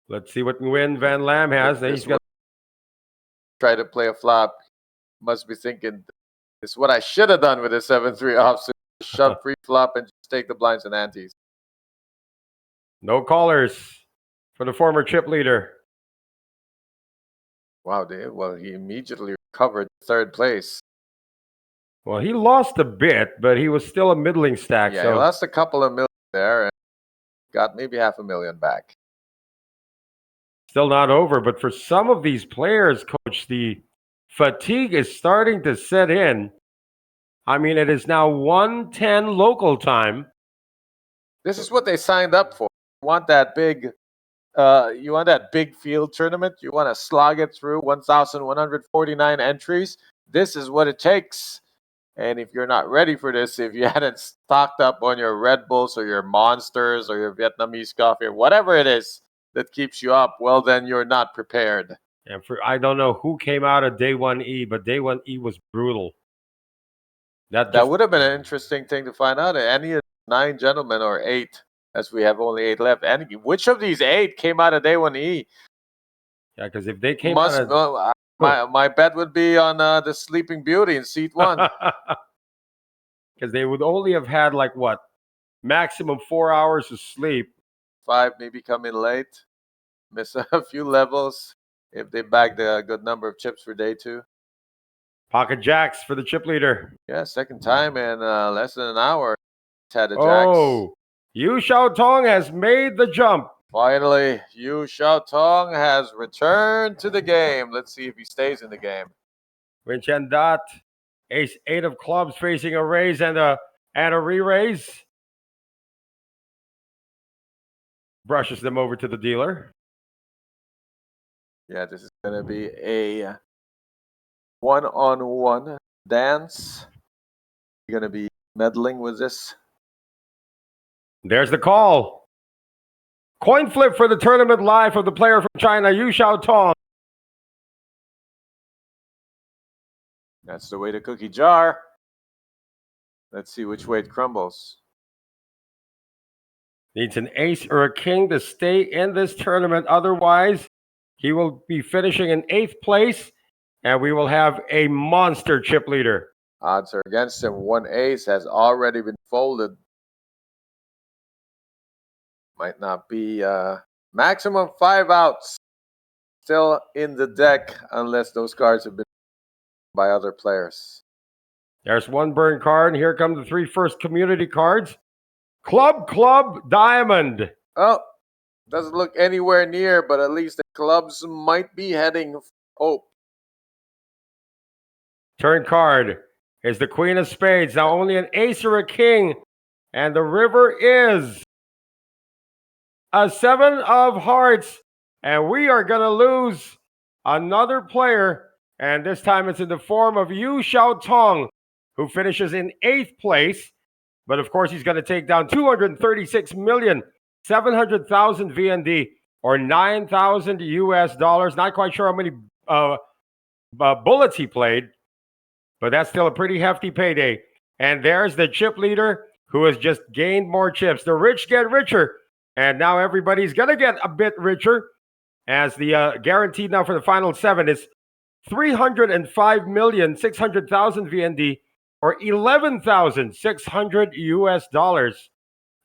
Let's see what Nguyen Van Lam has. He's got try to play a flop. Must be thinking, this is what I should have done with a 7-3 offsuit. Shove free flop and just take the blinds and antes. no callers for the former chip leader. Wow, well, he immediately recovered third place. Well, he lost a bit, but he was still a middling stack. Yeah, so he lost a couple of million there and got maybe $500,000 back. still not over. But for some of these players, Coach, the fatigue is starting to set in. I mean, it is now 1:10 local time. This is what they signed up for. You want that big field tournament. You want to slog it through 1,149 entries. This is what it takes. And if you're not ready for this, if you hadn't stocked up on your Red Bulls or your Monsters or your Vietnamese coffee or whatever it is that keeps you up, well, then you're not prepared. And I don't know who came out of day 1E, but day 1E was brutal. That would have been an interesting thing to find out. Any of the 9 gentlemen or 8, as we have only 8 left, which of these 8 came out of day 1E? Yeah, because if they came out of... my bet would be on the Sleeping Beauty in seat 1. Because they would only have had like what? Maximum 4 hours of sleep. 5 maybe come in late, miss a few levels if they bagged a good number of chips for day 2. Pocket jacks for the chip leader. Yeah, second time in less than an hour. Had a jacks. Oh, Yu Xiao Tong has made the jump. Finally, Yu Xiao Tong has returned to the game. Let's see if he stays in the game. Win Chen Dot, ace 8 of clubs facing a raise and a re-raise. Brushes them over to the dealer. Yeah, this is going to be a one-on-one dance. You're going to be meddling with this. There's the call. Coin flip for the tournament live of the player from China, Yu Xiao Tong. That's the way to cookie jar. Let's see which way it crumbles. Needs an ace or a king to stay in this tournament. Otherwise, he will be finishing in 8th place, and we will have a monster chip leader. Odds are against him. 1 ace has already been folded. Might not be maximum 5 outs still in the deck unless those cards have been by other players. There's 1 burn card, and here come the 3 first community cards. Club, Diamond. Oh, doesn't look anywhere near, but at least the clubs might be heading hope. Turn card is the Queen of Spades. Now only an ace or a king, and the river is a 7 of hearts, and we are going to lose another player, and this time it's in the form of Yu Xiao Tong, who finishes in 8th place. But of course, he's going to take down 236,700,000 VND, or 9,000 US dollars. Not quite sure how many bullets he played, but that's still a pretty hefty payday. And there's the chip leader who has just gained more chips. The rich get richer, and now everybody's going to get a bit richer, as the guaranteed now for the final 7 is 305,600,000 VND, or 11,600 US dollars.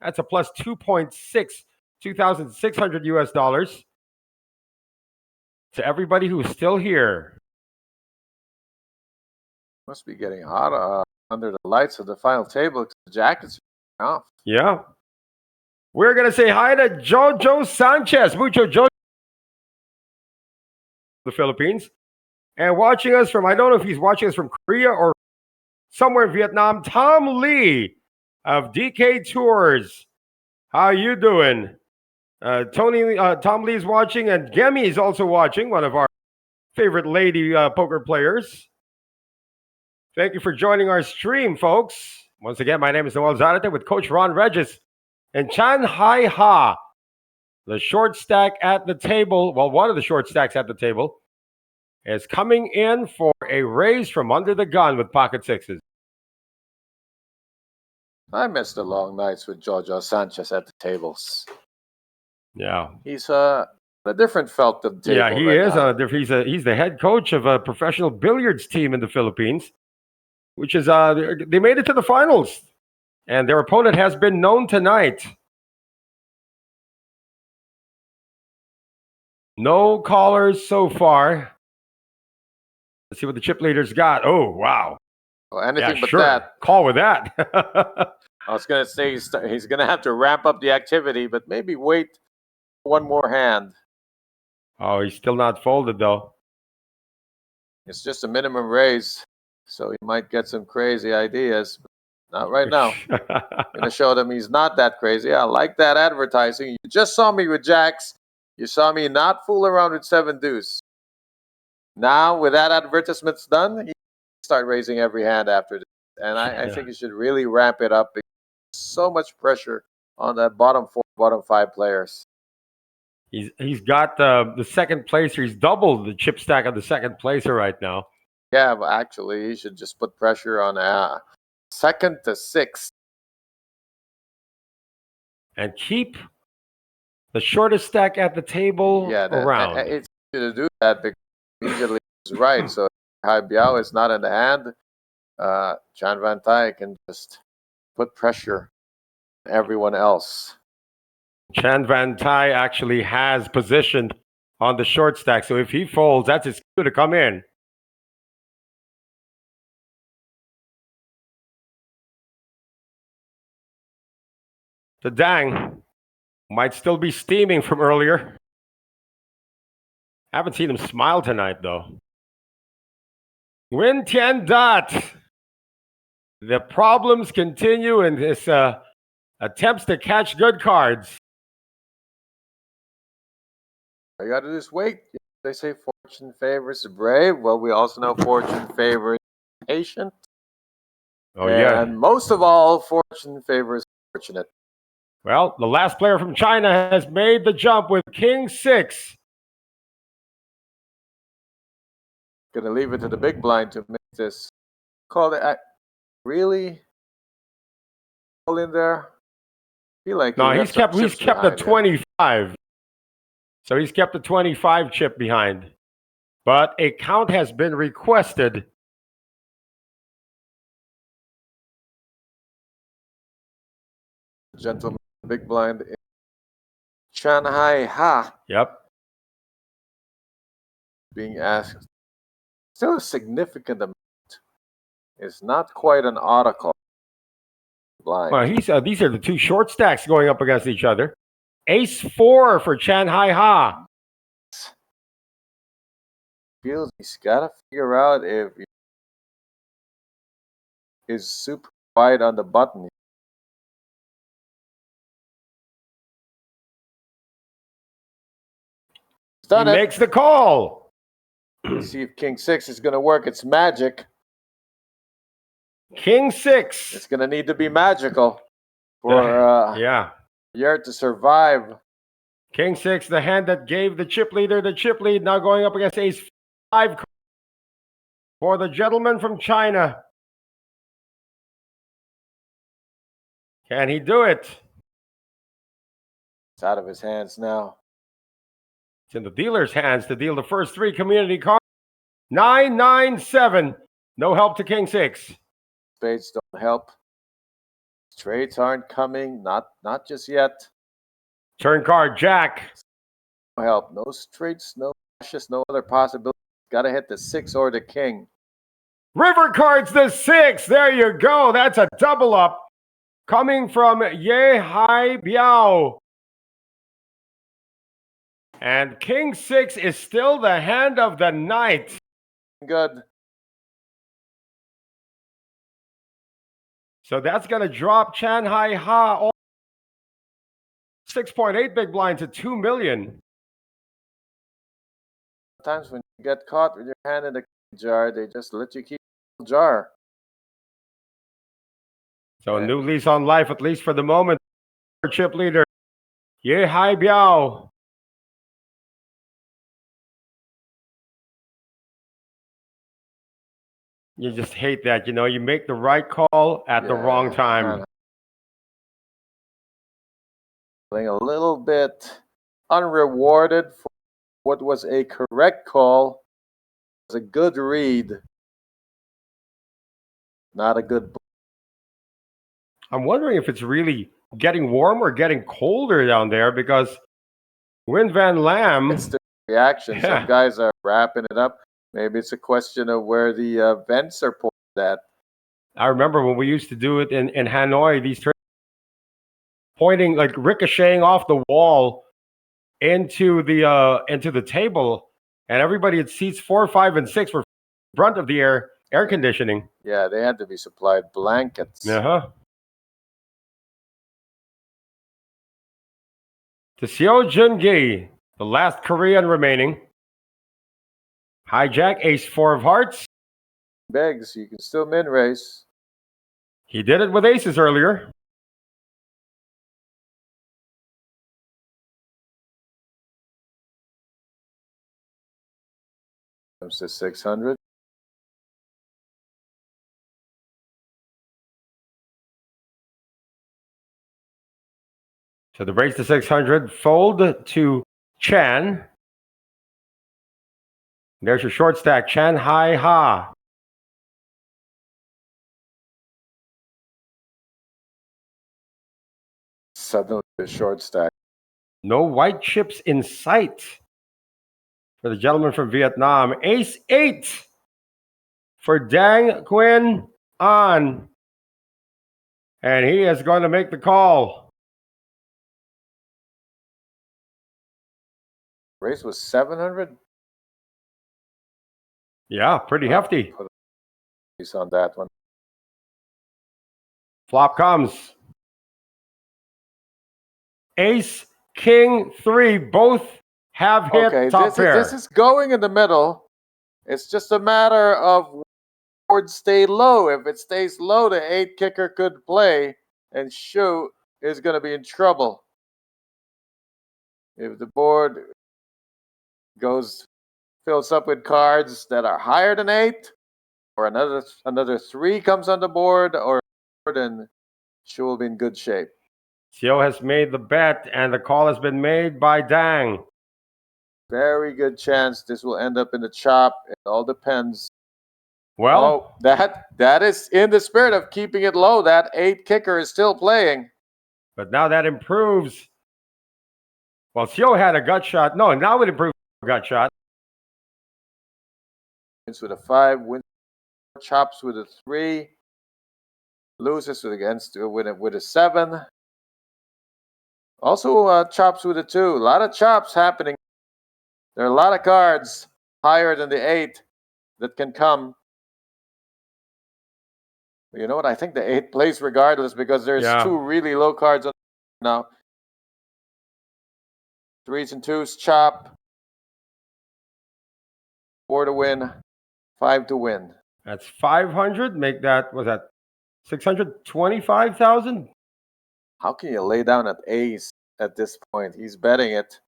That's a plus 2,600 US dollars to everybody who's still here. Must be getting hot under the lights of the final table because the jackets are off. Yeah. We're going to say hi to Jojo Sanchez. Mucho Jojo. The Philippines. And watching us from, I don't know if he's watching us from Korea or somewhere in Vietnam, Tom Lee of DK Tours. How you doing? Tom Lee's watching, and Gemi is also watching, one of our favorite lady poker players. Thank you for joining our stream, folks. Once again, my name is Noel Zarate with Coach Ron Regis and Chan Hai Ha, the short stack at the table. Well, one of the short stacks at the table is coming in for a raise from under the gun with pocket sixes. I miss the long nights with Jojo Sanchez at the tables. Yeah. He's a different felt of the table. Yeah, he right is. now. He's the head coach of a professional billiards team in the Philippines, which is they made it to the finals, and their opponent has been known tonight. No callers so far. Let's see what the chip leaders got. Oh, wow. Well, anything Yeah, but sure. that. Call with that. I was going to say he's going to have to ramp up the activity, but maybe wait one more hand. Oh, he's still not folded, though. It's just a minimum raise, so he might get some crazy ideas. But not right now. I'm going to show them he's not that crazy. I like that advertising. You just saw me with jacks. You saw me not fool around with 7 deuce. Now, with that advertisements done, he start raising every hand after this. And I think you should really ramp it up. Because so much pressure on that bottom 4, bottom 5 players. He's got the second placer. He's doubled the chip stack of the second placer right now. Yeah, but actually, he should just put pressure on 2nd to 6th. And keep the shortest stack at the table around. It's easy to do that because usually it's right. So Hai Biao is not in the hand. Chan Van Tai can just put pressure on everyone else. Chan Van Tai actually has positioned on the short stack. So if he folds, that's his cue to come in. The Dang might still be steaming from earlier. Haven't seen him smile tonight, though. Win Tian Dot. The problems continue in his attempts to catch good cards. I got to just wait. They say fortune favors the brave. Well, we also know fortune favors the patient. Oh, yeah. And most of all, fortune favors fortunate. Well, the last player from China has made the jump with King 6. Gonna leave it to the big blind to make this call. Really? All in there? I feel like No, he's kept the 25. So he's kept the 25 chip behind. But a count has been requested. Gentleman, big blind in Chan Hai Ha. Yep. Being asked. Still a significant amount. It's not quite an article. Blind. Well, these are the two short stacks going up against each other. Ace 4 for Chan Hai Ha. Feels he's got to figure out if he's super wide on the button. He makes the call. Let's see if King 6 is going to work. It's magic. King 6. It's going to need to be magical for Yurt to survive. King 6, the hand that gave the chip leader the chip lead, now going up against Ace 5 for the gentleman from China. Can he do it? It's out of his hands now. It's in the dealer's hands to deal the first 3 community cards. 9-9-7. No help to King 6. Spades don't help. Trades aren't coming. Not just yet. Turn card, Jack. No help. No straights, no ashes, no other possibility. Got to hit the 6 or the king. River cards the 6. There you go. That's a double up. coming from Ye Hai Biao. And King 6 is still the hand of the night. Good. So that's going to drop Chan Hai Ha 6.8 big blind to 2 million. Sometimes when you get caught with your hand in the jar, they just let you keep the jar. So a new lease on life, at least for the moment, for chip leader Ye Hai Biao. You just hate that, you make the right call at the wrong time. Feeling a little bit unrewarded for what was a correct call. It was a good read. Not a good. I'm wondering if it's really getting warmer or getting colder down there, because Win Van Lam. It's the reaction. Yeah. Some guys are wrapping it up. Maybe it's a question of where the vents are pointed at. I remember when we used to do it in Hanoi, these turns pointing, like ricocheting off the wall into the table, and everybody at seats 4, 5, and 6 were in front of the air conditioning. Yeah, they had to be supplied blankets. To Seo Jun-gi, the last Korean remaining. Hijack, ace 4 of hearts. Begs, you can still min race. He did it with aces earlier. Comes to 600. So the raise to 600, fold to Chan. There's your short stack, Chan Hai Ha. Suddenly the short stack. No white chips in sight for the gentleman from Vietnam. Ace 8 for Dang Quinn An. And he is going to make the call. Race was 700. Yeah, pretty hefty. Put a piece on that one. Flop comes. Ace, King, 3, both have hit top pair. This is going in the middle. It's just a matter of board stay low. If it stays low, the 8 kicker could play, and Shu is going to be in trouble. If the board fills up with cards that are higher than 8, or another 3 comes on the board, or then Shu will be in good shape. Seo has made the bet, and the call has been made by Dang. Very good chance this will end up in the chop. It all depends. Well, that is in the spirit of keeping it low. That 8 kicker is still playing. But now that improves. Well, Seo had a gut shot. No, now it improves a gut shot. Wins with a 5, wins, chops with a 3, loses with a 7. Also chops with a 2. A lot of chops happening. There are a lot of cards higher than the 8 that can come. You know what? I think the 8 plays regardless, because there's 2 really low cards on now. 3s and 2s chop. 4 to win, 5 to win. That's 500. Make that, was that 625,000? How can you lay down at ace at this point? He's betting it.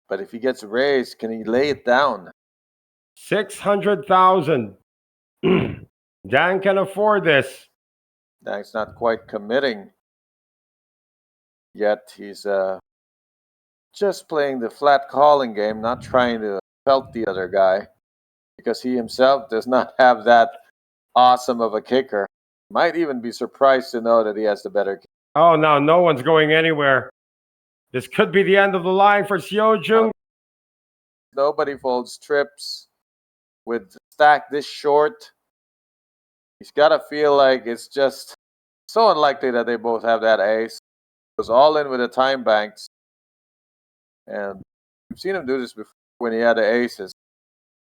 But if he gets raised, can he lay it down? 600,000. Dan can afford this. Dang's not quite committing yet. He's just playing the flat calling game, not trying to pelt the other guy, because he himself does not have that awesome of a kicker. Might even be surprised to know that he has the better kicker. Oh, no, no one's going anywhere. This could be the end of the line for Seo Jung. Nobody folds trips with stack this short. He's got to feel like it's just so unlikely that they both have that ace. It was all in with the time banks. And we've seen him do this before when he had the aces.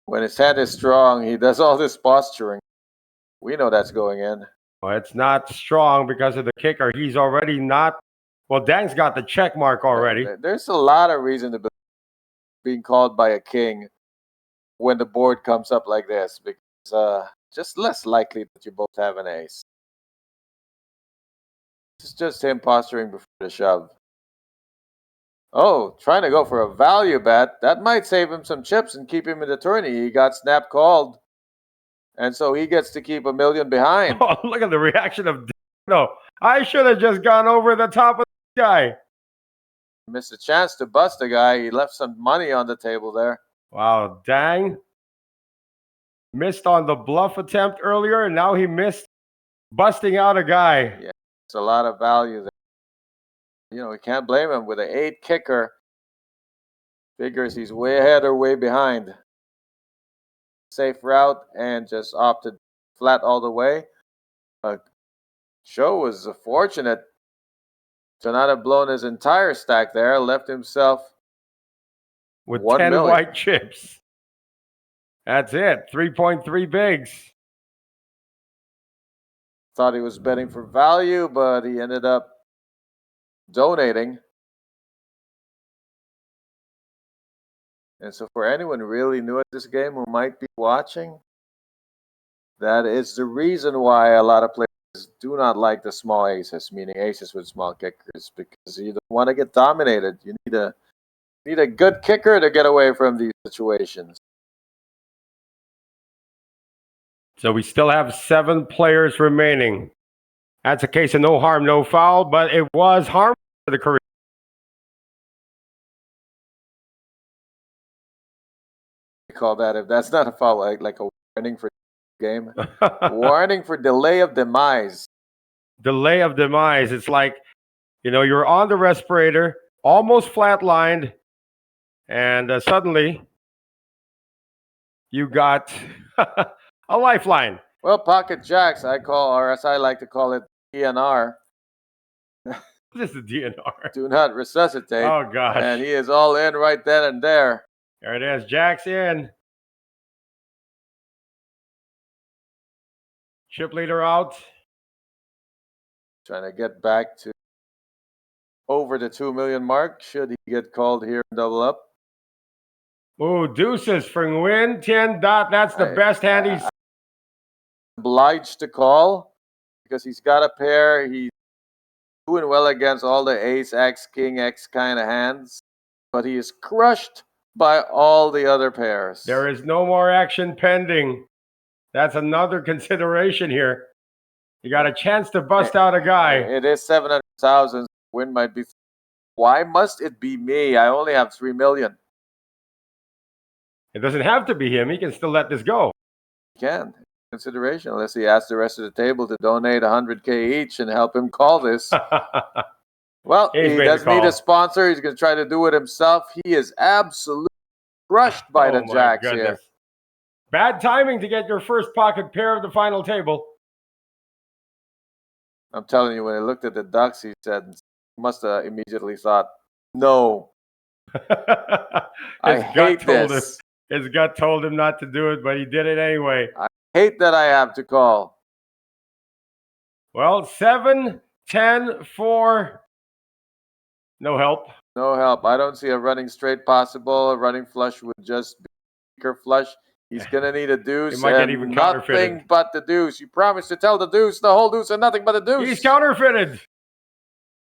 When his hand is strong, he does all this posturing. We know that's going in. Well, it's not strong because of the kicker. He's already not. Well, Dang's got the check mark already. There's a lot of reason to be being called by a king when the board comes up like this, because just less likely that you both have an ace. It's just him posturing before the shove. Oh, trying to go for a value bet. That might save him some chips and keep him in the tourney. He got snap called. And so he gets to keep $1 million behind. Oh, look at the reaction of no. I should have just gone over the top of the guy. Missed a chance to bust a guy. He left some money on the table there. Wow, Dang missed on the bluff attempt earlier, and now he missed busting out a guy. Yeah, it's a lot of value there. You know, we can't blame him with an 8 kicker. Figures he's way ahead or way behind. Safe route and just opted flat all the way. Show was fortunate to not have blown his entire stack there. Left himself with 1 10 million. white chips. That's it. 3.3 bigs. Thought he was betting for value, but he ended up donating. And so for anyone really new at this game who might be watching, that is the reason why a lot of players do not like the small aces, meaning aces with small kickers, because you don't want to get dominated. You need a good kicker to get away from these situations. So we still have 7 players remaining. That's a case of no harm, no foul, but it was harmful for the Korean. Call that, if that's not a foul, like a warning for game. Warning for delay of demise. Delay of demise. It's like, you know, you're on the respirator, almost flatlined, and suddenly you got a lifeline. Well, pocket jacks, I call, or as I like to call it, DNR. This is the DNR. Do not resuscitate. Oh, gosh. And he is all in right then and there. There it is. Jack's in. Chip leader out. Trying to get back to over the 2 million mark. Should he get called here and double up? Oh, deuces for Nguyen. 10 dot. That's the best hand he's obliged to call because he's got a pair. He's doing well against all the ace, x, king, x kind of hands. But he is crushed by all the other pairs. There is no more action pending. That's another consideration here. You got a chance to bust out a guy. It is 700,000. Win might be. Why must it be me? I only have 3 million. It doesn't have to be him. He can still let this go. He can. Consideration, unless he asks the rest of the table to donate 100K each and help him call this. Well, he doesn't need a sponsor. He's going to try to do it himself. He is absolutely crushed by the jacks here. Bad timing to get your first pocket pair of the final table. I'm telling you, when he looked at the ducks, he said, must have immediately thought, no. I hate this. His gut told him not to do it, but he did it anyway. I hate that I have to call. Well, 7, 10, 4. No help. No help. I don't see a running straight possible. A running flush would just be a weaker flush. He's going to need a deuce. He might get even counterfeited. Nothing but the deuce. You promised to tell the deuce, the whole deuce, and nothing but the deuce. He's counterfeited.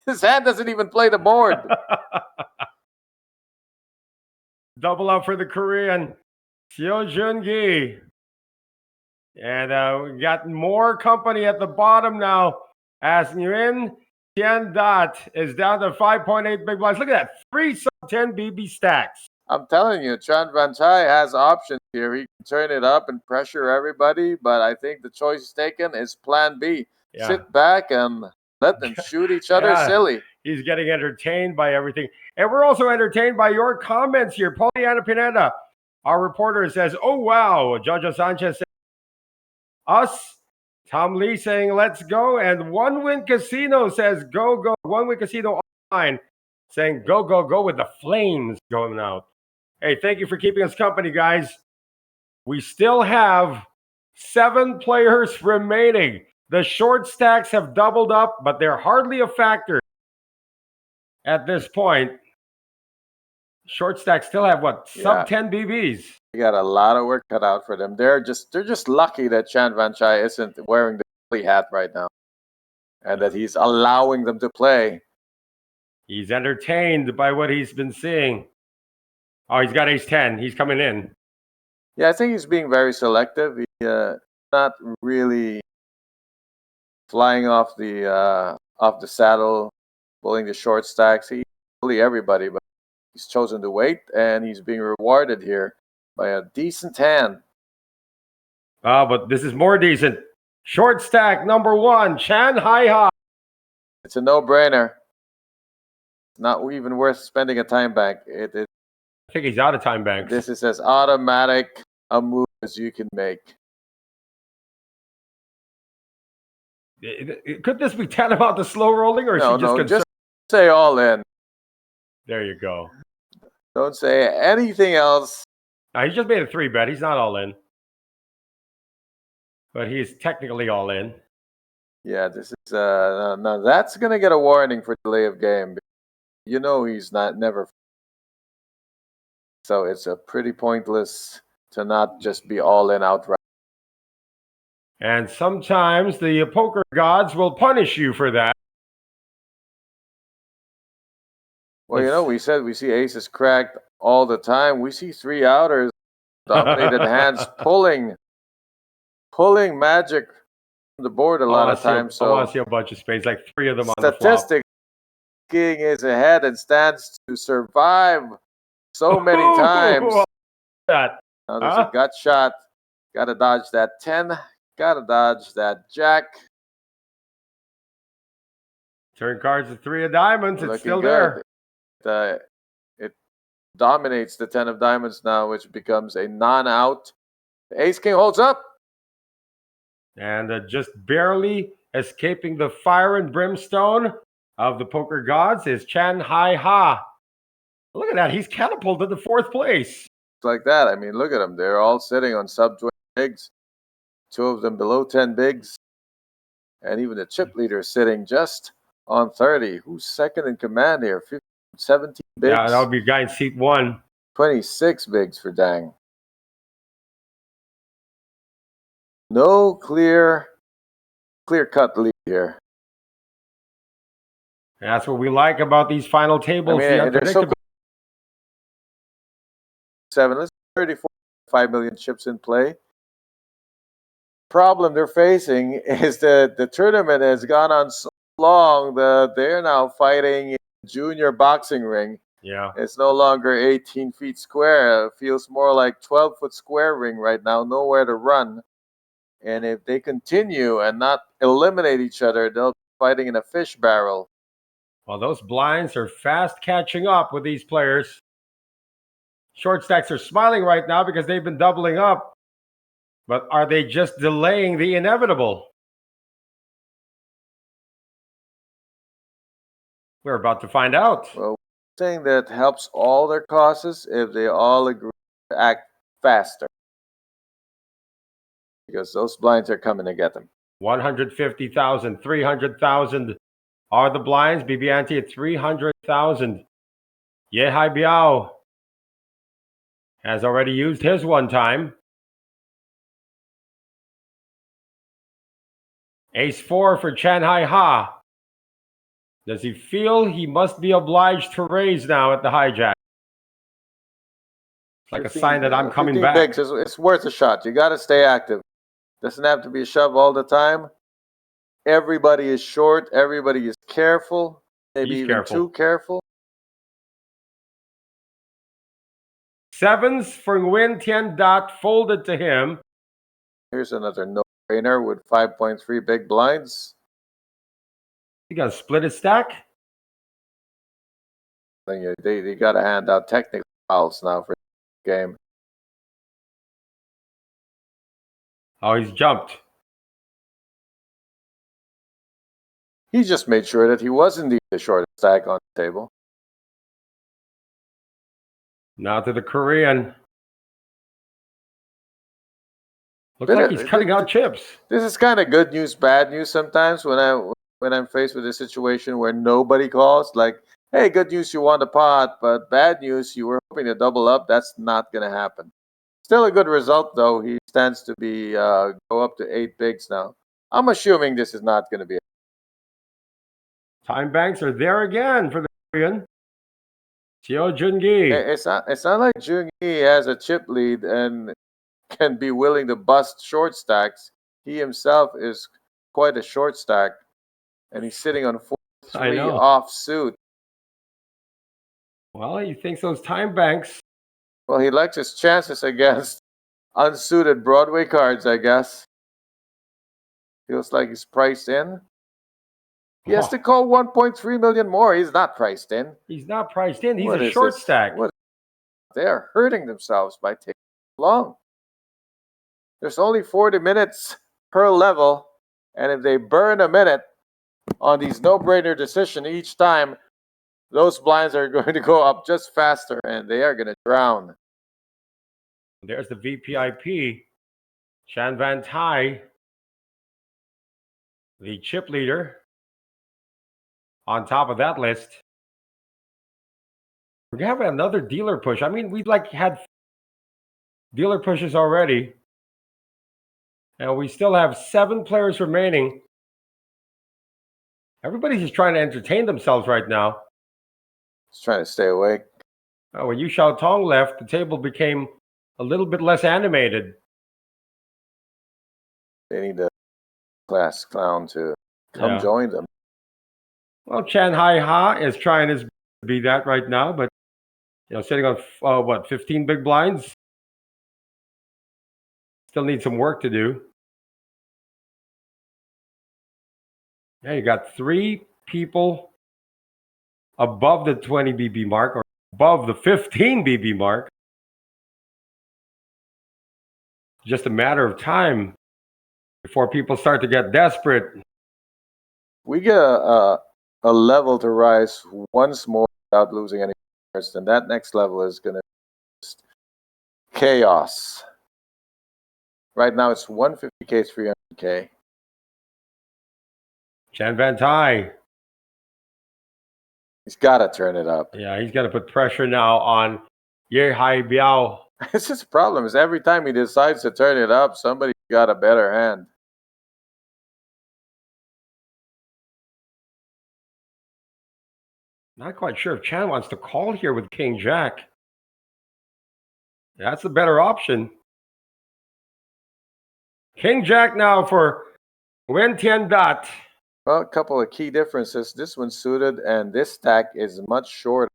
His hand doesn't even play the board. Double up for the Korean. Seo Jun-gi. And we got more company at the bottom now as Nguyen Tien Dot is down to 5.8 big blinds. Look at that. 3 sub-10 BB stacks. I'm telling you, Chan Van Chai has options here. He can turn it up and pressure everybody, but I think the choice taken is plan B. Yeah. Sit back and let them shoot each other silly. He's getting entertained by everything. And we're also entertained by your comments here. Poliana Pineda, our reporter, says, oh, wow. Jojo Sanchez says, us Tom Lee saying, let's go. And One Win Casino says, go, go. One Win Casino online saying, go, go, go with the flames going out. Hey, thank you for keeping us company, guys. We still have 7 players remaining. The short stacks have doubled up, but they're hardly a factor at this point. Short stacks still have what? Sub 10 BBs. They got a lot of work cut out for them. They're just lucky that Chan Van Chai isn't wearing the Philly hat right now, and that he's allowing them to play. He's entertained by what he's been seeing. Oh, he's got ace 10. He's coming in. Yeah, I think he's being very selective. He's not really flying off the saddle, pulling the short stacks. He's really everybody, but he's chosen to wait, and he's being rewarded here by a decent hand. Oh, but this is more decent. Short stack number 1, Chan Hai-Ha. It's a no-brainer. Not even worth spending a time bank. I think he's out of time banks. This is as automatic a move as you can make. Could this be tantamount to slow rolling, or is he just concerned? Just say all in. There you go. Don't say anything else. Now, he just made a 3-bet. He's not all in. But he's technically all in. Yeah, this is no, that's gonna get a warning for delay of game. You know he's never. So it's a pretty pointless to not just be all in outright. And sometimes the poker gods will punish you for that. Well, we said we see aces cracked all the time. We see 3 outers, dominated hands pulling magic from the board a lot of times. I want to see a bunch of spades, like 3 of them on the flop. Statistics, king is ahead and stands to survive so many times. That. Now there's a gut shot. Got to dodge that 10. Got to dodge that jack. Turn cards to 3 of diamonds. It's Looking still good. there. It dominates the 10 of diamonds now, which becomes a non-out. The ace king holds up. And just barely escaping the fire and brimstone of the poker gods is Chan Hai-Ha. Look at that. He's catapulted to 4th place. Like that. I mean, look at them. They're all sitting on sub 20 bigs. 2 of them below 10 bigs. And even the chip leader is sitting just on 30. Who's second in command here? 15, 17 bigs. Yeah, that would be guy in seat 1. 26 bigs for Dang. No clear-cut lead here. And that's what we like about these final tables. I mean, they're so 7. Let's 34.5 million chips in play. Problem they're facing is that the tournament has gone on so long that they're now fighting in a junior boxing ring. Yeah. It's no longer 18 feet square. It feels more like 12-foot square ring right now, nowhere to run. And if they continue and not eliminate each other, they'll be fighting in a fish barrel. Well, those blinds are fast catching up with these players. Short stacks are smiling right now because they've been doubling up. But are they just delaying the inevitable? We're about to find out. Well, thing that helps all their causes if they all agree to act faster. Because those blinds are coming to get them. 150,000, 300,000 are the blinds. Bibiante at 300,000. Yehai Biao has already used his one time. Ace 4 for Chan Hai-Ha. Does he feel he must be obliged to raise now at the hijack? It's like 15, a sign that I'm coming back. Bigs, it's worth a shot. You got to stay active. Doesn't have to be a shove all the time. Everybody is short. Everybody is careful. Maybe even too careful. 7s for Nguyen Tien Dat folded to him. Here's another no-brainer with 5.3 big blinds. You got to split his stack? They got to hand out technical fouls now for the game. Oh, he's jumped. He just made sure that he was indeed the shortest stack on the table. Now to the Korean. Looks like he's cutting out chips. This is kind of good news, bad news sometimes when I'm faced with a situation where nobody calls. Like, hey, good news, you won the pot, but bad news, you were hoping to double up. That's not going to happen. Still a good result, though. He stands to be go up to 8 bigs now. I'm assuming this is not going to be. Time banks are there again for the Korean. Seo Jungi. It's not like Jungi has a chip lead and can be willing to bust short stacks. He himself is quite a short stack, and he's sitting on 4-3 offsuit. Well, he thinks those time banks. Well, he likes his chances against unsuited Broadway cards, I guess. Feels like he's priced in. He has to call 1.3 million more. He's not priced in. He's not priced in. He's a short stack. They're hurting themselves by taking long. There's only 40 minutes per level, and if they burn a minute on these no-brainer decisions each time, those blinds are going to go up just faster, and they are going to drown. There's the VPIP, Chan Van Tai, the chip leader, on top of that list. We're gonna have another dealer push. I mean, we've had dealer pushes already, and we still have 7 players remaining. Everybody's just trying to entertain themselves right now. Just trying to stay awake. When Yu Xiao Tong left, the table became a little bit less animated. They need the class clown to come join them. Well, Chan Hai Ha is trying his best to be that right now, but sitting on 15 big blinds. Still need some work to do. Yeah, you got 3 people above the 20 BB mark or above the 15 BB mark. Just a matter of time before people start to get desperate. We get a level to rise once more without losing any cards, then that next level is going to be chaos. Right now it's 150k, 300k. Chan Van Tai. He's got to turn it up. Yeah, he's got to put pressure now on Ye Hai Biao. It's just a problem. Is every time he decides to turn it up, somebody got a better hand. Not quite sure if Chan wants to call here with King Jack. That's the better option. King Jack now for Wen Tian Dat. Well, a couple of key differences. This one's suited, and this stack is much shorter.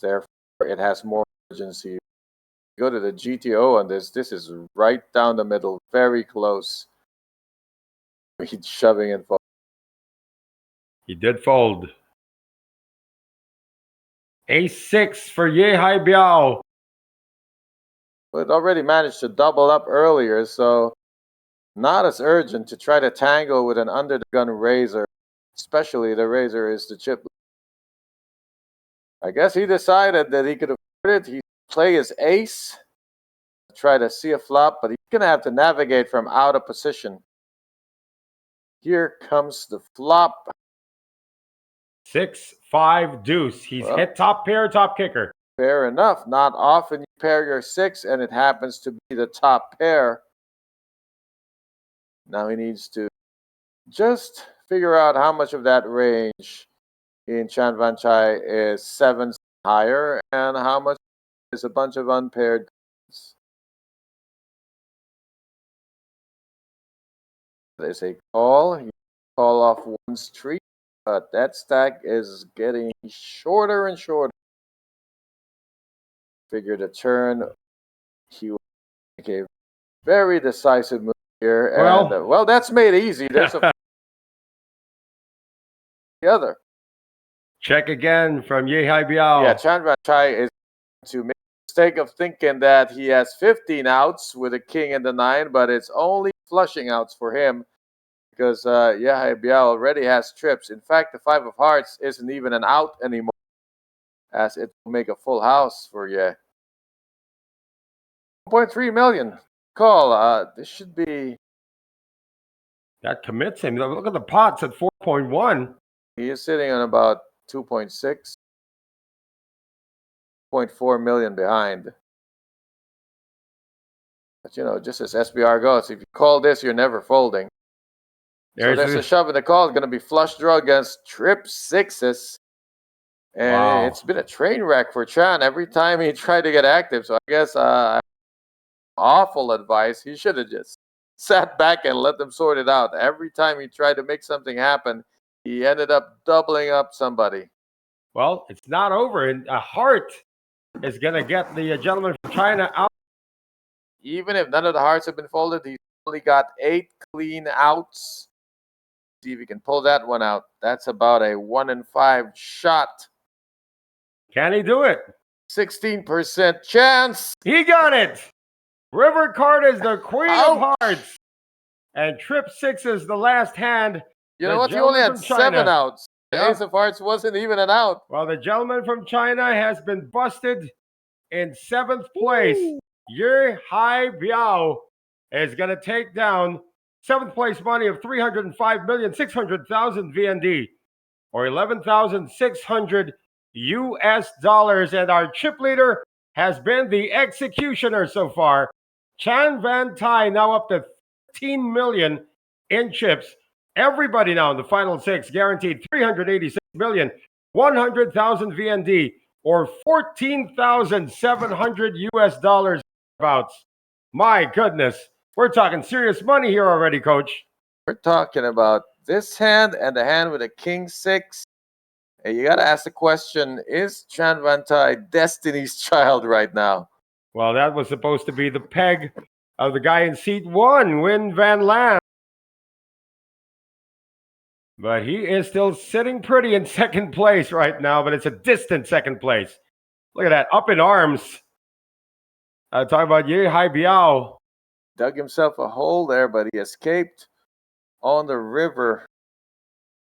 Therefore, it has more urgency. Go to the GTO on this. This is right down the middle, very close. He's shoving and folding. He did fold. Ace-6 for Ye Hai Biao. But already managed to double up earlier, so not as urgent to try to tangle with an under-the-gun razor, especially the razor is the chip. I guess he decided that he could afford it. He play his ace, try to see a flop, but he's going to have to navigate from out of position. Here comes the flop. 6-5 deuce. He's hit top pair, top kicker. Fair enough. Not often you pair your 6 and it happens to be the top pair. Now he needs to just figure out how much of that range in Chan Van Chai is 7s higher and how much is a bunch of unpaired cards. There's a call. You call off one street, but that stack is getting shorter and shorter. Figured a turn. He will make a very decisive move here. And, well, that's made easy. There's a the other. Check again from Ye Hai Biao. Yeah, Chan Van Chai is to make the mistake of thinking that he has 15 outs with a king and the 9, but it's only flushing outs for him because Biao already has trips. In fact, the 5 of hearts isn't even an out anymore, as it will make a full house for Ye. 1.3 million. Call. This should be. That commits him. Look at the pots at 4.1. He is sitting on about 2.6, 0.4 million behind. But just as SBR goes, if you call this, you're never folding. There's a shove in the call. It's going to be flush draw against trip sixes. And It's been a train wreck for Chan every time he tried to get active. So I guess awful advice. He should have just sat back and let them sort it out. Every time he tried to make something happen, he ended up doubling up somebody. Well, it's not over. And a heart is going to get the gentleman from China out. Even if none of the hearts have been folded, he's only got 8 clean outs. See if he can pull that one out. That's about a 1 in 5 shot. Can he do it? 16% chance. He got it. River card is the queen of hearts. And trip 6 is the last hand. You know what? He only had 7 outs. The ace of hearts wasn't even an out. Well, the gentleman from China has been busted in 7th place. Ye High-Variance is going to take down 7th place money of 305,600,000 VND, or 11,600 US dollars. And our chip leader has been the executioner so far. Chan Van Tai now up to 15 million in chips. Everybody now in the final 6 guaranteed 386,100,000 VND, or 14,700 US dollars. My goodness, we're talking serious money here already, Coach. We're talking about this hand and the hand with a king 6. And you got to ask the question, is Chan Van Tai Destiny's child right now? Well, that was supposed to be the peg of the guy in seat 1, Win Van Lam. But he is still sitting pretty in 2nd place right now, but it's a distant 2nd place. Look at that, up in arms. Talking about Ye High-Variance. Dug himself a hole there, but he escaped on the river.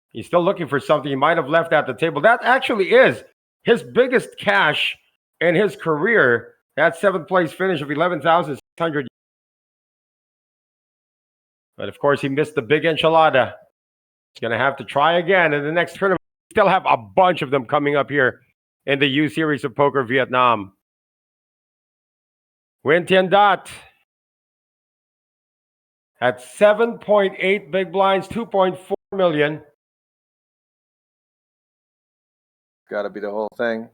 He's still looking for something he might have left at the table. That actually is his biggest cash in his career. That 7th place finish of 11,600. But of course, he missed the big enchilada. He's going to have to try again in the next tournament. We still have a bunch of them coming up here in the U Series of Poker Vietnam. Nguyen Tien Dat at 7.8 big blinds, 2.4 million. Got to be the whole thing.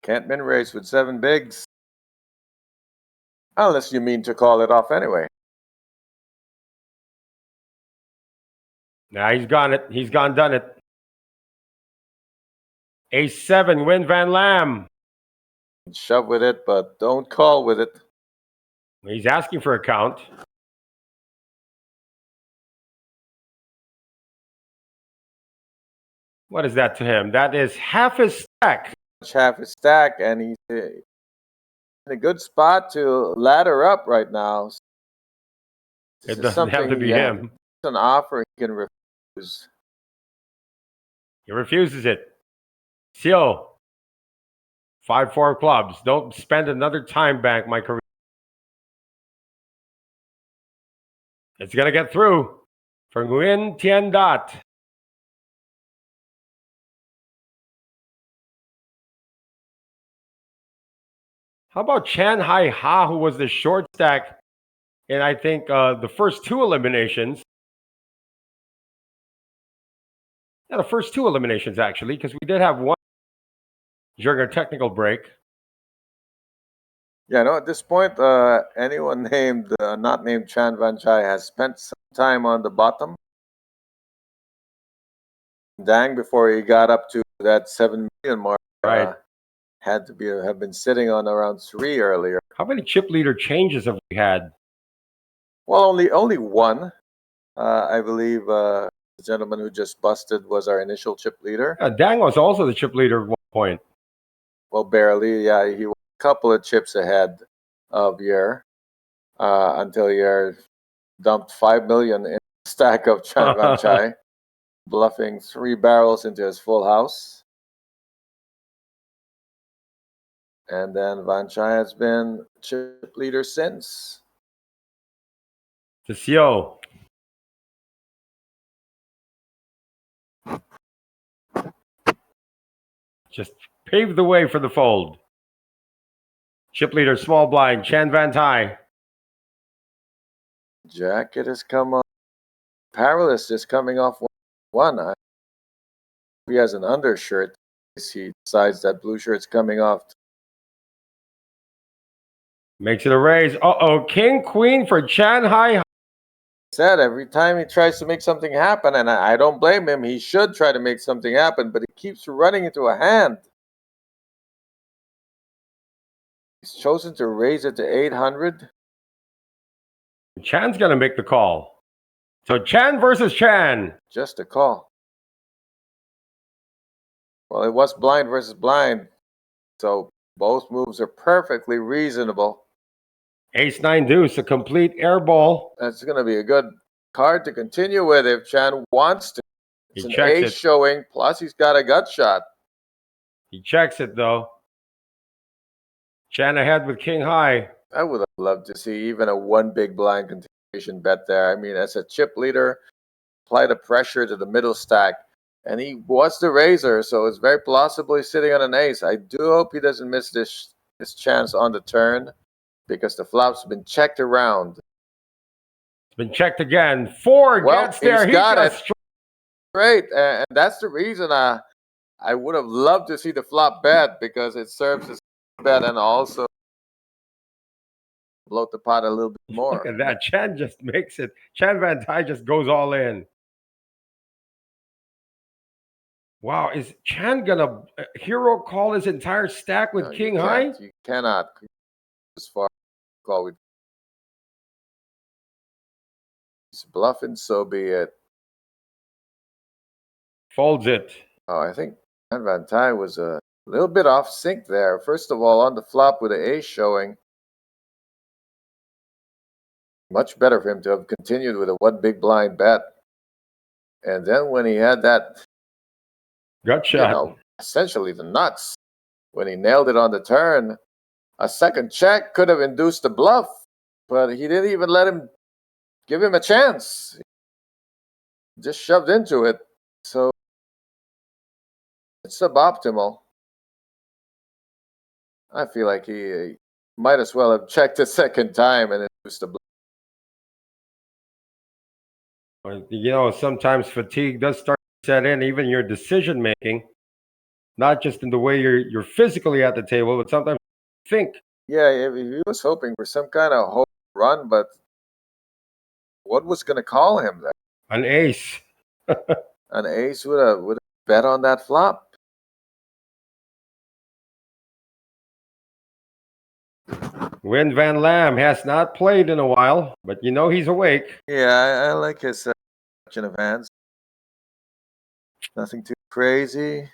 Can't min race with 7 bigs. Unless you mean to call it off anyway. Now he's gone it. He's gone done it. Ace 7, Win Van Lam. Shove with it, but don't call with it. He's asking for a count. What is that to him? That is half his stack. Half his stack, and he's in a good spot to ladder up right now. It doesn't have to be him. It's an offer he can refuse. He refuses it. Seal. 5-4 clubs. Don't spend another time bank my career. It's going to get through for Nguyen Tien Dat. How about Chan Hai Ha, who was the short stack in, I think, the first 2 eliminations? Yeah, the first 2 eliminations, actually, because we did have one during our technical break. Yeah, no, at this point, anyone named, not named Chan Van Tai has spent some time on the bottom. Dang, before he got up to that 7 million mark, right, had to have been sitting on around 3 earlier. How many chip leader changes have we had? Well, only one. I believe the gentleman who just busted was our initial chip leader. Dang was also the chip leader at one point. Well, barely. Yeah, he was a couple of chips ahead. of your until you're dumped 5 million in a stack of Chan Van Chai, bluffing 3 barrels into his full house. And then Van Chai has been chip leader since. To Sio. Just paved the way for the fold. Chip leader, small blind, Chan Van Tai. Jacket has come off. Perilous is coming off one. He has an undershirt. He decides that blue shirt's coming off. Makes it a raise. Uh-oh, king, queen for Chan Hai. Said every time he tries to make something happen, and I don't blame him, he should try to make something happen, but he keeps running into a hand. He's chosen to raise it to 800. Chan's going to make the call. So Chan versus Chan. Just a call. Well, it was blind versus blind, so both moves are perfectly reasonable. Ace 9 deuce, a complete air ball. That's going to be a good card to continue with if Chan wants to. It's He an checks ace it. showing, plus he's got a gut shot. He checks it, though. Chan ahead with king high. I would have loved to see even a one big blind continuation bet there. I mean, as a chip leader, apply the pressure to the middle stack. And he was the raiser, so it's very plausibly sitting on an ace. I do hope he doesn't miss this chance on the turn, because the flop's been checked around. It's been checked again. 4 Well, gets there. he's got it. Just Great, and that's the reason I would have loved to see the flop bet, because it serves as a bet and also bloat the pot a little bit more. look at that. Chan just makes it. Chan Van Tai just goes all in. Wow, is Chan gonna hero call his entire stack with No, king you high? can't. You cannot as far call with he's bluffing, so be it. Folds it. Oh, I think Van Tai was a little bit off sync there. First of all, on the flop with the ace showing, much better for him to have continued with a one big blind bet. And then when he had that, Gut shot. essentially the nuts, when he nailed it on the turn, a second check could have induced a bluff, but he didn't even let him give him a chance. Just shoved into it. So it's suboptimal. I feel like he might as well have checked a second time and induced a bluff. Sometimes fatigue does start to set in, even your decision making, not just in the way you're physically at the table, but sometimes you think. Yeah, he was hoping for some kind of home run, but what was going to call him there? An ace. An ace would have bet on that flop. Win Van Lam has not played in a while, but he's awake. Yeah, I like his selection of hands. Nothing too crazy.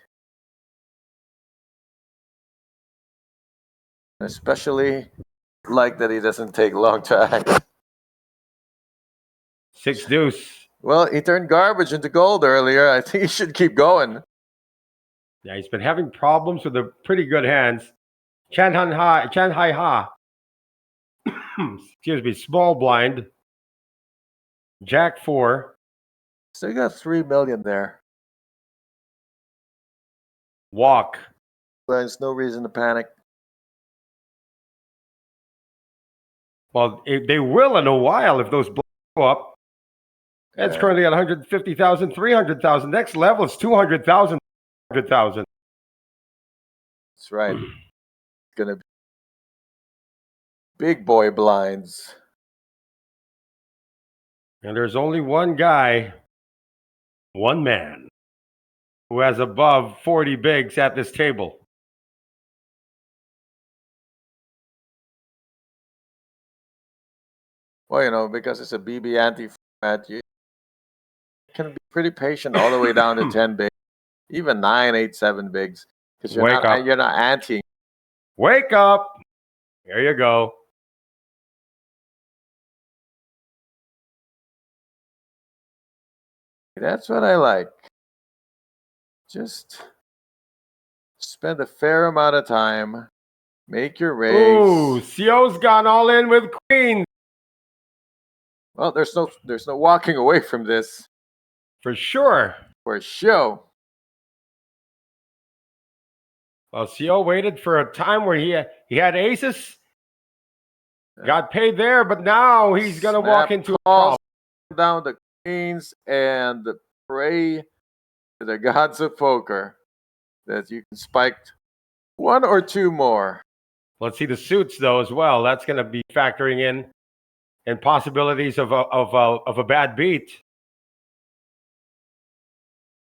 Especially like that he doesn't take long to act. 6 deuce. Well, he turned garbage into gold earlier. I think he should keep going. Yeah, he's been having problems with the pretty good hands. Chan Hai Ha. Excuse me, small blind. Jack 4. So you got 3 million there. Walk. There's no reason to panic. Well, they will in a while if those blow up. It's currently at 150,000, 300,000. Next level is 200,000, 100,000. That's right. It's going to be big boy blinds. And there's only one guy, one man, who has above 40 bigs at this table. Well, because it's a BB ante format, you can be pretty patient all the way down to 10 bigs, even 9, 8, 7 bigs, because you're not anteing. Wake up. There you go. That's what I like. Just spend a fair amount of time, make your raise. Ooh, Sio's gone all in with queen. Well, there's no walking away from this For sure. for show. Well, Sio waited for a time where he had aces, got paid there, but now he's going to walk into a problem. Down the queens and pray to the gods of poker that you can spike one or two more. Let's see the suits, though, as well. That's going to be factoring in possibilities of a bad beat.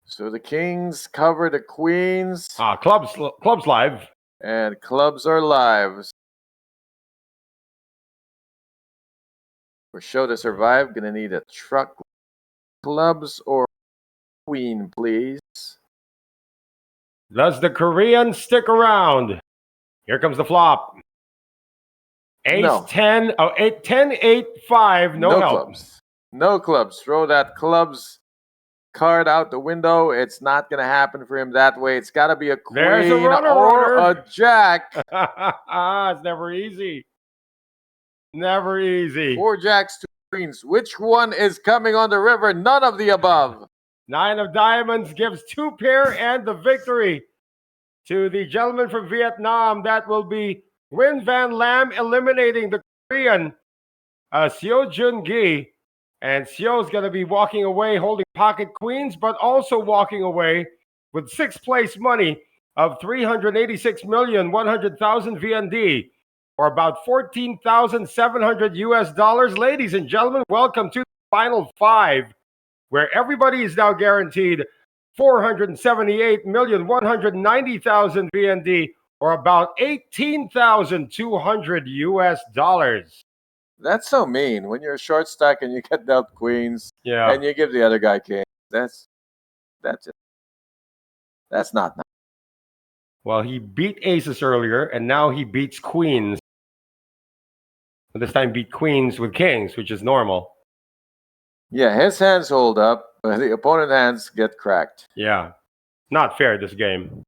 So the kings cover the queens. Clubs live. And clubs are live. For show to survive, gonna need a truck. Clubs or queen, please. Does the Korean stick around? Here comes the flop. Ace No. 10, 10, 8, 5, no help. Clubs. No clubs. Throw that clubs card out the window. It's not going to happen for him that way. It's got to be a queen There's a runner, or a jack. It's never easy. Never easy. 4 jacks, 2 queens. Which one is coming on the river? None of the above. 9 of diamonds gives 2 pair and the victory to the gentleman from Vietnam. That will be Nguyen Van Lam eliminating the Korean Seo Jun Gi. And Sio's going to be walking away holding pocket queens, but also walking away with 6th place money of 386,100,000 VND, or about 14,700 US dollars. Ladies and gentlemen, welcome to the final 5, where everybody is now guaranteed 478,190,000 VND, or about 18,200 US dollars. That's so mean. When you're a short stack and you get dealt queens, Yeah, and you give the other guy king. That's not nice. well, he beat aces earlier, and now he beats queens. But this time beat queens with kings, which is normal. Yeah, his hands hold up, but the opponent's hands get cracked. Yeah, not fair, this game.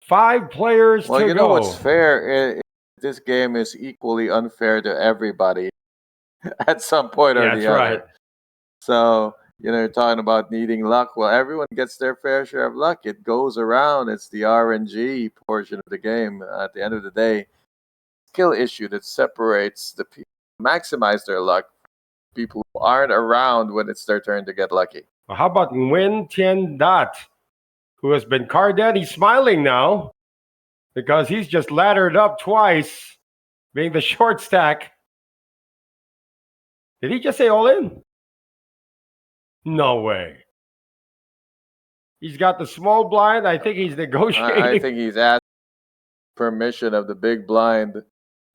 5 players Well, to you go. know what's fair? This game is equally unfair to everybody at some point or the That's other. right. So, you're talking about needing luck. Well, everyone gets their fair share of luck. It goes around. It's the RNG portion of the game. At the end of the day, skill issue that separates the people who maximize their luck, people who aren't around when it's their turn to get lucky. Well, how about Nguyen Tien Dat, who has been carded? He's smiling now because he's just laddered up twice, being the short stack. Did he just say all in? No way. He's got the small blind. I think he's negotiating. I think he's asked permission of the big blind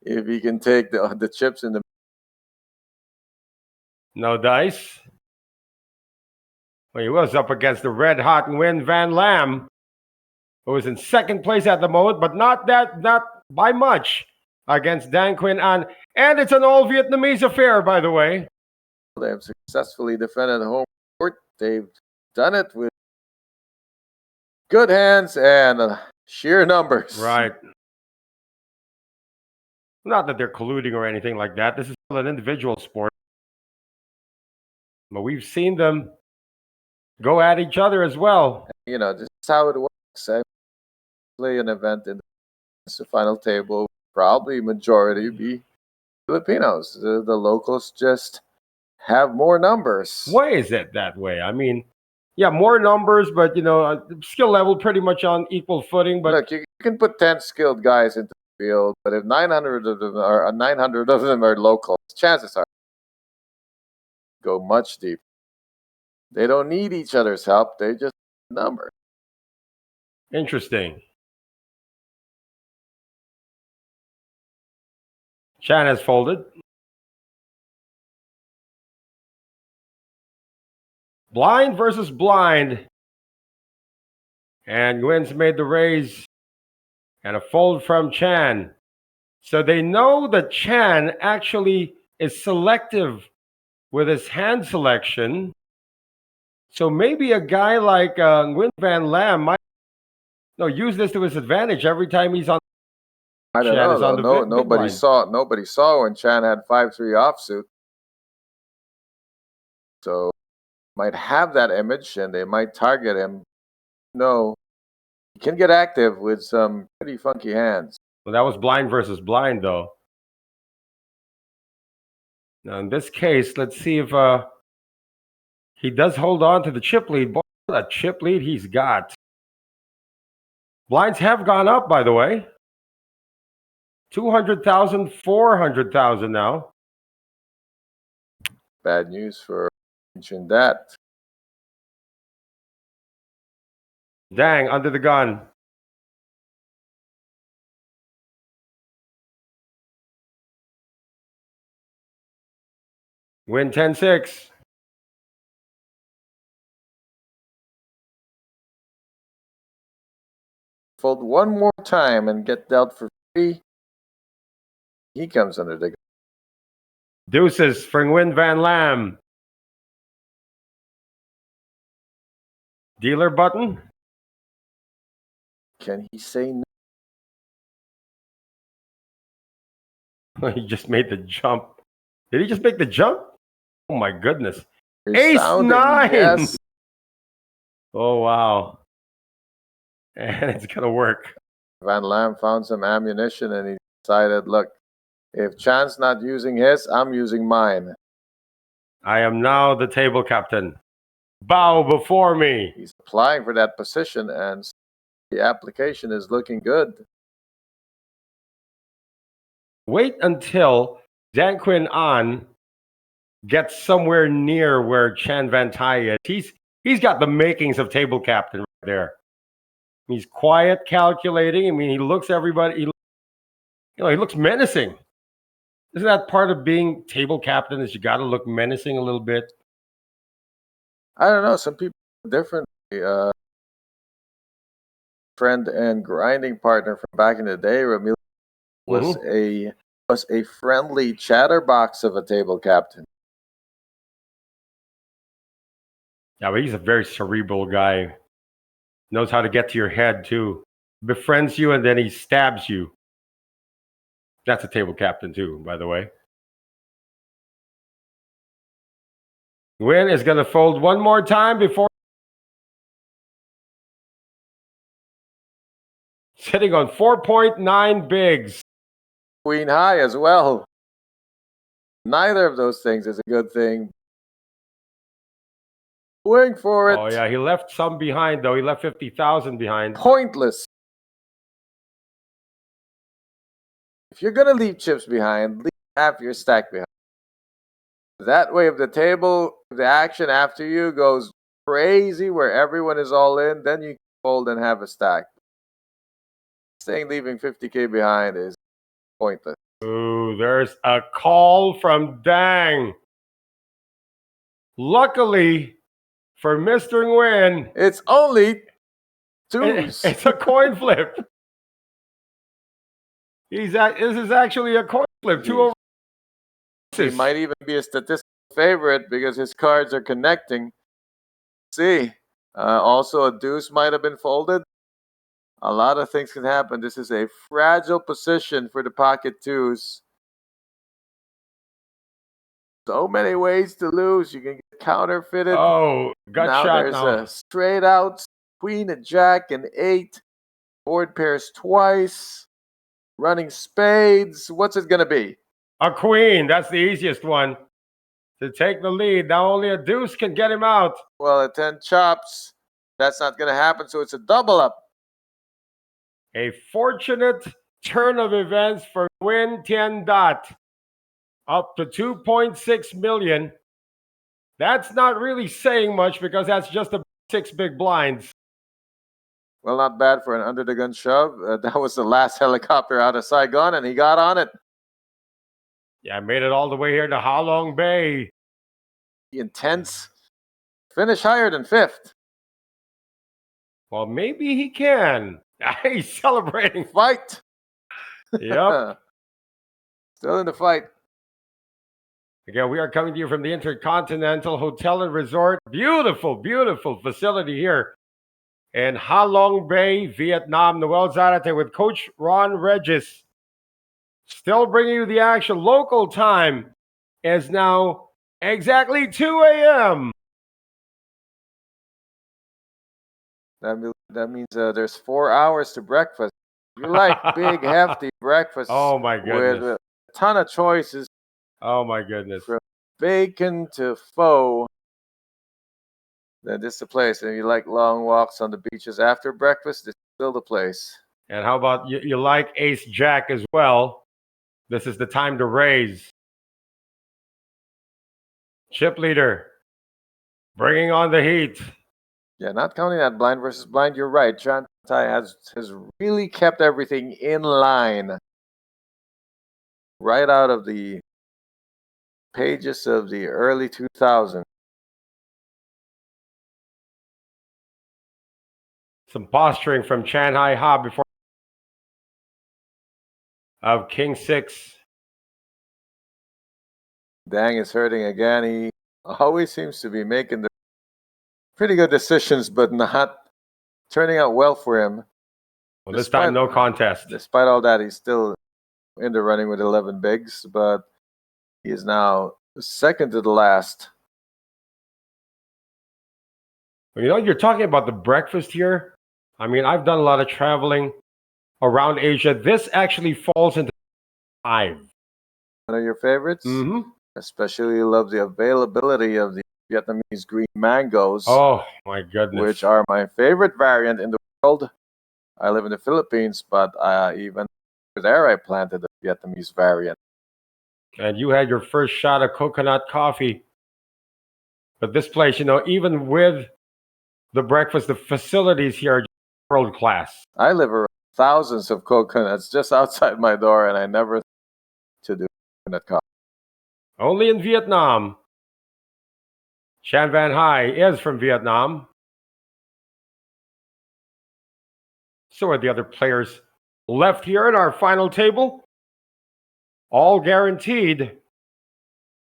if he can take the chips in the. No dice. Well, he was up against the red-hot Nguyen Van Lam, who was in 2nd place at the moment, but not by much, against Dan Quinn An. And it's an all-Vietnamese affair, by the way. They have successfully defended home court. They've done it with good hands and sheer numbers. Right. Not that they're colluding or anything like that. This is still an individual sport. But we've seen them go at each other as well. This is how it works. I play an event in the final table. Probably majority be Filipinos. The locals just have more numbers. Why is it that way? I mean, yeah, more numbers, but skill level pretty much on equal footing. But look, you can put 10 skilled guys into the field, but if 900 of them are locals, chances are go much deeper. They don't need each other's help. They just number. Interesting. Chan has folded. Blind versus blind. And Nguyen's made the raise. And a fold from Chan. So they know that Chan actually is selective with his hand selection. So maybe a guy like Nguyen Van Lam might use this to his advantage every time he's on. I don't Chan know is on though. the big blind. Nobody saw when Chan had 5-3 offsuit. So might have that image and they might target him. No, he can get active with some pretty funky hands. Well, that was blind versus blind, though. Now, in this case, let's see if he does hold on to the chip lead. Boy, what a chip lead he's got. Blinds have gone up, by the way. 200,000, 400,000 now. Bad news for that. Dang, under the gun. Win 10-6. Fold one more time and get dealt for free. He comes under the gun. Deuces for Nguyen Van Lam. Dealer button. Can he say no? He just made the jump. Did he just make the jump? Oh my goodness. You're Ace-9. Yes. Oh wow. And it's gonna work. Van Lam found some ammunition and he decided, look, if Chan's not using his, I'm using mine. I am now the table captain. Bow before me. He's applying for that position and the application is looking good. Wait until Dan Quinn An gets somewhere near where Chan Van Tai is. He's got the makings of table captain right there. He's quiet, calculating. I mean, he looks everybody. He looks menacing. Isn't that part of being table captain? Is you got to look menacing a little bit? I don't know. Some people are different. Friend and grinding partner from back in the day, Ramil, was a friendly chatterbox of a table captain. Yeah, but he's a very cerebral guy. Knows how to get to your head too. Befriends you and then he stabs you. That's a table captain too, by the way. Nguyen is going to fold one more time before sitting on 4.9 bigs. Queen high as well. Neither of those things is a good thing. Going for it. Oh yeah, he left some behind though. He left 50,000 behind. Pointless. If you're going to leave chips behind, leave half your stack behind. That way, if the table, the action after you goes crazy where everyone is all in, then you can fold and have a stack. Saying leaving 50K behind is pointless. Ooh, there's a call from Dang. Luckily for Mr. Nguyen, it's only twos. It's a coin flip. This is actually a coin flip. 2 over. He might even be a statistical favorite because his cards are connecting. See, also a deuce might have been folded. A lot of things can happen. This is a fragile position for the pocket twos. So many ways to lose. You can get counterfeited. Oh, gut shot There's now. a straight out queen, a jack, an 8. Board pairs twice. Running spades. What's it going to be? A queen. That's the easiest one. To take the lead. Now only a deuce can get him out. Well, at 10 chops, that's not going to happen. So it's a double up. A fortunate turn of events for Nguyen Tien Dot. Up to 2.6 million. That's not really saying much because that's just a 6 big blinds. Well, not bad for an under the gun shove. That was the last helicopter out of Saigon, and he got on it. Yeah, made it all the way here to Ha Long Bay. Intense. Finish higher than 5th. Well, maybe he can. He's celebrating. Fight. Yep. Still in the fight. Again, we are coming to you from the Intercontinental Hotel and Resort. Beautiful, beautiful facility here in Ha Long Bay, Vietnam. Noel Zarate with Coach Ron Regis. Still bringing you the action. Local time is now exactly 2 a.m. That means there's 4 hours to breakfast. You like big, hefty breakfast Oh my goodness. with a ton of choices Oh my goodness. from bacon to pho. Then this is the place. And you like long walks on the beaches after breakfast, this is still the place. And how about you like Ace Jack as well? This is the time to raise. Chip leader bringing on the heat. Yeah, not counting that blind versus blind, you're right. John Tai has really kept everything in line right out of the pages of the early 2000s. Some posturing from Chan Hai Ha before of King 6. Dang is hurting again. He always seems to be making the pretty good decisions, but not turning out well for him. Well, this time, no contest. Despite all that, he's still in the running with 11 bigs, but he is now second to the last. You know, you're talking about the breakfast here. I mean, I've done a lot of traveling around Asia. This actually falls into 5. One of your favorites? Mm-hmm. Especially love the availability of the Vietnamese green mangoes. Oh, my goodness. Which are my favorite variant in the world. I live in the Philippines, but even there I planted the Vietnamese variant. And you had your first shot of coconut coffee. But this place, you know, even with the breakfast, the facilities here are world class. I live around thousands of coconuts just outside my door, and I never to do coconut coffee. Only in Vietnam. Chan Van Hai is from Vietnam. So are the other players left here in our final table. All guaranteed.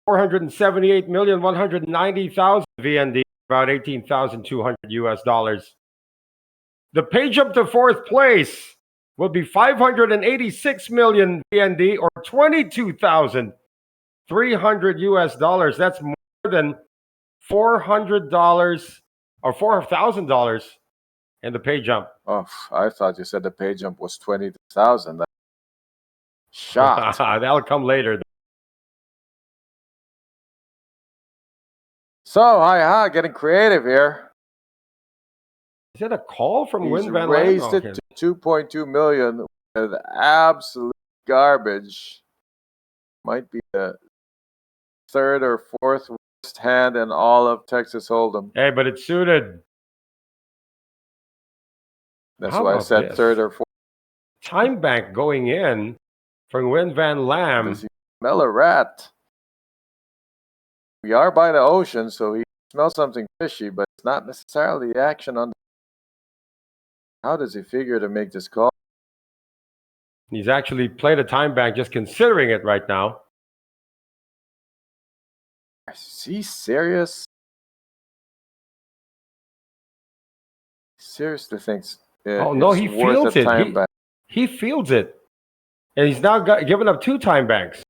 478,190,000 VND, about 18,200 US dollars. The pay jump to 4th place will be 586 million VND, or 22,300 US dollars. That's more than $400 or $4,000 in the pay jump. Oh, I thought you said the pay jump was 20,000. Shocked. That'll come later. So, hi, getting creative here. Is that a call from He's Win Van raised Laan? it to 2.2 million with absolute garbage. Might be the 3rd or 4th worst hand in all of Texas Hold'em. Hey, but it's suited. That's How why I about said this? 3rd or 4th. Time bank going in from Win Van Lam. Does he smell a rat? We are by the ocean, so he smells something fishy, but it's not necessarily the action on the... How does he figure to make this call? He's actually played a time bank, just considering it right now. Is he serious? Seriously thinks Oh, no, he it's worth fields a it. time bank. He fields it. And he's now given up 2 time banks.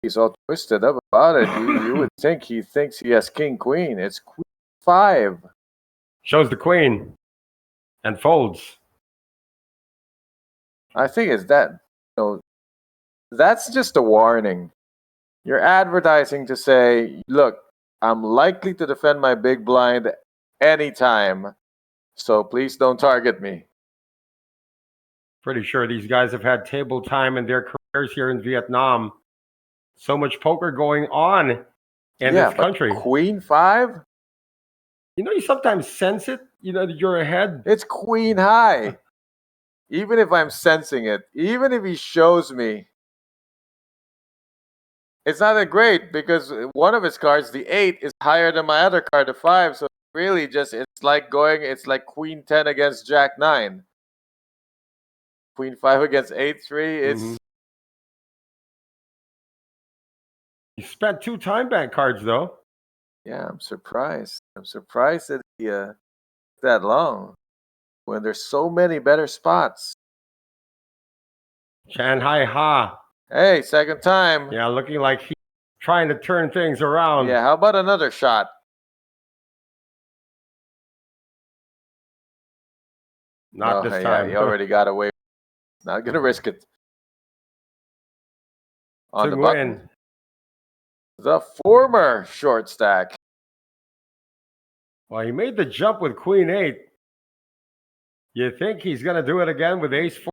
He's all twisted up about it. You would think he thinks he has king queen. It's queen 5. Shows the queen and folds. I think it's that. That's just a warning. You're advertising to say, look, I'm likely to defend my big blind anytime, so please don't target me. Pretty sure these guys have had table time in their careers here in Vietnam. So much poker going on in this country. Queen 5? You know, you sometimes sense it. You know, that you're ahead. It's queen high. Even if I'm sensing it, even if he shows me, it's not that great because one of his cards, the 8, is higher than my other card, the 5. So really it's like queen 10 against jack 9. Queen 5 against 8-3. It's He spent 2 time bank cards though. Yeah, I'm surprised. I'm surprised that he that long when there's so many better spots. Shanghai Ha. Hey, second time. Yeah, looking like he's trying to turn things around. Yeah, how about another shot? Not No, this yeah, time. he already got away. Not gonna risk it. On the Took button. win. The former short stack. Well, he made the jump with Queen 8. You think he's going to do it again with Ace 4?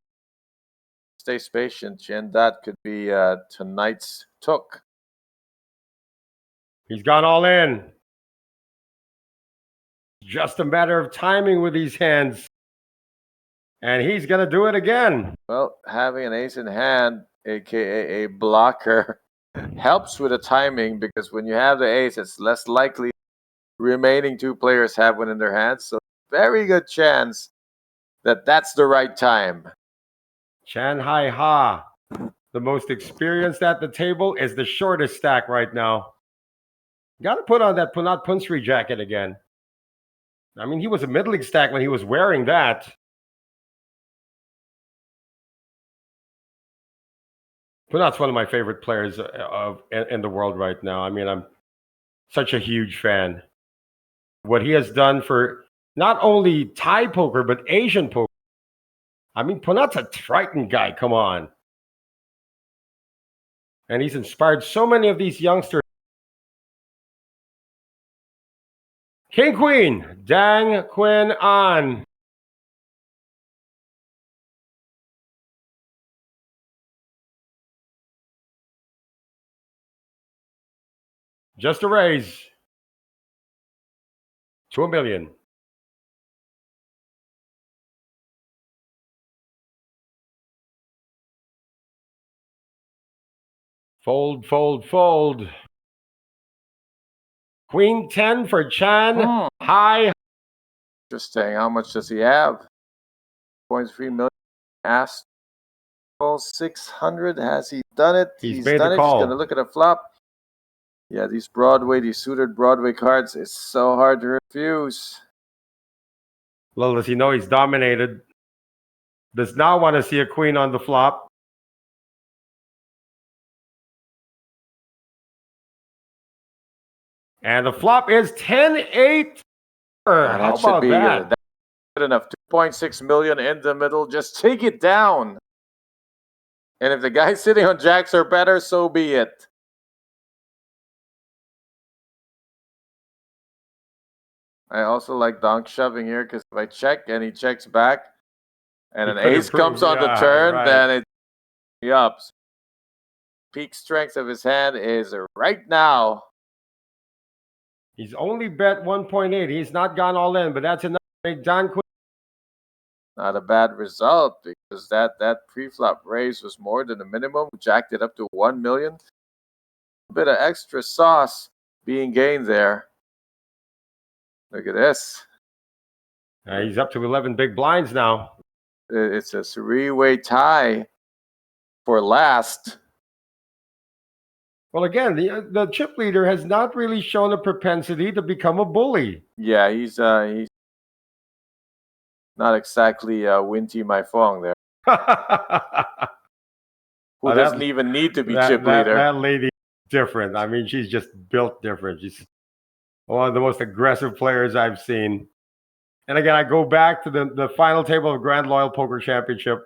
Stay patient, Jen. That could be tonight's took. He's gone all in. Just a matter of timing with these hands. And he's going to do it again. Well, having an ace in hand, aka a blocker, helps with the timing because when you have the ace, it's less likely remaining 2 players have one in their hands. So very good chance that that's the right time. Shanghai Ha, the most experienced at the table, is the shortest stack right now. Got to put on that Punat Punsri jacket again. I mean, he was a middling stack when he was wearing that. Punat's one of my favorite players in the world right now. I mean, I'm such a huge fan. What he has done for not only Thai poker, but Asian poker. I mean, Punat's a Triton guy, come on. And he's inspired so many of these youngsters. King Queen, Dang Quinn on. Just a raise to $1 million. Fold, fold, fold. Queen 10 for Chan. High. Interesting. How much does he have? 0.3 million. Asked 600. Has he done it? He's made done the it. call. He's going to look at a flop. Yeah, these suited Broadway cards, it's so hard to refuse. Little does he know he's dominated. Does not want to see a queen on the flop. And the flop is 10-8. How That should about be that? that's good enough. 2.6 million in the middle. Just take it down. And if the guy sitting on jacks are better, so be it. I also like donk shoving here because if I check and he checks back and an ace comes on the turn, then it ups. Peak strength of his hand is right now. He's only bet 1.8. He's not gone all in, but that's enough to make Don Quinn. Not a bad result because that pre-flop raise was more than the minimum. Jacked it up to 1 million. A bit of extra sauce being gained there. Look at this. He's up to 11 big blinds now. It's a three-way tie for last. Well, again, the chip leader has not really shown a propensity to become a bully. Yeah, he's not exactly Winty My Fong there. Who doesn't even need to be chip leader. That lady's different. I mean, she's just built different. She's one of the most aggressive players I've seen. And again, I go back to the final table of Grand Loyal Poker Championship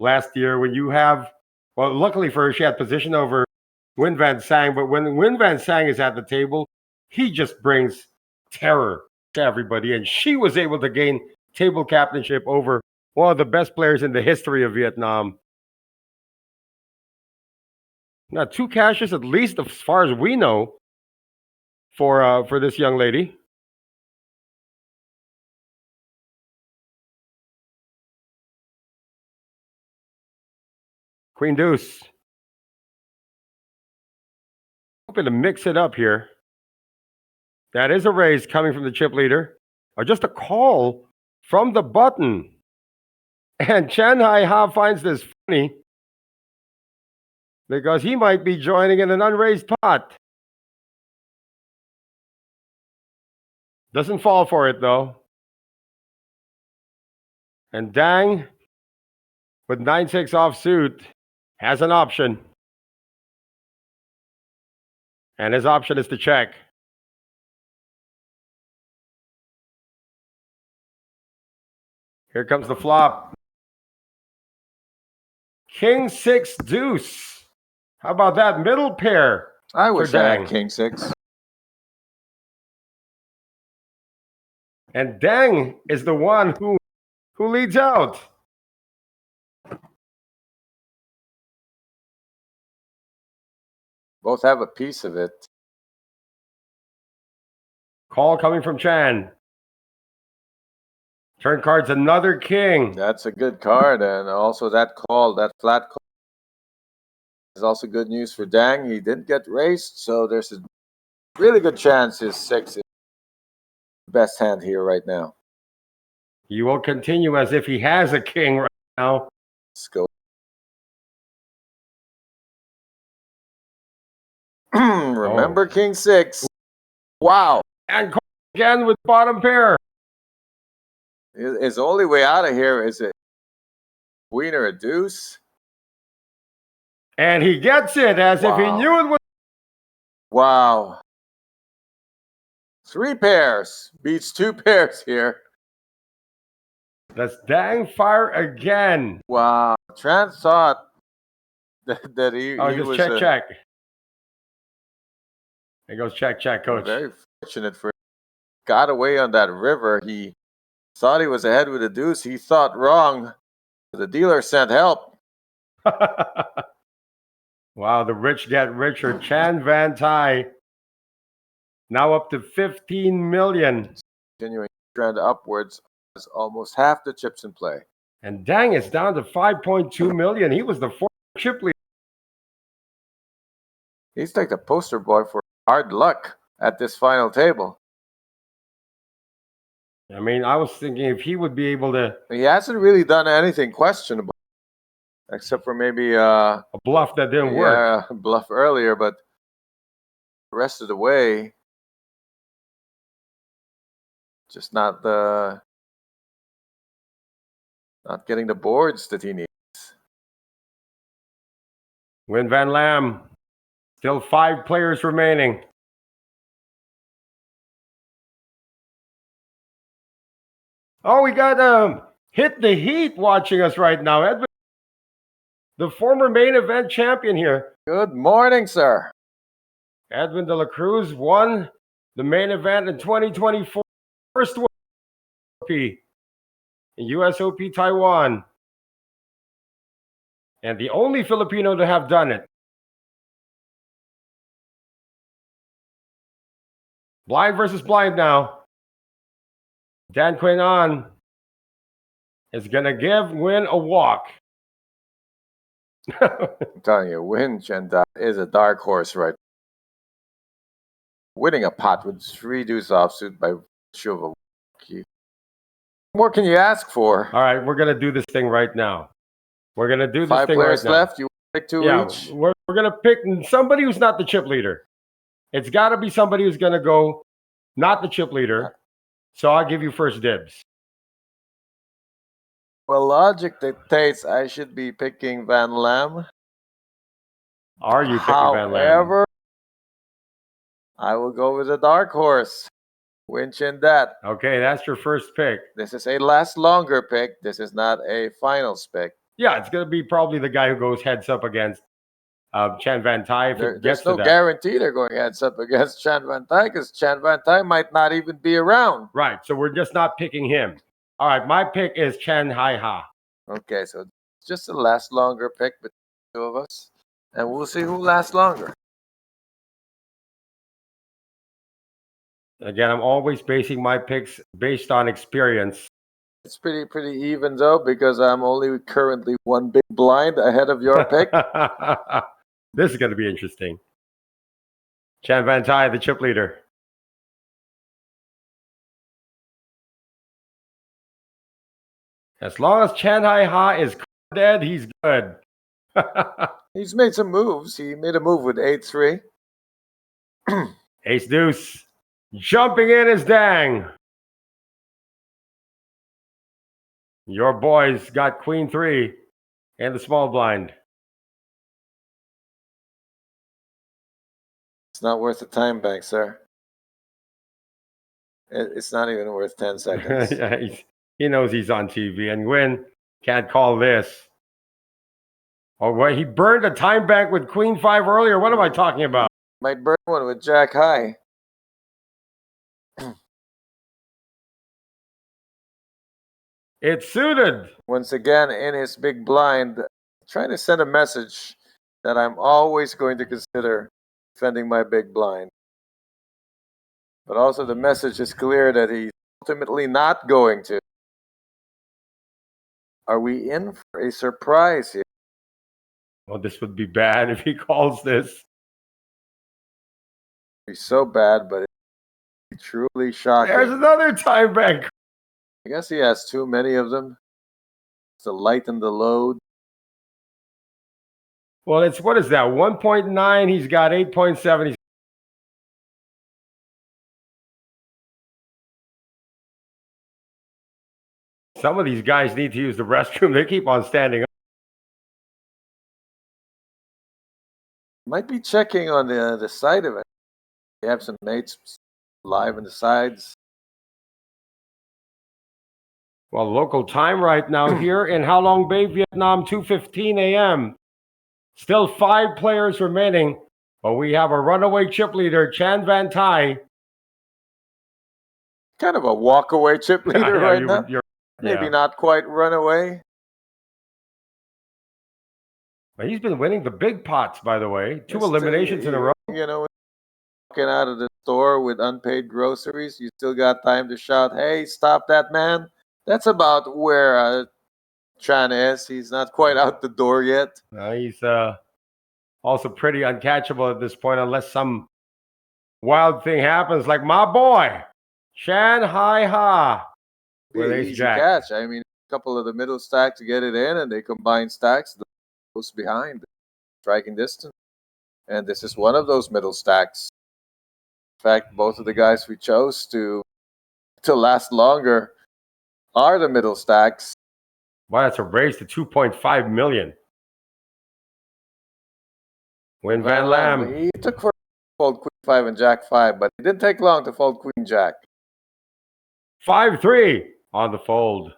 last year when you have, well, luckily for her, she had position over Win Van Sang. But when Win Van Sang is at the table, he just brings terror to everybody. And she was able to gain table captainship over one of the best players in the history of Vietnam. Now, 2 cashes, at least as far as we know, for this young lady. Queen Deuce. Hoping to mix it up here. That is a raise coming from the chip leader. Or just a call from the button. And Chan Hai Ha finds this funny. because he might be joining in an unraised pot. Doesn't fall for it though. And Dang, with 9-6 offsuit, has an option. And his option is to check. Here comes the flop. King 6 deuce. How about that middle pair? I wish for I Dang. had King 6. And Dang is the one who leads out. Both have a piece of it. Call coming from Chan. Turn card's another king. That's a good card, and also that call, that flat call, is also good news for Dang. He didn't get raised, so there's a really good chance his 6 is the best hand here right now. He will continue as if he has a king right now. Let's go. Remember King 6. Wow. And call again with bottom pair. His only way out of here is a queen or a deuce. And he gets it as if he knew it was. Wow. 3 pairs. Beats 2 pairs here. Let's Dang fire again. Wow. Trans thought that he just was check. It goes check, coach. Very fortunate for him. Got away on that river. He thought he was ahead with a deuce. He thought wrong. The dealer sent help. Wow, the rich get richer. Chan Van Tai now up to 15 million. Continuing trend upwards, has almost half the chips in play. And Dang is down to 5.2 million. He was the fourth chip leader. He's like the poster boy for hard luck at this final table. I mean, I was thinking if he would be able to. He hasn't really done anything questionable, except for maybe a bluff that didn't work. Yeah, bluff earlier, but the rest of the way, just not getting the boards that he needs. Win Van Lam. Still 5 players remaining. Oh, we got Hit the Heat watching us right now. Edwin, the former main event champion here. Good morning, sir. Edwin de la Cruz won the main event in 2024. First one in USOP Taiwan. And the only Filipino to have done it. Blind versus blind now. Dan Quinn on is going to give Win a walk. I'm telling you, Win Chenda is a dark horse right now. Winning a pot with 3 deuce offsuit by virtue of a walk. What more can you ask for? All right, we're going to do this thing right now. We're going to do this 5 thing right players now. left. You pick 2 each? We're going to pick somebody who's not the chip leader. It's got to be somebody who's going to go not the chip leader. So I'll give you first dibs. Well, logic dictates I should be picking Van Lam. Are you picking Van Lam? However, I will go with a dark horse. Winch in that. Okay, that's your first pick. This is a last longer pick. This is not a finals pick. Yeah, it's going to be probably the guy who goes heads up against Chan Van Tai. There's no guarantee they're going heads up against Chan Van Tai because Chan Van Tai might not even be around. Right, so we're just not picking him. All right, my pick is Chan Hai Ha. Okay, so it's just a last longer pick between the 2 of us. And we'll see who lasts longer. Again, I'm always basing my picks based on experience. It's pretty even though, because I'm only currently 1 big blind ahead of your pick. This is going to be interesting. Chan Van Tai, the chip leader. As long as Chan Hai Ha is dead, he's good. He's made some moves. He made a move with 8-3. Ace deuce. Jumping in is Dang. Your boys got queen 3 and the small blind. It's not worth the time bank, sir. It's not even worth 10 seconds. Yeah, he knows he's on TV, and Nguyen can't call this. Oh, wait, he burned a time bank with queen 5 earlier. What am I talking about? Might burn one with Jack high. It's suited. Once again, in his big blind, trying to send a message that I'm always going to consider defending my big blind. But also the message is clear that he's ultimately not going to. Are we in for a surprise here? Well, this would be bad if he calls this. He's so bad, but it's truly shocking. There's another time bank. I guess he has too many of them to lighten the load. Well, it's, what is that? 1.9. He's got 8.7. Some of these guys need to use the restroom. They keep on standing up. Might be checking on the side of it. You have some mates live on the sides. Well, local time right now here in Ha Long Bay, Vietnam, 2:15 a.m. Still 5 players remaining, but we have a runaway chip leader, Chan Van Tai. Kind of a walk-away chip leader right now. Maybe yeah. not quite runaway. But he's been winning the big pots, by the way. 2 Still, eliminations in a row. You know, walking out of the store with unpaid groceries, you still got time to shout, "Hey, stop that man!" That's about where Chan is. He's not quite out the door yet. He's also pretty uncatchable at this point, unless some wild thing happens, like my boy, Chan Hai Ha, with ace Easy jack. catch. I mean, a couple of the middle stacks to get it in, and they combine stacks. Goes behind, striking distance. And this is one of those middle stacks. In fact, both of the guys we chose to last longer are the middle stacks. Wow, that's a raise to 2.5 million. Win Van Lam. He took for fold queen 5 and jack 5, but it didn't take long to fold queen jack. 5-3 on the fold.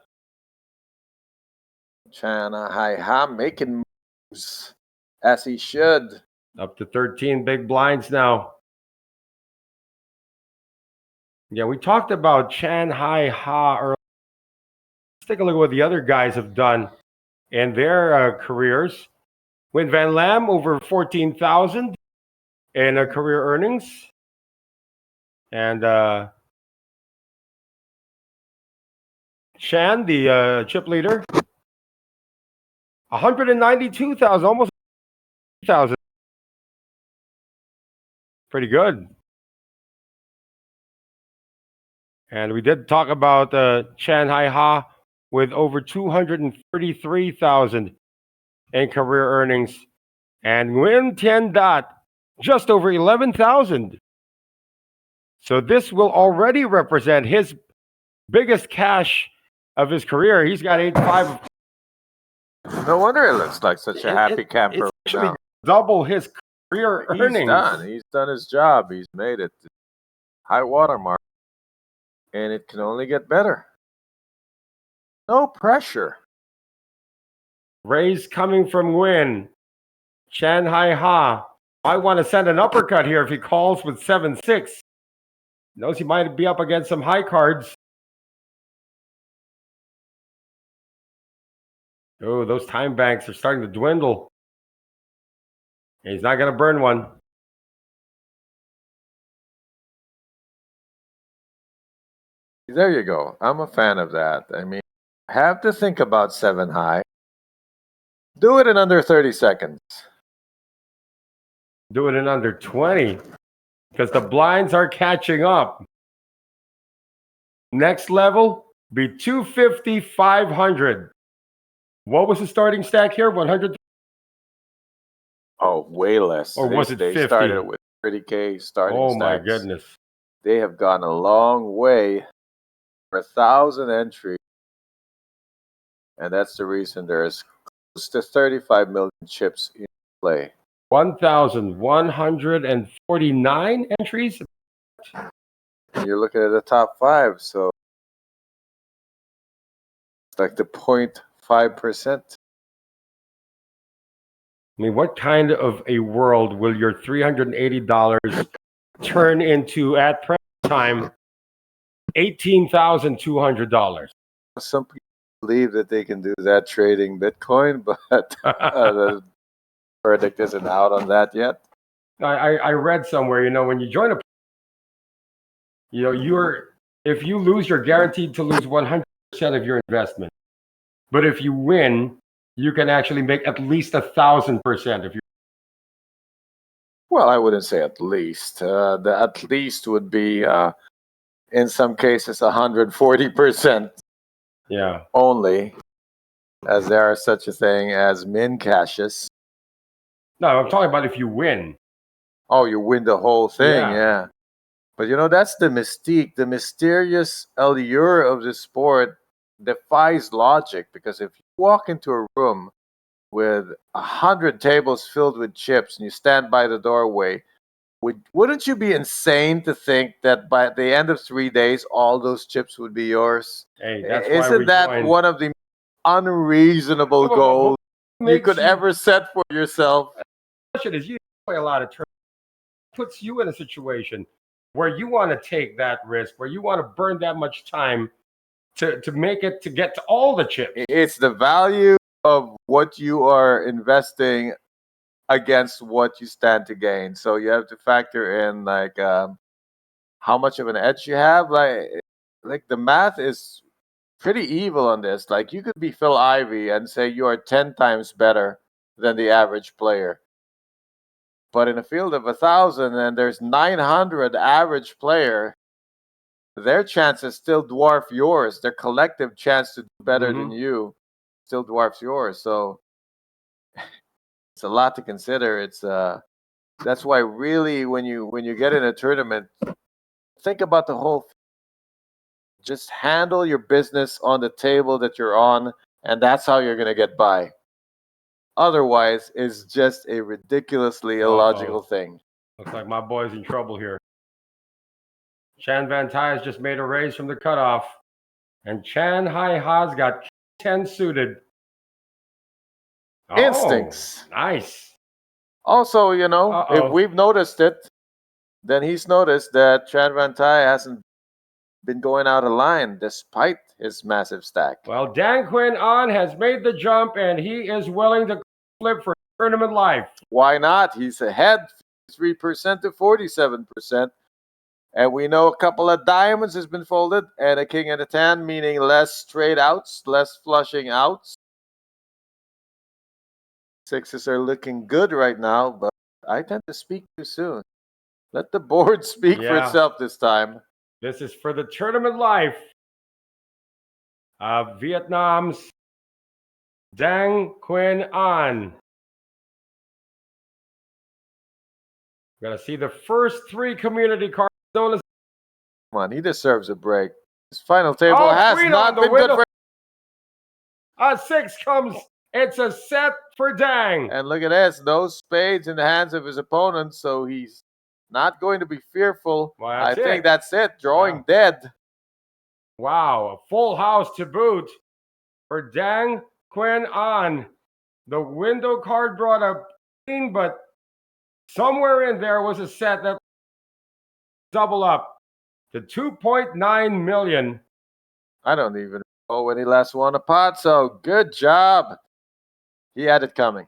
Chan Hai Ha making moves as he should. Up to 13 big blinds now. Yeah, we talked about Chan Hai Ha earlier. Let's take a look at what the other guys have done in their careers. Win Van Lam over 14,000 in career earnings. And Chan, the chip leader, 192,000, almost 1,000. Pretty good. And we did talk about Chan Hai Ha with over 233,000 in career earnings. And Nguyen Tien Dat, just over 11,000. So this will already represent his biggest cash of his career. He's got 8.5. No wonder it looks like such a happy camper. It's actually double his career earnings. He's done his job. He's made it. High water mark. And it can only get better. No pressure. Raise coming from Nguyen. Chan Hai Ha. I want to send an uppercut here if he calls with 7-6. Knows he might be up against some high cards. Oh, those time banks are starting to dwindle. He's not going to burn one. There you go. I'm a fan of that. I mean, have to think about 7 high. Do it in under 30 seconds. Do it in under 20 because the blinds are catching up. Next level be 250, 500. What was the starting stack here? 100. Oh, way less. Or was it They 50? started with 30K starting Oh my stacks. goodness. They have gone a long way for 1,000 entries. And that's the reason there's close to 35 million chips in play. 1,149 entries? And you're looking at the top 5, so it's like the 0.5%. I mean, what kind of a world will your $380 turn into at present time $18,200? Some people believe that they can do that trading Bitcoin, but the verdict isn't out on that yet. I read somewhere, when you join if you lose, you're guaranteed to lose 100% of your investment. But if you win, you can actually make at least 1,000% if you. Well, I wouldn't say at least. The at least would be, in some cases, 140%. Yeah. Only, as there are such a thing as min caches. No, I'm talking about if you win. Oh, you win the whole thing, Yeah. yeah. But that's the mystique. The mysterious allure of the sport defies logic, because if you walk into a room with 100 tables filled with chips and you stand by the doorway, wouldn't you be insane to think that by the end of 3 days all those chips would be yours? Hey, that's why Isn't we that joined. one of the unreasonable goals you could ever set for yourself? The question is, you play a lot of tournaments. It puts you in a situation where you want to take that risk, where you want to burn that much time to get to all the chips. It's the value of what you are investing against what you stand to gain. So you have to factor in how much of an edge you have. Like the math is pretty evil on this. Like, you could be Phil Ivey and say you are 10 times better than the average player. But in a field of 1,000 and there's 900 average player, their chances still dwarf yours. Their collective chance to do better than you still dwarfs yours. So it's a lot to consider. That's why really when you get in a tournament, think about the whole. Just handle your business on the table that you're on, and that's how you're gonna get by. Otherwise, it's just a ridiculously illogical thing. Looks like my boy's in trouble here. Chan Van Tai has just made a raise from the cutoff, and Chan Hai Ha's got 10 suited. Instincts. Nice. Also, if we've noticed it, then he's noticed that Chan Van Tai hasn't been going out of line despite his massive stack. Well, Dan Quinn On has made the jump, and he is willing to flip for tournament life. Why not? He's ahead 3% to 47%. And we know a couple of diamonds has been folded, and a king and a 10, meaning less straight outs, less flushing outs. Sixes are looking good right now, but I tend to speak too soon. Let the board speak for itself this time. This is for the tournament life of Vietnam's Dang Quinn An. We're going to see the first 3 community cards known as. Come on, he deserves a break. His final table has not been good for. A 6 comes. It's a set for Dang. And look at this. No spades in the hands of his opponent, so he's not going to be fearful. Well, I think that's it. Drawing dead. Wow, a full house to boot for Dang Quinn An. The window card brought a queen, but somewhere in there was a set that double up to 2.9 million. I don't even know when he last won a pot, so good job. He had it coming.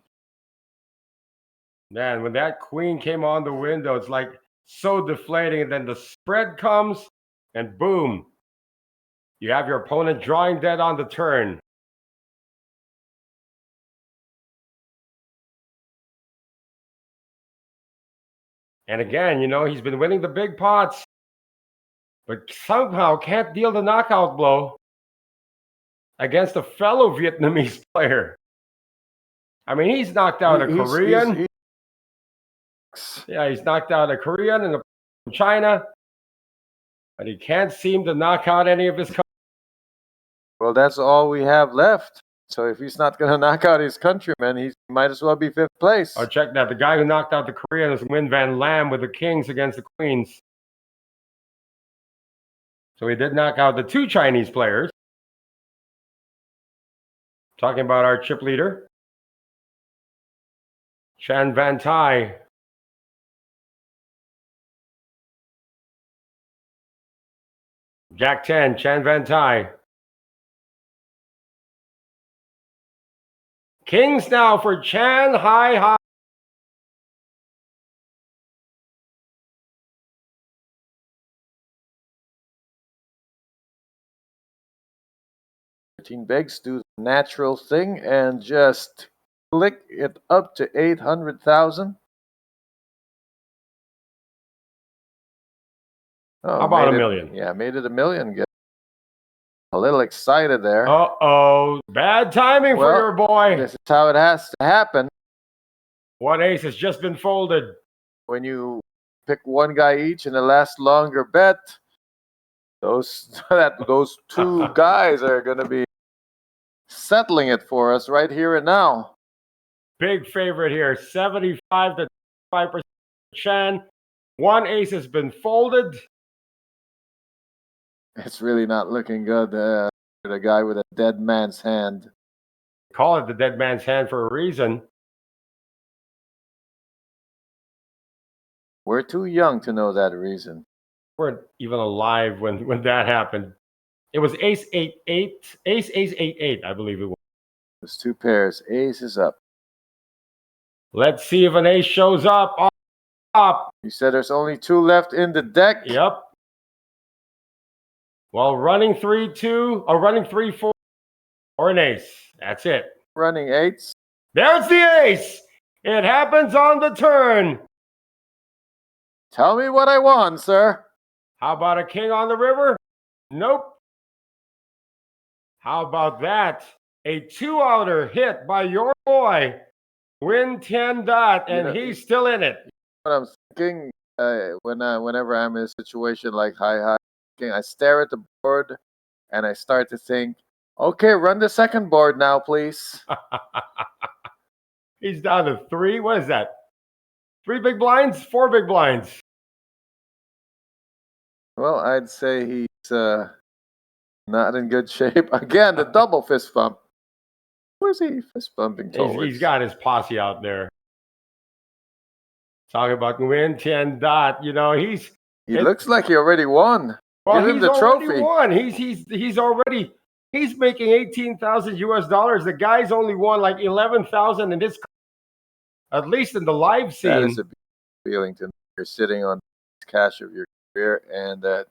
Man, when that queen came on the window, it's like so deflating. And then the spread comes, and boom, you have your opponent drawing dead on the turn. And again, he's been winning the big pots, but somehow can't deal the knockout blow against a fellow Vietnamese player. I mean, he's knocked out a Korean. Yeah, he's knocked out a Korean and a from China, but he can't seem to knock out any of his. Well, that's all we have left. So if he's not going to knock out his countrymen, he might as well be fifth place. Oh, check that. The guy who knocked out the Korean is Win Van Lam with the Kings against the Queens. So he did knock out the two Chinese players. Talking about our chip leader, Chan Van Tai. Jack 10, Chan Van Tai. Kings now for Chan High. 13 bigs, do the natural thing and just click it up to 800,000. Oh, How about a million? Yeah, made it a million. Get a little excited there. Uh-oh, bad timing for your boy. This is how it has to happen. One ace has just been folded. When you pick one guy each in the last longer bet, those two guys are going to be settling it for us right here and now. Big favorite here, 75 to 5%. Chan. One ace has been folded. It's really not looking good. The guy with a dead man's hand. Call it the dead man's hand for a reason. We're too young to know that reason. We weren't even alive when that happened. It was ace 8-8, ace 8-8, I believe it was. There's two pairs. Ace is up. Let's see if an ace shows up. Up. You said there's only two left in the deck. Yep. Well, running 3-2 or running 3-4 or an ace. That's it. Running eights. There's the ace. It happens on the turn. Tell me what I want, sir. How about a king on the river? Nope. How about that? A two-outer hit by your boy, Win 10 Dot, and he's still in it. What I'm thinking whenever I'm in a situation like high, I stare at the board and I start to think, okay, run the second board now, please. He's down to 3. What is that? 3 big blinds? 4 big blinds? Well, I'd say he's not in good shape. Again, the double fist bump. Where's he fist bumping towards? He's got his posse out there. Talking about Win 10 Dot. You know, he looks like he already won. Well, give him the trophy. Won. He's making $18,000 US. The guy's only won like 11,000 in this, at least in the live scene. That is a feeling to know you're sitting on cash of your career and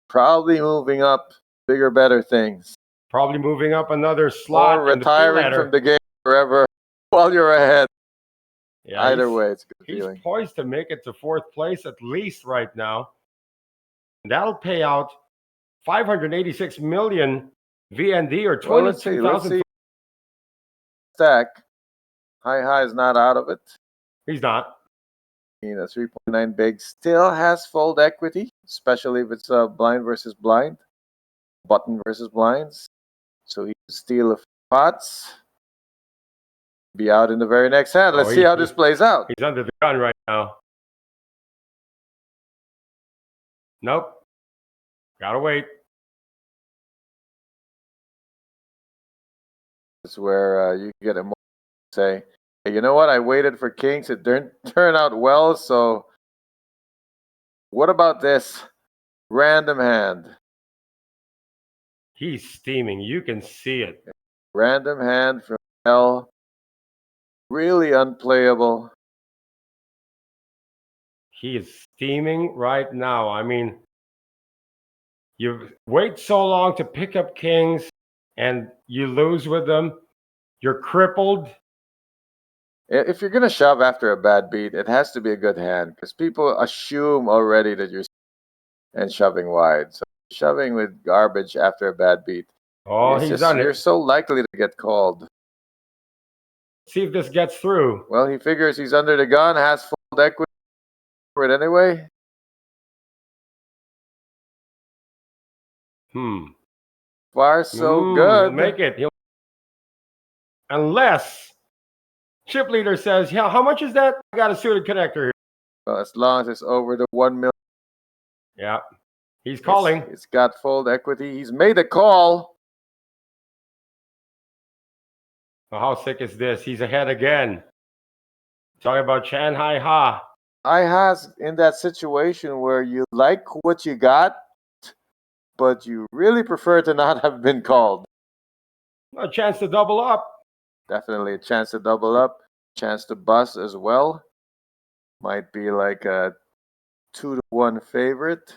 probably moving up bigger, better things. Probably moving up another slot. Or retiring from the game forever while you're ahead. Yeah, either way, it's a good he's feeling. Poised to make it to 4th place at least right now. And that'll pay out 586 million VND or 22,000. Let's see. Stack. High is not out of it. He's not. 3.9 big still has fold equity, especially if it's blind versus blind, button versus blinds. So he can steal a few pots. Be out in the very next hand. Let's see how this plays out. He's under the gun right now. Nope. Gotta wait. It's where you get a say, hey, you know what? I waited for kings. It didn't turn out well. So what about this random hand? He's steaming. You can see it. Random hand from L. Really unplayable. He is steaming right now. I mean, you wait so long to pick up kings and you lose with them. You're crippled. If you're going to shove after a bad beat, it has to be a good hand because people assume already that you're and shoving wide. So shoving with garbage after a bad beat. Oh, he's done it. You're so likely to get called. See if this gets through. Well, he figures he's under the gun, has fold equity. for it anyway. Far so good. Make it. Unless chip leader says, yeah, how much is that? I got a suited connector here. Well, as long as it's over the 1 million. Yeah. He's calling. It's got fold equity. He's made a call. Well, how sick is this? He's ahead again. Talking about Chan Hai Ha. I has in that situation where you like what you got, but you really prefer to not have been called. A chance to double up. Definitely a chance to double up. Chance to bust as well. Might be like a 2-1 favorite.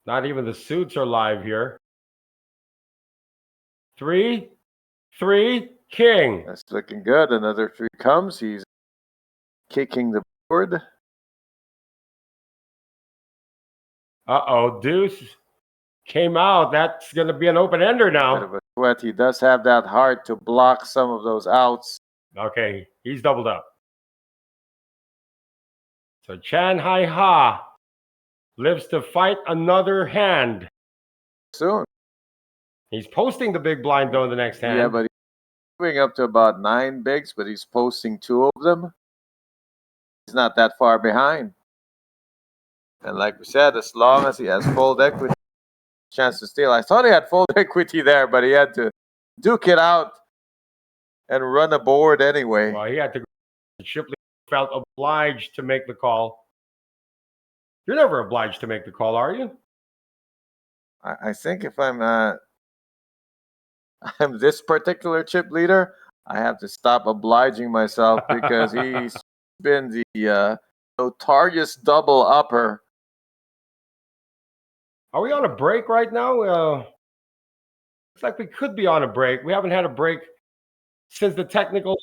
Not even the suits are live here. 3, king. That's looking good. Another 3 comes. He's kicking the board. Uh-oh, deuce came out. That's going to be an open-ender now. Bit of a sweat. He does have that heart to block some of those outs. Okay, he's doubled up. So Chan Hai Ha lives to fight another hand. Soon. He's posting the big blind though in the next hand. Yeah, but he's moving up to about 9 bigs, but he's posting 2 of them. He's not that far behind. And like we said, as long as he has fold equity, chance to steal. I thought he had fold equity there, but he had to duke it out and run a board anyway. Well, he had to. Shipley felt obliged to make the call. You're never obliged to make the call, are you? I think if I'm this particular chip leader, I have to stop obliging myself because he's been the notorious double upper. Are we on a break right now? Looks like we could be on a break. We haven't had a break since the technical.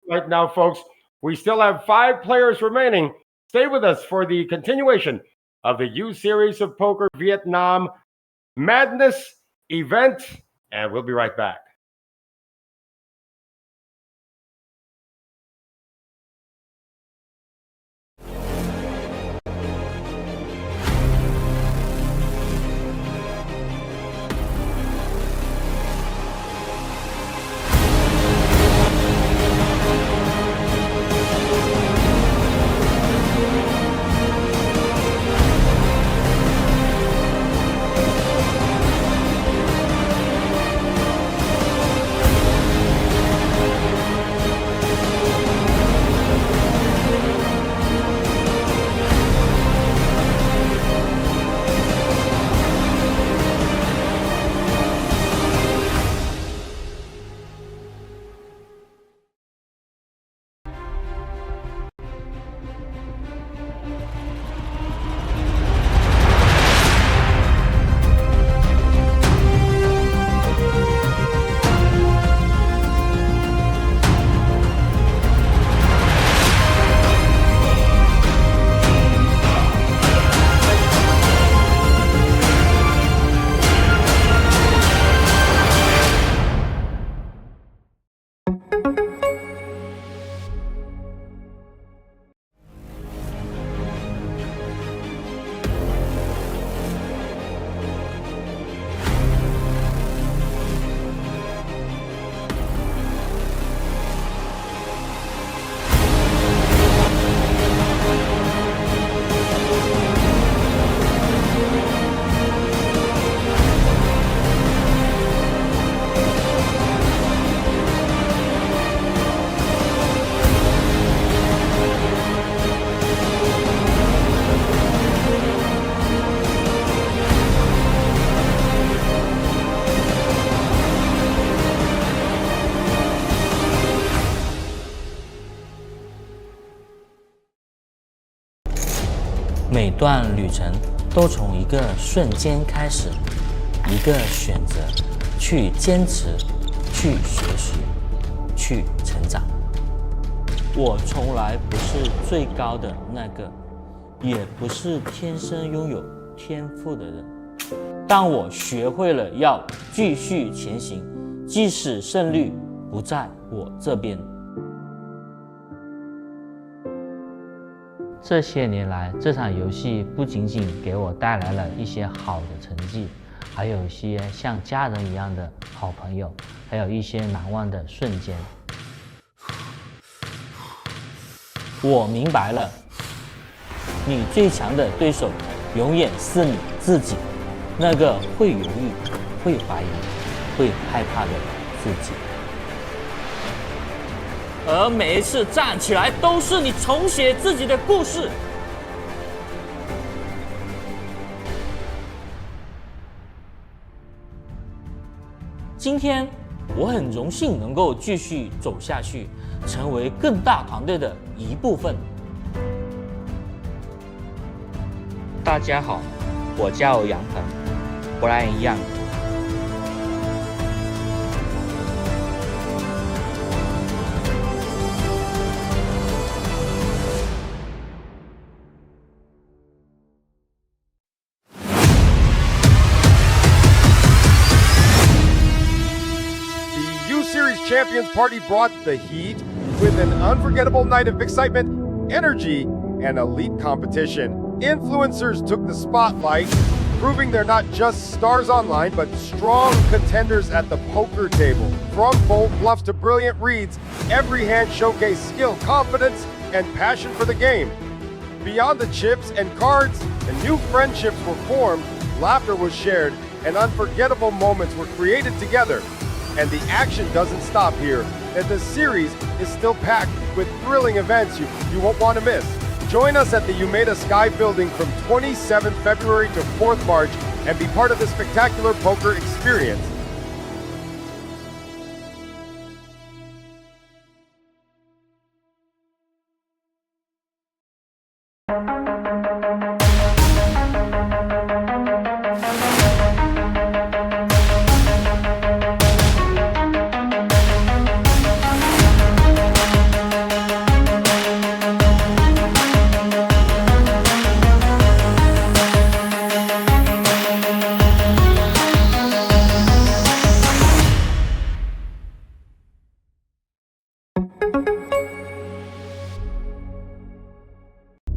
Right now, folks, we still have 5 players remaining. Stay with us for the continuation of the U Series of Poker Vietnam Madness event, and we'll be right back.每段旅程都从一个瞬间开始，一个选择，去坚持，去学习，去成长。我从来不是最高的那个，也不是天生拥有天赋的人，但我学会了要继续前行，即使胜率不在我这边。这些年来，这场游戏不仅仅给我带来了一些好的成绩，还有一些像家人一样的好朋友，还有一些难忘的瞬间。我明白了，你最强的对手永远是你自己，那个会犹豫、会怀疑、会害怕的自己。而每一次站起来，都是你重写自己的故事。今天我很荣幸能够继续走下去，成为更大团队的一部分。大家好，我叫杨鹏，Brian Young。Champions Party brought the heat with an unforgettable night of excitement, energy, and elite competition. Influencers took the spotlight, proving they're not just stars online, but strong contenders at the poker table. From bold bluffs to brilliant reads, every hand showcased skill, confidence, and passion for the game. Beyond the chips and cards, the new friendships were formed, laughter was shared, and unforgettable moments were created together. And the action doesn't stop here, and the series is still packed with thrilling events you won't want to miss. Join us at the Umeda Sky Building from 27th February to 4th March and be part of the spectacular poker experience.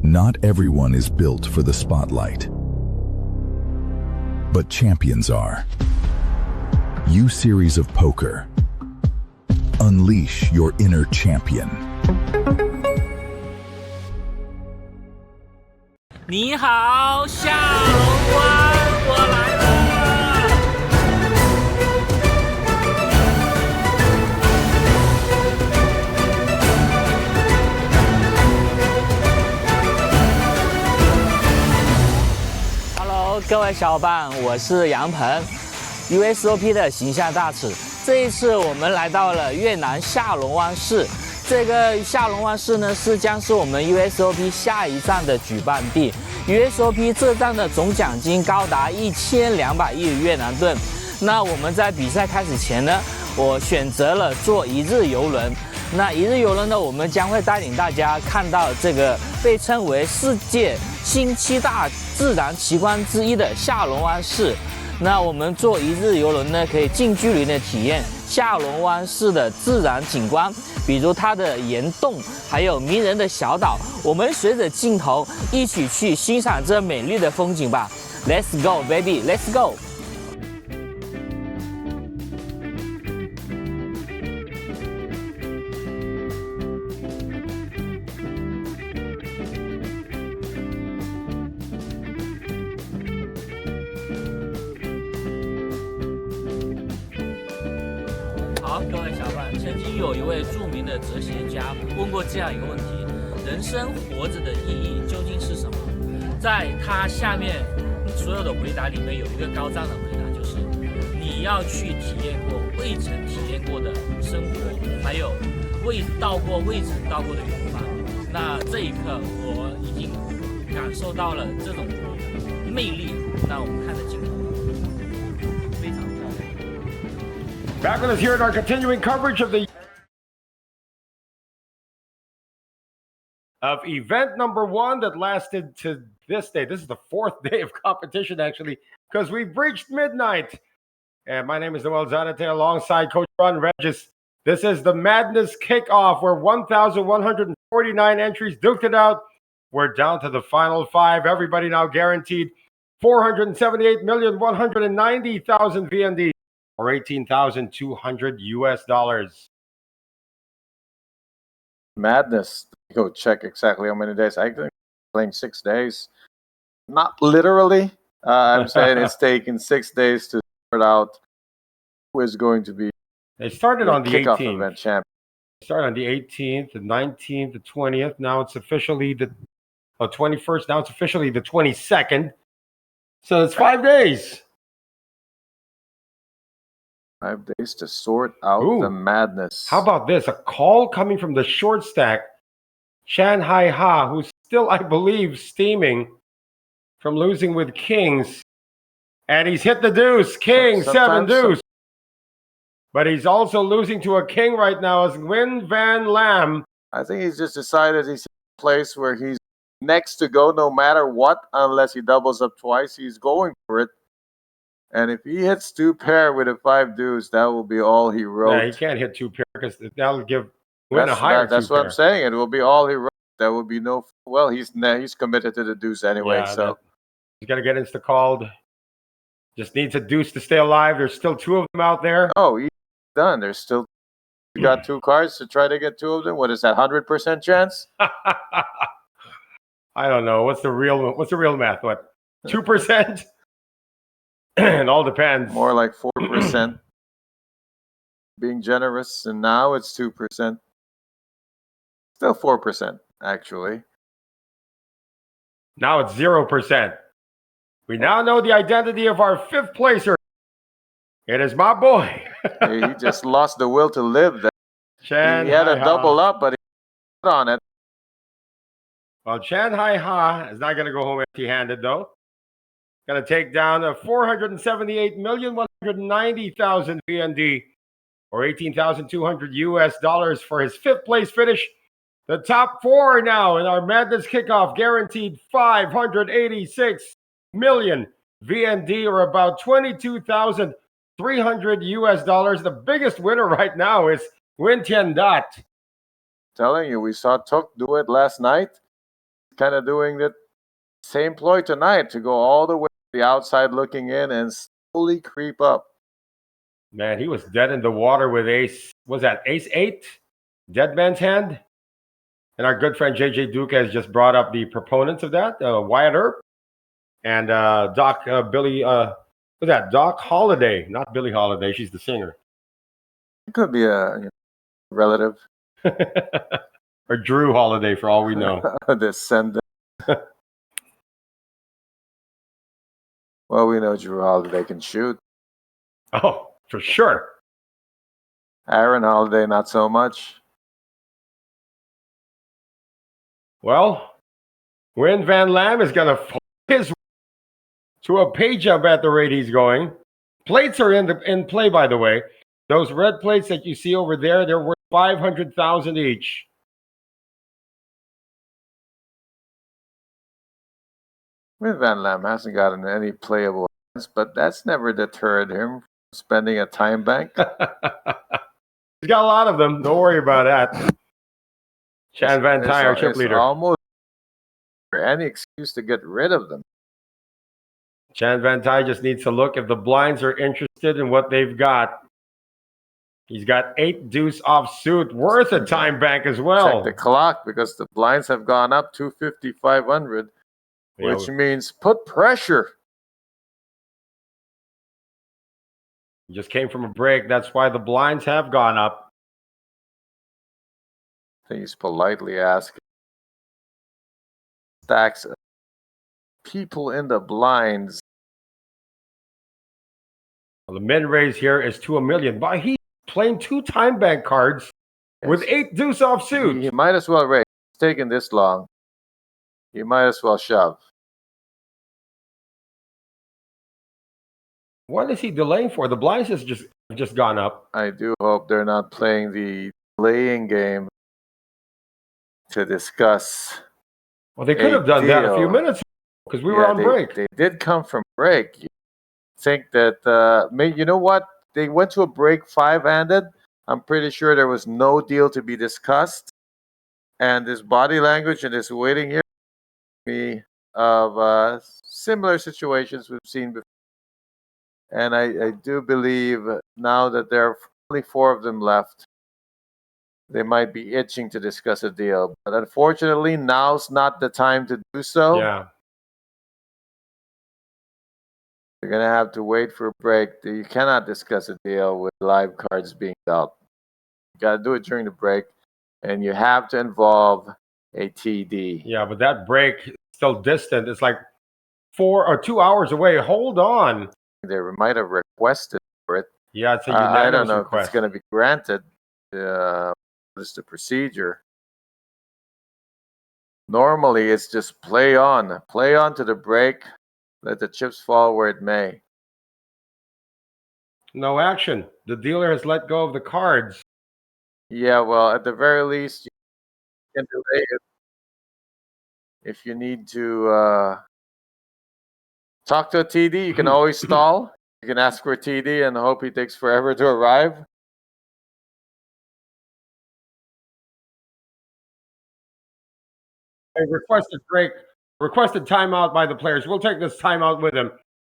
Not everyone is built for the spotlight, but champions are. U-Series of Poker. Unleash your inner champion. 你好，下龙湾，我来了。各位小伙伴，我是杨鹏 ，Usop 的形象大使。这一次我们来到了越南下龙湾市，这个下龙湾市呢将是我们 Usop 下一站的举办地。Usop 这站的总奖金高达1200亿越南盾。那我们在比赛开始前呢，我选择了坐一日游轮。那一日游轮呢，我们将会带领大家看到这个被称为世界新7大自然奇观之一的下龙湾市。那我们坐一日游轮呢，可以近距离的体验下龙湾市的自然景观，比如它的岩洞，还有迷人的小岛。我们随着镜头一起去欣赏这美丽的风景吧。Let's go, baby, let's go.好，各位小伙伴，曾经有一位著名的哲学家问过这样一个问题：人生活着的意义究竟是什么？在他下面所有的回答里面，有一个高赞的回答，就是你要去体验过未曾体验过的生活，还有未曾到过的远方。那这一刻，我已经感受到了这种魅力。那我们看着镜头。Back with us here at our continuing coverage of event number 1 that lasted to this day. This is the 4th day of competition, actually, because we've reached midnight. And my name is Noel Zanate alongside Coach Ron Regis. This is the Madness Kickoff, where 1,149 entries duked it out We're down to the final five. Everybody now guaranteed 478,190,000 VND or 18,200 US dollars. Madness. Go check exactly how many days. I think playing 6 days. Not literally. I'm saying it's taken 6 days to sort out who is going to be They started the on the kickoff 18th. event champion. Started on the 18th, the 19th, the 20th. Now it's officially the 21st. Now it's officially the 22nd. So it's 5 days. 5 days to sort out Ooh. the madness. How about this? A call coming from the short stack, Shanghai Ha, who's still, I believe, steaming from losing with kings. And he's hit the deuce. King, seven deuce. But he's also losing to a king right now as Win Van Lam. I think he's just decided he's in a place where he's next to go no matter what, unless he doubles up twice. He's going for it. And if he hits two pair with a 5 deuce, that will be all he wrote. Yeah, he can't hit two pair because that'll give Win a higher That's two what pair. I'm saying. It will be all he wrote. There will be no. Well, he's committed to the deuce anyway. Yeah, so he's got to get insta called. Just needs a deuce to stay alive. There's still two of them out there. oh, he's done. There's still. You got two cards to try to get two of them. What is that? 100% chance? I don't know. What's the real math? What? 2%? It all depends. More like 4%. Being generous, and now it's 2%. Still 4%, actually. Now it's 0%. We now know the identity of our fifth placer. It is my boy. He just lost the will to live. Chan He had a Hai Ha. double up, but he put on it. Well, Chan Hai Ha is not going to go home empty-handed, though. Going to take down a 478,190,000 VND or 18,200 US dollars for his fifth place finish. The top four now in our Madness Kickoff guaranteed 586 million VND or about 22,300 US dollars. The biggest winner right now is Win Tien Dat. Telling you, we saw Tuk do it last night. Kind of doing the same ploy tonight to go all the way to the outside looking in and slowly creep up. Man, he was dead in the water with ace. Was that ace 8? Dead man's hand? And our good friend JJ Duke has just brought up the proponents of that, Wyatt Earp and Doc Billy. Was that Doc Holliday? Not Billie Holiday. She's the singer. It could be a relative. Or Drew Holiday, for all we know. Descendant. Well, we know Drew Holiday can shoot. Oh, for sure. Aaron Holiday, not so much. Well, Win Van Lam is going to fall his way to a pay jump at the rate he's going. Plates are in play, by the way. Those red plates that you see over there, they're worth 500,000 each. Van Lam hasn't gotten any playable hands, but that's never deterred him from spending a time bank. He's got a lot of them. Don't worry about that. Chan Van Ty, our chip leader. Almost any excuse to get rid of them. Chan Van Ty just needs to look if the blinds are interested in what they've got. He's got 8 deuce offsuit, worth a time bank as well. Check the clock because the blinds have gone up 250, 500, which means put pressure. He just came from a break. That's why the blinds have gone up. He's politely asking stacks of people in the blinds. Well, the min raise here is to $1 million. But he's playing 2 time bank cards with 8 deuce offsuit. He might as well raise. It's taking this long. You might as well shove. What is he delaying for? The blinds has just gone up. I do hope they're not playing the delaying game to discuss. Well, they could have done that a few minutes ago because we were on break. They did come from break. You think that, you know what? They went to a break 5-handed. I'm pretty sure there was no deal to be discussed. And this body language and this waiting here, me of similar situations we've seen before. And I do believe now that there are only four of them left, they might be itching to discuss a deal. But unfortunately, now's not the time to do so. Yeah. You're going to have to wait for a break. You cannot discuss a deal with live cards being dealt. You got to do it during the break, and you have to involve a TD. Yeah, but that break is still distant. It's like 2 hours away. Hold on. They might have requested for it. Yeah, it's a I don't unanimous know if request. it's going to be granted. What is the procedure? Normally, it's just play on to the break, let the chips fall where it may. No action. The dealer has let go of the cards. Yeah, well, at the very least, you can delay it. If you need to talk to a TD, you can always stall. You can ask for a TD and hope he takes forever to arrive. A requested timeout by the players. We'll take this timeout with him.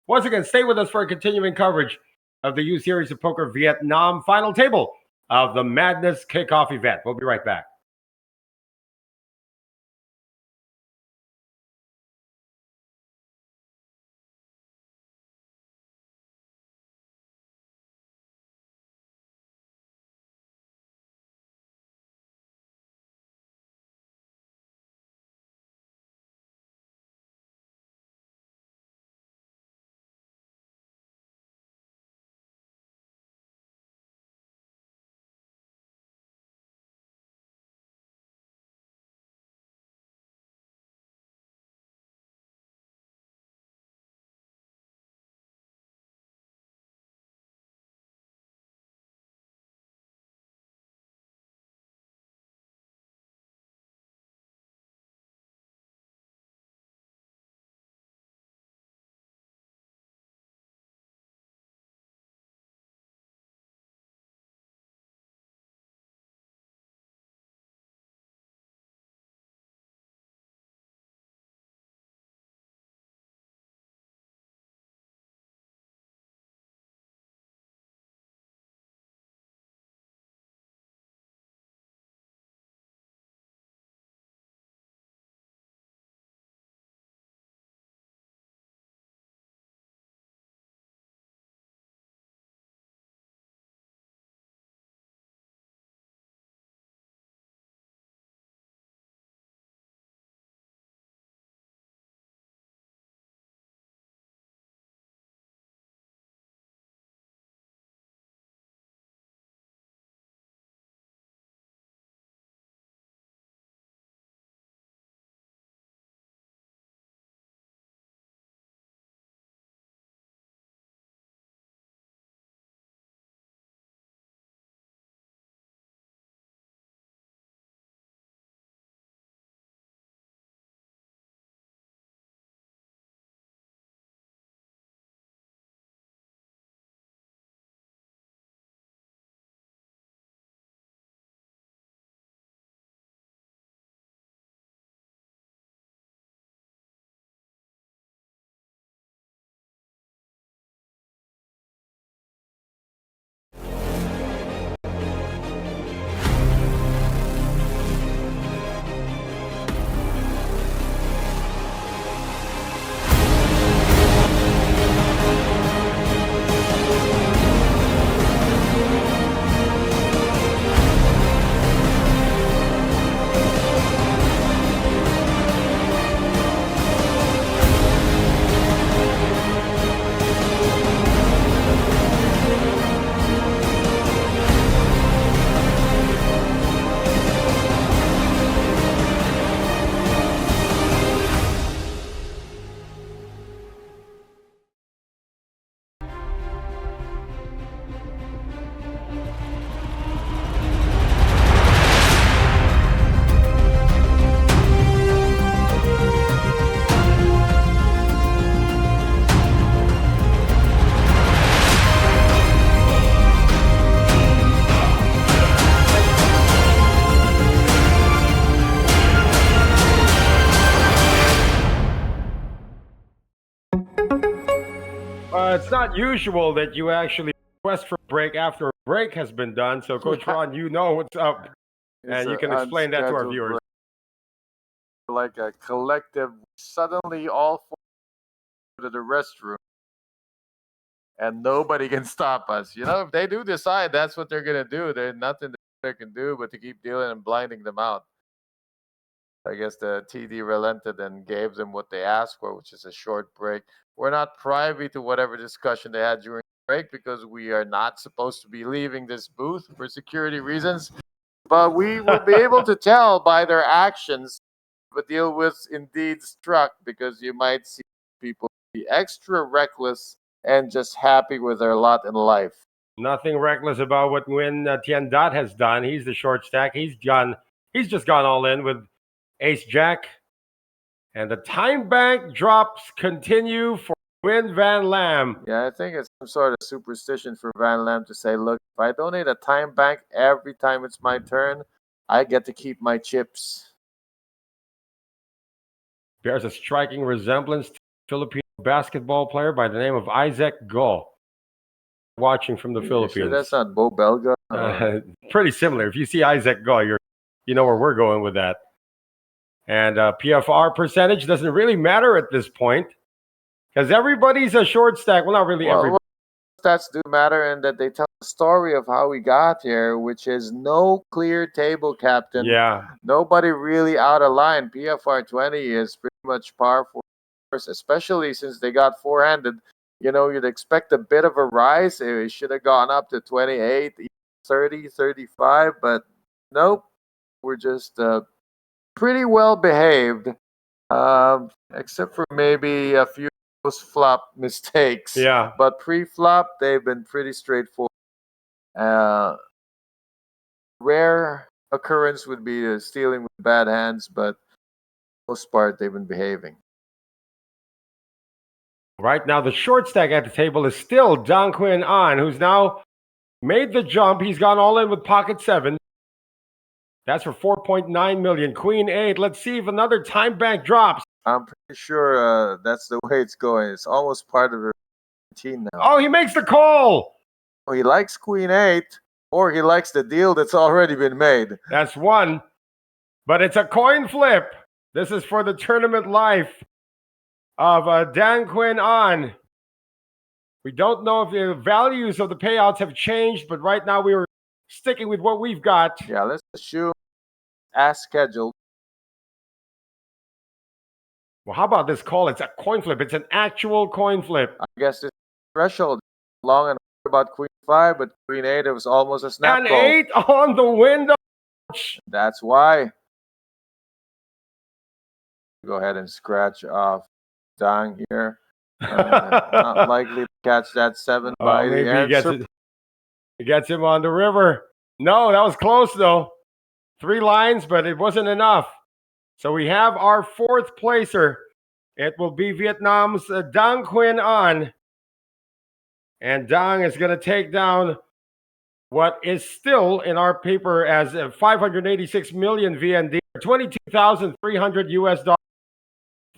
Once again, stay with us for a continuing coverage of the U Series of Poker Vietnam final table of the Madness Kickoff event. We'll be right back. It's not usual that you actually request for break after a break has been done. So, Coach Ron, you know what's up, and you can explain that to our viewers. Like a collective, suddenly all four go to the restroom, and nobody can stop us. You know, if they do decide that's what they're gonna do, there's nothing they can do but to keep dealing and blinding them out. I guess the TD relented and gave them what they asked for, which is a short break. We're not privy to whatever discussion they had during the break because we are not supposed to be leaving this booth for security reasons. But we will be able to tell by their actions if a deal was indeed struck, because you might see people be extra reckless and just happy with their lot in life. Nothing reckless about what Nguyen Tien Dat has done. He's the short stack. He's just gone all in with Ace Jack. And the time bank drops continue for Nguyen Van Lam. Yeah, I think it's some sort of superstition for Van Lam to say, look, if I donate a time bank every time it's my turn, I get to keep my chips. Bears a striking resemblance to a Filipino basketball player by the name of Isaac Go. Watching from the Philippines. Sure that's not Bo Belga? Pretty similar. If you see Isaac Go, you know where we're going with that. And PFR percentage doesn't really matter at this point because everybody's a short stack. Well, not really everybody. Stats do matter, and that they tell the story of how we got here, which is no clear table captain. Yeah. Nobody really out of line. PFR 20 is pretty much par for course, especially since they got four-handed. You know, you'd expect a bit of a rise. It should have gone up to 28, 30, 35, but nope. We're just pretty well behaved, except for maybe a few flop mistakes. Yeah. But pre-flop, they've been pretty straightforward. Rare occurrence would be stealing with bad hands, but for the most part, they've been behaving. Right now, the short stack at the table is still Dang Quinn An, who's now made the jump. He's gone all in with pocket 7. That's for 4.9 million. Queen 8. Let's see if another time bank drops. I'm pretty sure that's the way it's going. It's almost part of the routine now. Oh, he makes the call. Oh, he likes Queen 8, or he likes the deal that's already been made. That's one. But it's a coin flip. This is for the tournament life of Dang Quinn An. We don't know if the values of the payouts have changed, but right now we were sticking with what we've got. Yeah, let's assume as scheduled. Well, how about this call? It's a coin flip. It's an actual coin flip. I guess this threshold long and about Queen 5, but Queen 8, it was almost a snap An call. 8 on the window. That's why. Go ahead and scratch off Dang here. Not likely to catch that 7 by the maybe answer. He gets him on the river. No, that was close though. 3 lines, but it wasn't enough. So we have our 4th placer. It will be Vietnam's Dang Quinn An. And Dang is going to take down what is still in our paper as 586 million VND, 22,300 US dollars.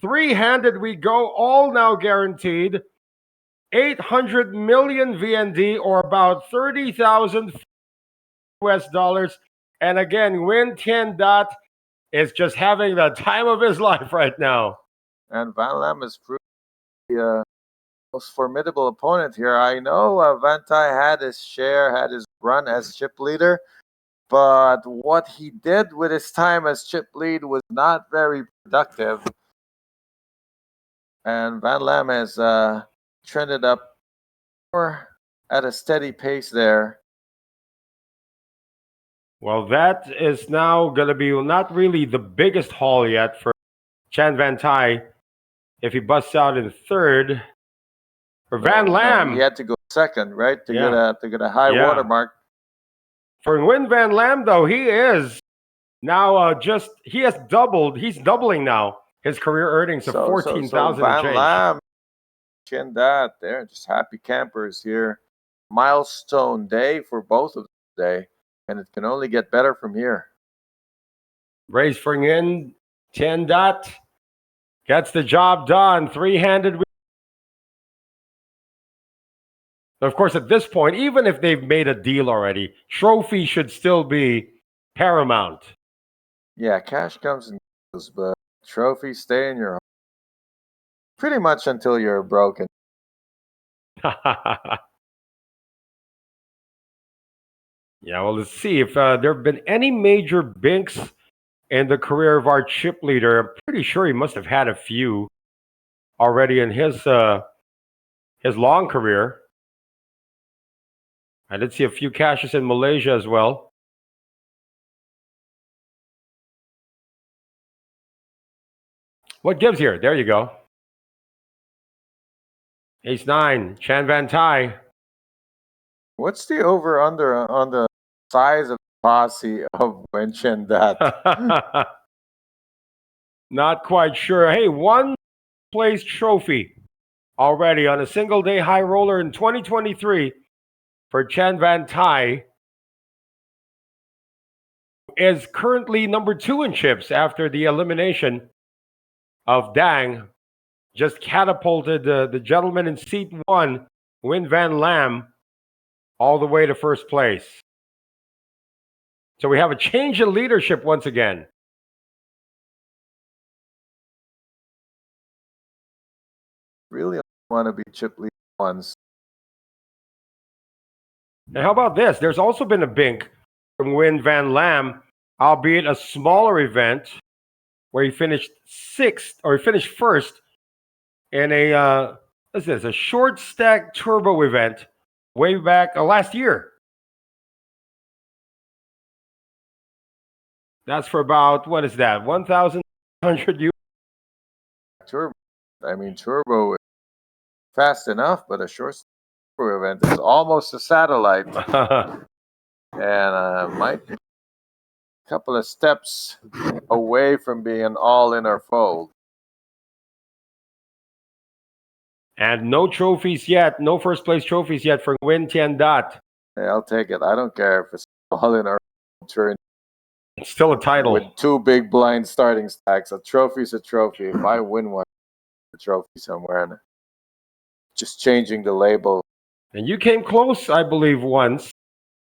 3-handed we go, all now guaranteed. 800 million VND, or about 30,000 US dollars. And again, Nguyen Tien Dat is just having the time of his life right now. And Van Lam is proved the most formidable opponent here. I know Van Tai had his share, had his run as chip leader, but what he did with his time as chip lead was not very productive. And Van Lam has trended up more at a steady pace there. Well, that is now going to be not really the biggest haul yet for Chan Van Tai if he busts out in 3rd. For Van Lam, he had to go 2nd, right, to get a high watermark. For Nguyen Van Lam, though, he is now he has doubled. He's doubling now his career earnings of 14,000 Van Lam, Tien Dat, they're just happy campers here. Milestone day for both of them today, and it can only get better from here. Raise for Nguyen Tien Dat gets the job done. 3-handed. Of course, at this point, even if they've made a deal already, trophy should still be paramount. Yeah, cash comes and goes, but trophies stay in your home pretty much until you're broken. Yeah, well, let's see if there have been any major binks in the career of our chip leader. I'm pretty sure he must have had a few already in his long career. I did see a few cashes in Malaysia as well. What gives here? There you go. Ace 9, Chan Van Tai. What's the over under on the size of the posse of Wen Chen that? Not quite sure. Hey, one place trophy already on a single day high roller in 2023 for Chan Van Tai. Is currently number 2 in chips after the elimination of Dang. Just catapulted the gentleman in seat 1, Win Van Lam, all the way to first place. So we have a change in leadership once again. Really want to be chip lead ones. And how about this? There's also been a bink from Win Van Lam, albeit a smaller event, where he finished 6th, or he finished 1st in a what's this? A short stack turbo event way back last year. That's for about, what is that? 1,100 U. Turbo. I mean, turbo is fast enough, but a short turbo event is almost a satellite, and might be a couple of steps away from being an all-in or fold. And no trophies yet, no first place trophies yet for Win Tian Dat. Hey, I'll take it. I don't care if it's all-in or turn. It's still a title. With 2 big blind starting stacks, a trophy's a trophy. If I win one, a trophy somewhere, and just changing the label. And you came close, I believe, once.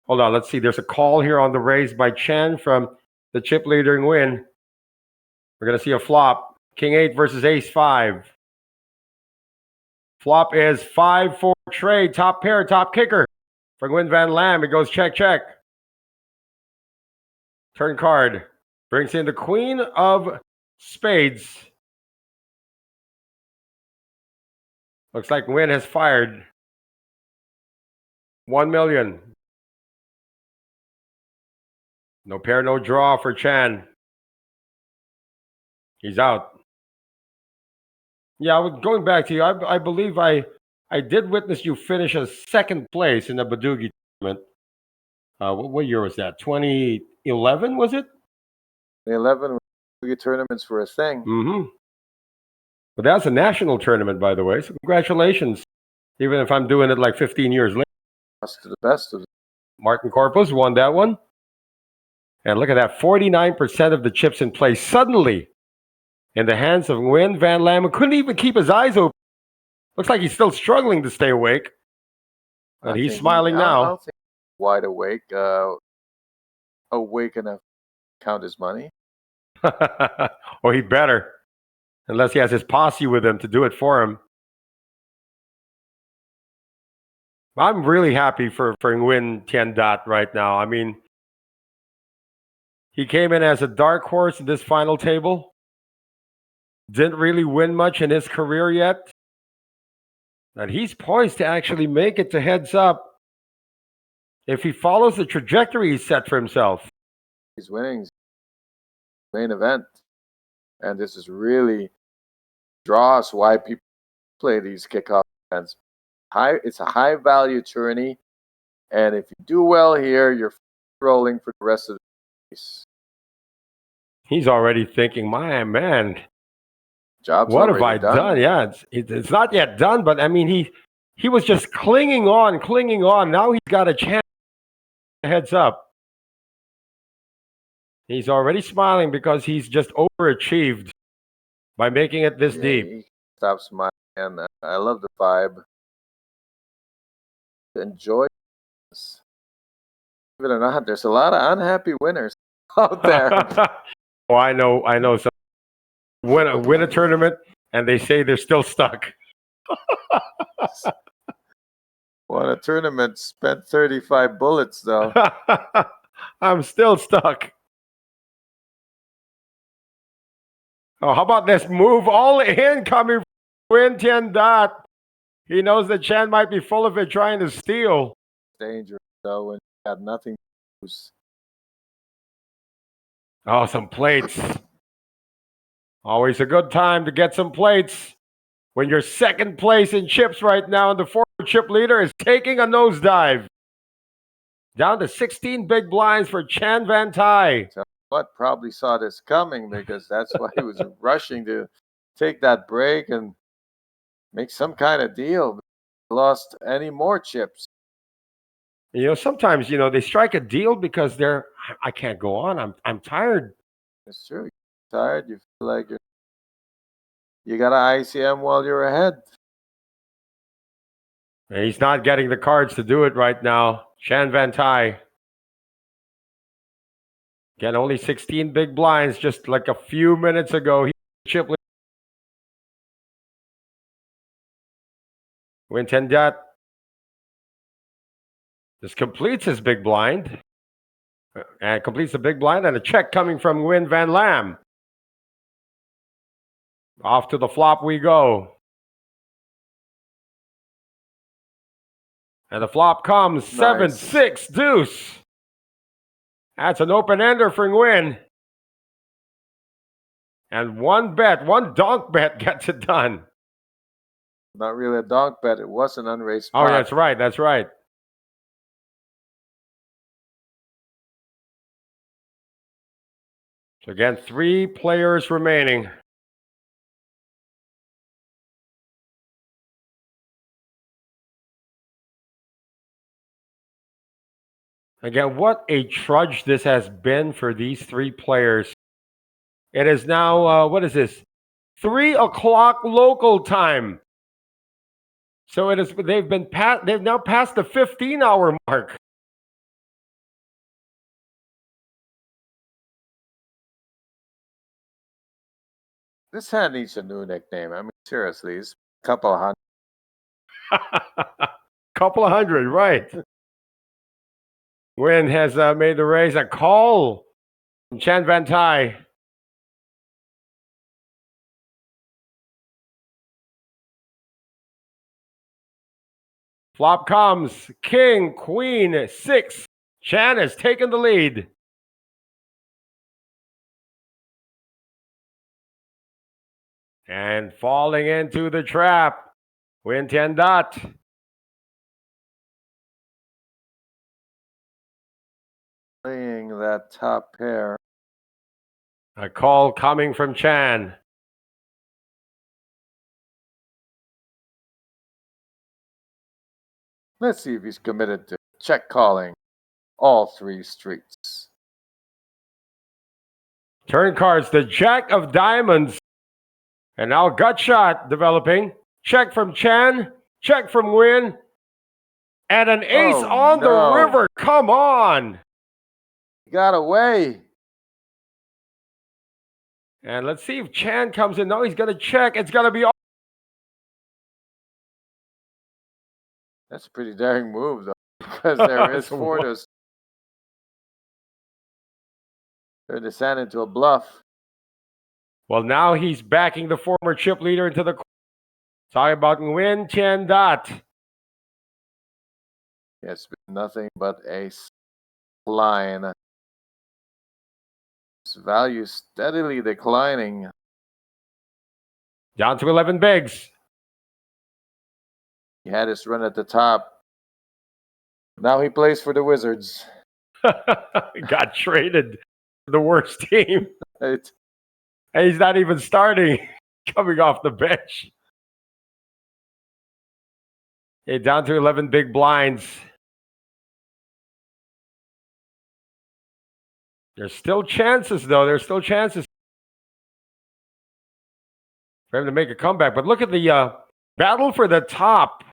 Hold on, let's see. There's a call here on the raise by Chen from the chip leader in Win. We're going to see a flop. King 8 versus Ace 5. Flop is 5-4 trade. Top pair, top kicker. For Win Van Lam, it goes check, check. Turn card. Brings in the Queen of Spades. Looks like Win has fired. 1 million. No pair, no draw for Chan. He's out. Yeah, going back to you, I believe I did witness you finish a 2nd place in the Badugi tournament. What year was that? 2011, was it? The 11 tournaments were a thing. Mm-hmm. But that's a national tournament, by the way. So congratulations. Even if I'm doing it like 15 years later. To the best of them. Martin Corpus won that one. And look at that, 49% of the chips in play suddenly in the hands of Win Van Lam, who couldn't even keep his eyes open. Looks like he's still struggling to stay awake. But he's smiling now. I don't think he's wide awake. Awake enough to count his money. Or he better. Unless he has his posse with him to do it for him. I'm really happy for Nguyen Tien Dat right now. I mean, he came in as a dark horse in this final table. Didn't really win much in his career yet. And he's poised to actually make it to heads up if he follows the trajectory he's set for himself. He's winning main event. And this is really draws why people play these kickoff events. It's a high value tourney, and if you do well here, you're rolling for the rest of the race. He's already thinking, my man, job's what have I done? Yeah, it's not yet done, but I mean, he was just clinging on. Now he's got a chance. Heads up. He's already smiling because he's just overachieved by making it this deep. He stops smiling, and I love the vibe. enjoy this. Believe it or not, there's a lot of unhappy winners out there. Oh, I know. Some win a tournament and they say they're still stuck. Won a tournament, spent 35 bullets though. I'm still stuck. Oh, how about this move all in coming from Win Tian Dot? He knows that Chan might be full of it trying to steal. Dangerous though when you got nothing to lose. Oh, some plates. Always a good time to get some plates when you're second place in chips right now and the former chip leader is taking a nosedive. Down to 16 big blinds for Chan Van Tai. But probably saw this coming because that's why he was rushing to take that break and make some kind of deal. Lost any more chips. You know, sometimes, they strike a deal because I can't go on. I'm tired. It's true. You're tired. You feel like you got an ICM while you're ahead. And he's not getting the cards to do it right now. Chan Van Tai. Again, only 16 big blinds just like a few minutes ago. Chip Win 10 Dot. This completes his big blind. And completes the big blind and a check coming from Win Van Lam. Off to the flop we go. And the flop comes 7-6 deuce. That's an open-ender for Nguyen. And one donk bet gets it done. Not really a donk bet. It was an unraised pot. pot. Oh, that's right. So again, 3 players remaining. Again, what a trudge this has been for these 3 players. It is now, what is this? 3 o'clock local time. So they've now passed the 15-hour mark. This hand needs a new nickname. I mean, seriously, it's a couple of hundred. Couple of hundred, right. Nguyen has made the raise. A call from Chan Van Tai. Flop comes King, Queen, 6. Chan has taken the lead. And falling into the trap. Win 10 Dot. Playing that top pair. A call coming from Chan. Let's see if he's committed to check calling all 3 streets. Turn cards, the Jack of Diamonds. And now gut shot developing. Check from Chan. Check from Nguyen. And an ace on the river. Come on. He got away. And let's see if Chan comes in. No, he's going to check. It's going to be all. That's a pretty daring move, though, because there is 4 to turn the sand into a bluff. Well, now he's backing the former chip leader into the corner. Talking about Nguyen Tian Dot. It's been nothing but a line. His value steadily declining. Down to 11 bigs. He had his run at the top. Now he plays for the Wizards. Got traded to the worst team. Right. And he's not even starting. Coming off the bench. Okay, down to 11 big blinds. There's still chances, though. There's still chances for him to make a comeback. But look at the battle for the top.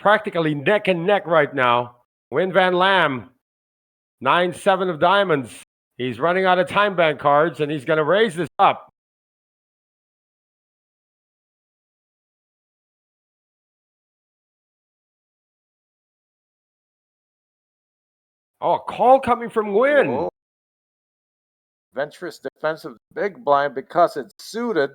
practically neck and neck right now. Win Van Lam, 9-7 of diamonds. He's running out of time bank cards, and he's going to raise this up. Oh, a call coming from Win. Whoa. Venturous defensive big blind because it's suited,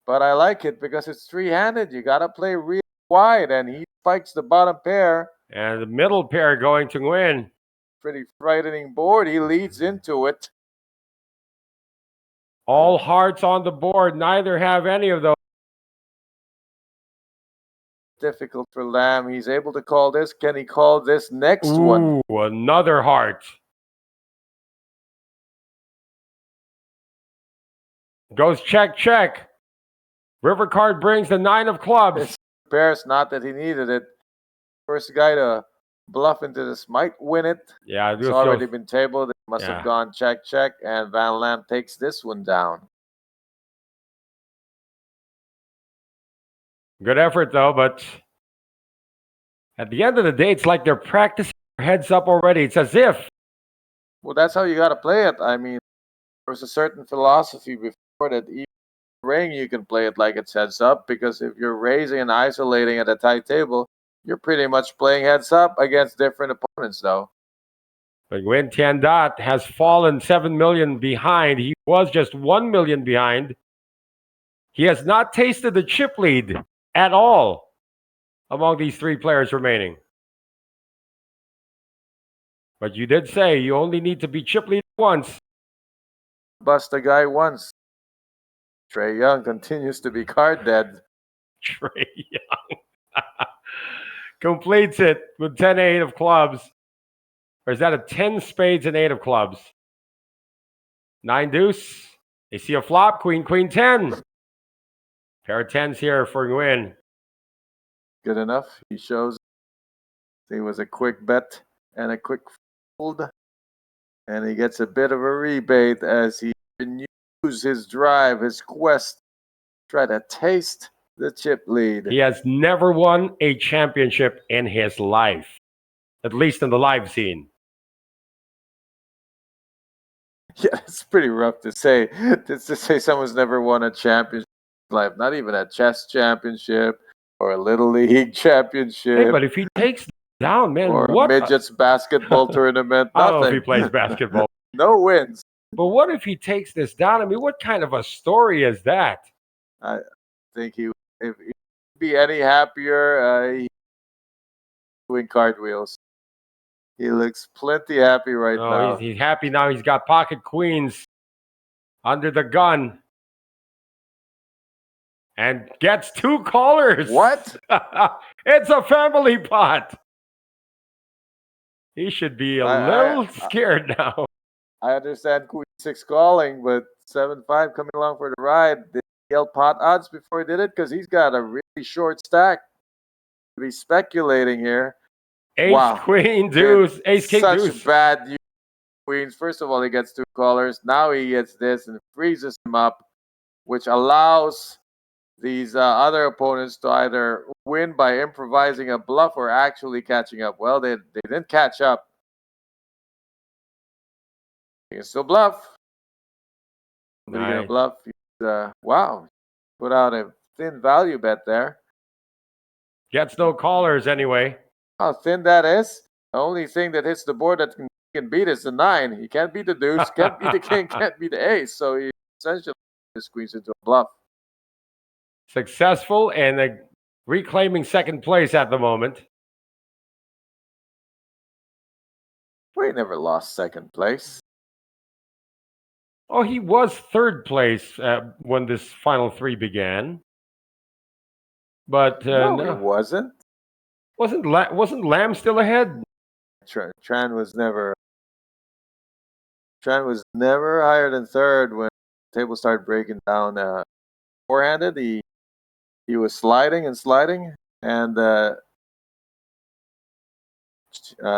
but I like it because it's three-handed. You got to play real wide, and he spikes the bottom pair. And the middle pair going to Win. Pretty frightening board. He leads into it. All hearts on the board. Neither have any of those. Difficult for Lamb. He's able to call this. Can he call this next one? Ooh, another heart. Goes check, check. River card brings the 9 of clubs. It's Paris, not that he needed it. First guy to bluff into this might win it. Yeah, It's already been tabled. It must have gone check, check, and Van Lam takes this one down. Good effort, though, but at the end of the day, it's like they're practicing heads up already. It's as if. Well, that's how you got to play it. I mean, there's a certain philosophy before that even ring, you can play it like it's heads up, because if you're raising and isolating at a tight table, you're pretty much playing heads up against different opponents, though. But Nguyen Tian Dat has fallen 7 million behind. He was just 1 million behind. He has not tasted the chip lead at all among these 3 players remaining. But you did say you only need to be chip lead once. Bust a guy once. Trey Young continues to be card dead. Trey Young completes it with 10-8 of clubs. Or is that a 10 spades and 8 of clubs? 9 deuce. They see a flop. Queen, queen, 10. Pair of 10s here for Nguyen. Good enough. He shows it was a quick bet and a quick fold. And he gets a bit of a rebate as he renews his drive, his quest, try to taste the chip lead. He has never won a championship in his life, at least in the live scene. Yeah, it's pretty rough to say. To say someone's never won a championship in life, not even a chess championship or a little league championship. Hey, but if he takes down, man, or what a midgets basketball tournament, I don't know if nothing. he plays basketball. No wins. But what if he takes this down? I mean, what kind of a story is that? I think if he'd be any happier, he'd win cartwheels. He looks plenty happy right now. He's happy now. He's got pocket queens under the gun. And gets 2 callers. What? It's a family pot. He should be a little scared now. I understand Queen 6 calling, but 7-5 coming along for the ride. Did he yell pot odds before he did it? Because he's got a really short stack to be speculating here. Ace, queen, deuce, ace, king, deuce. Such bad queens. First of all, he gets 2 callers. Now he gets this and freezes him up, which allows these other opponents to either win by improvising a bluff or actually catching up. Well, they didn't catch up. You can still bluff. What are you going to bluff? Wow. Put out a thin value bet there. Gets no callers anyway. How thin that is. The only thing that hits the board that can beat is the 9. He can't beat the deuce, can't beat the king, can't beat the ace. So he essentially squeezes into a bluff. Successful and reclaiming second place at the moment. We never lost second place. Oh, he was third place when this final 3 began. But no, he wasn't. Wasn't Lamb still ahead? Tran was never higher than third when the table started breaking down. Four-handed, he was sliding, and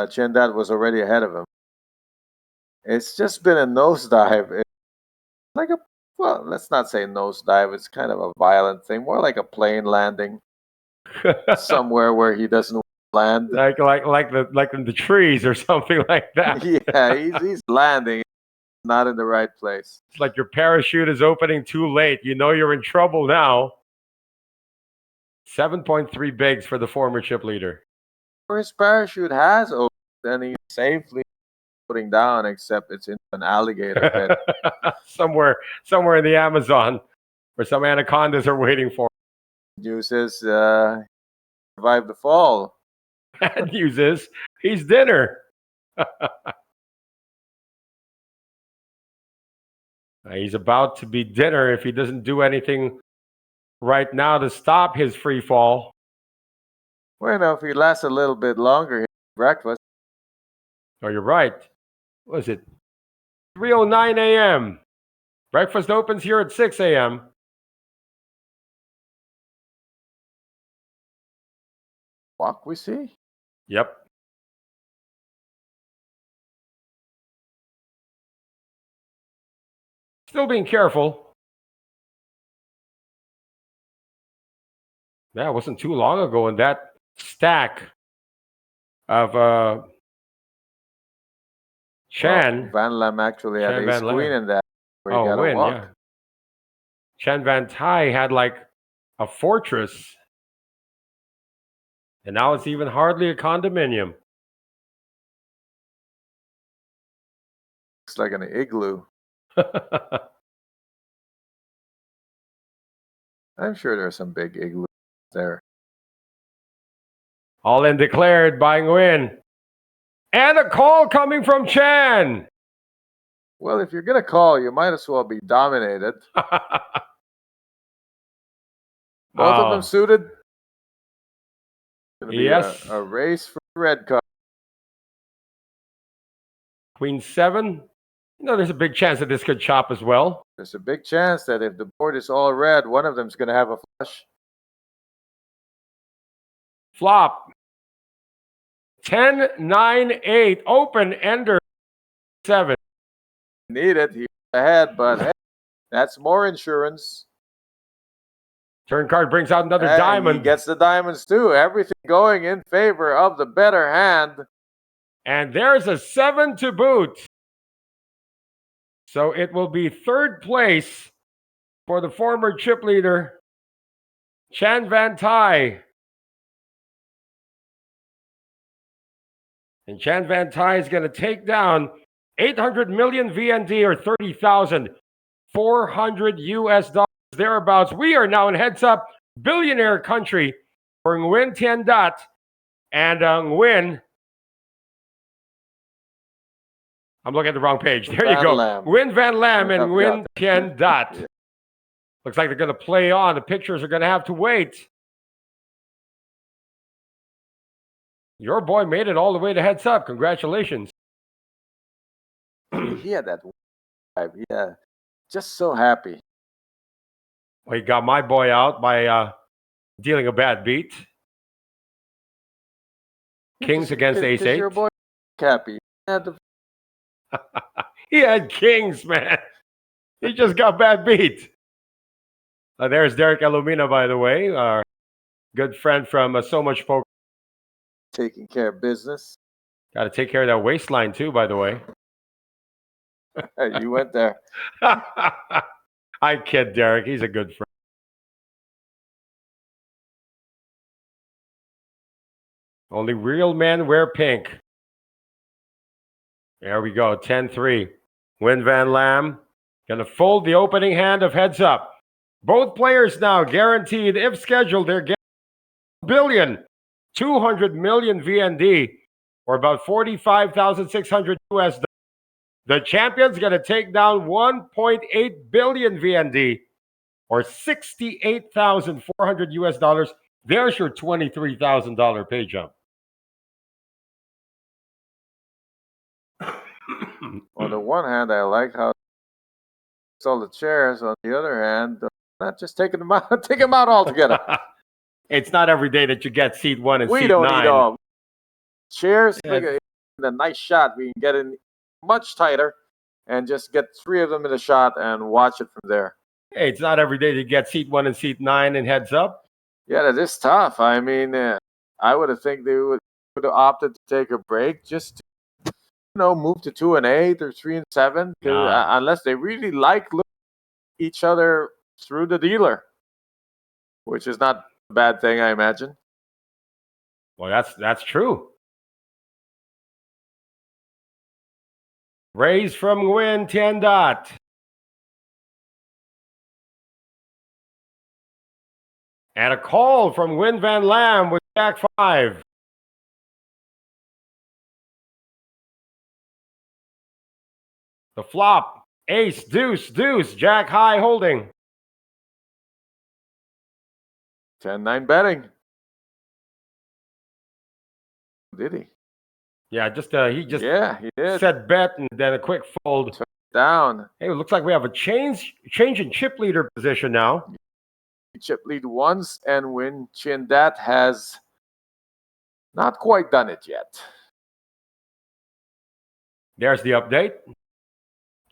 Chendat was already ahead of him. It's just been a nosedive. Well, let's not say nosedive. It's kind of a violent thing, more like a plane landing somewhere where he doesn't land. like in the trees or something like that. Yeah, he's landing, not in the right place. It's like your parachute is opening too late. You know you're in trouble now. 7.3 bigs for the former chip leader. Where his parachute has opened, and he's safely putting down, except it's in an alligator pit. somewhere in the Amazon, where some anacondas are waiting for. News is survived the fall. Bad news is he's dinner. He's about to be dinner if he doesn't do anything right now to stop his free fall. Well, if he lasts a little bit longer, he'll breakfast. Oh, you're right. What is it? 3:09 a.m. Breakfast opens here at 6 a.m. Walk, we see. Yep. Still being careful. That wasn't too long ago in that stack of Chan. Van Lam actually had Chan ace Van queen Lam. in that. Where he got a Win, walk. yeah. Chan Van Tai had like a fortress. And now it's even hardly a condominium. Looks like an igloo. I'm sure there are some big igloos there. All in declared, buying win. And a call coming from Chan. Well, if you're going to call, you might as well be dominated. Both of them suited. Gonna be Yes. a race for the red card. Queen 7. There's a big chance that this could chop as well. There's a big chance that if the board is all red, one of them is going to have a flush. Flop. 10, 9, 8. Open ender 7. Need it. He's ahead, but hey, that's more insurance. Turn card brings out another And diamond. He gets the diamonds too. Everything going in favor of the better hand. And there's a 7 to boot. So it will be third place for the former chip leader, Chan Van Tai. And Chan Van Tai is going to take down 800 million VND, or 30,400 US dollars thereabouts. We are now in heads up billionaire country for Nguyen Tien Dat and Nguyen. I'm looking at the wrong page. There you go. Nguyen Van Lam and Nguyen Tien Dat. Looks like they're going to play on. The pictures are going to have to wait. Your boy made it all the way to heads up. Congratulations. He had that vibe. Yeah, just so happy. Well, he got my boy out by dealing a bad beat. Kings against ace 8. Your boy happy. He had kings, man. He just got bad beat. There's Derek Elumina, by the way, our good friend from So Much Poker. Taking care of business. Got to take care of that waistline too, by the way. You went there. I kid Derek. He's a good friend. Only real men wear pink. There we go. 10-3. Nguyen Van Lam going to fold the opening hand of heads up. Both players now guaranteed, if scheduled, they're getting 1,200 million VND, or about 45,600 US dollars. The champion's going to take down 1.8 billion VND, or 68,400 US dollars. There's your $23,000 pay jump. On the one hand, I like how it's all the chairs. On the other hand, not just taking them out, take them out altogether. It's not every day that you get seat 1 and We seat don't 9. need all chairs. Yeah. Look at a nice shot. We can get in much tighter and just get 3 of them in a shot and watch it from there. Hey, it's not every day that you get seat 1 and seat 9 and heads up. Yeah, that is tough. I mean, I would have think they would have opted to take a break just to, move to 2-8 or 3-7, unless they really like looking at each other through the dealer, which is not a bad thing, I imagine. Well, that's true. Raise from Nguyen Tien Dat. And a call from Nguyen Van Lam with Jack 5. The flop, ace, deuce, deuce, Jack high holding. 10-9 betting. Did he? Yeah, he just he did. said bet and then a quick fold. Took it down. Hey, it looks like we have a change in chip leader position now. Chip lead once, and Nguyen Tien Dat has not quite done it yet. There's the update.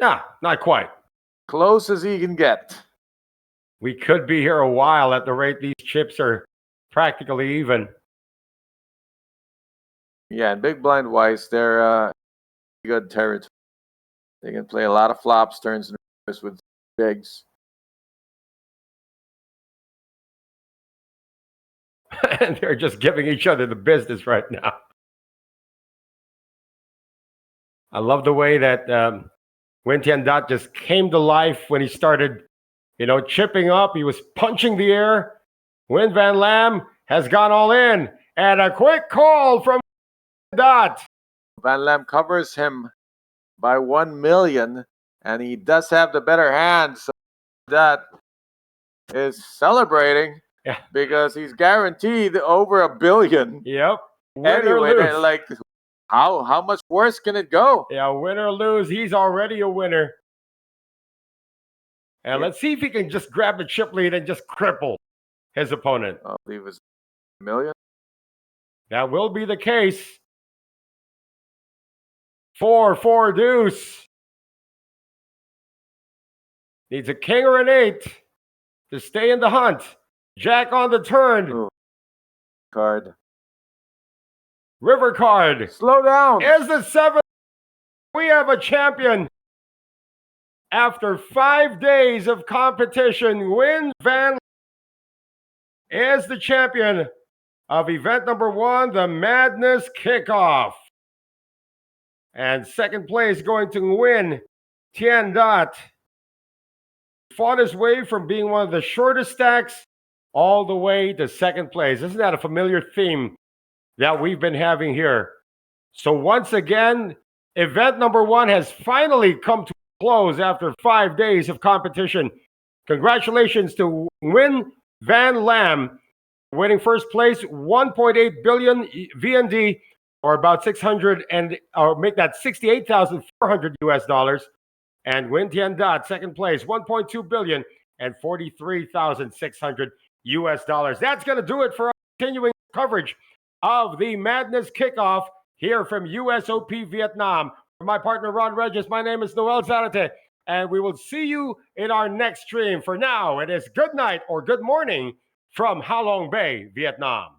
Not quite. Close as he can get. We could be here a while at the rate these chips are practically even. Yeah, and big blind wise, they're good territory. They can play a lot of flops, turns, and rivers with bigs. And they're just giving each other the business right now. I love the way that Nguyen Tien Dat just came to life when he started, chipping up. He was punching the air. Nguyen Van Lam has gone all in. And a quick call from Dat. Van Lam covers him by 1 million, and he does have the better hand. So that is celebrating because he's guaranteed over $1 billion. Yep. Win or lose. Like, how much worse can it go? Yeah, win or lose, he's already a winner. And let's see if he can just grab the chip lead and just cripple his opponent. I believe it was $1 million. That will be the case. 4-4 deuce. Needs a king or an 8 to stay in the hunt. Jack on the turn. Ooh. Card. River card. Slow down. Is the 7th. We have a champion. After 5 days of competition, Nguyen Van is the champion of event number 1, the Madness Kickoff. And second place going to Nguyen Tien Dat. Fought his way from being one of the shortest stacks all the way to second place. Isn't that a familiar theme that we've been having here? So once again, event number 1 has finally come to a close after 5 days of competition. Congratulations to Nguyen Van Lam, winning first place, 1.8 billion VND, or about 600 and or make that $68,400 US. And Nguyen Tien Dat, second place, 1.2 billion and 43,600 US dollars. That's going to do it for our continuing coverage of the Madness Kickoff here from USOP Vietnam. For my partner Ron Regis, my name is Noel Zarate, and we will see you in our next stream. For now, it is good night or good morning from Ha Long Bay, Vietnam.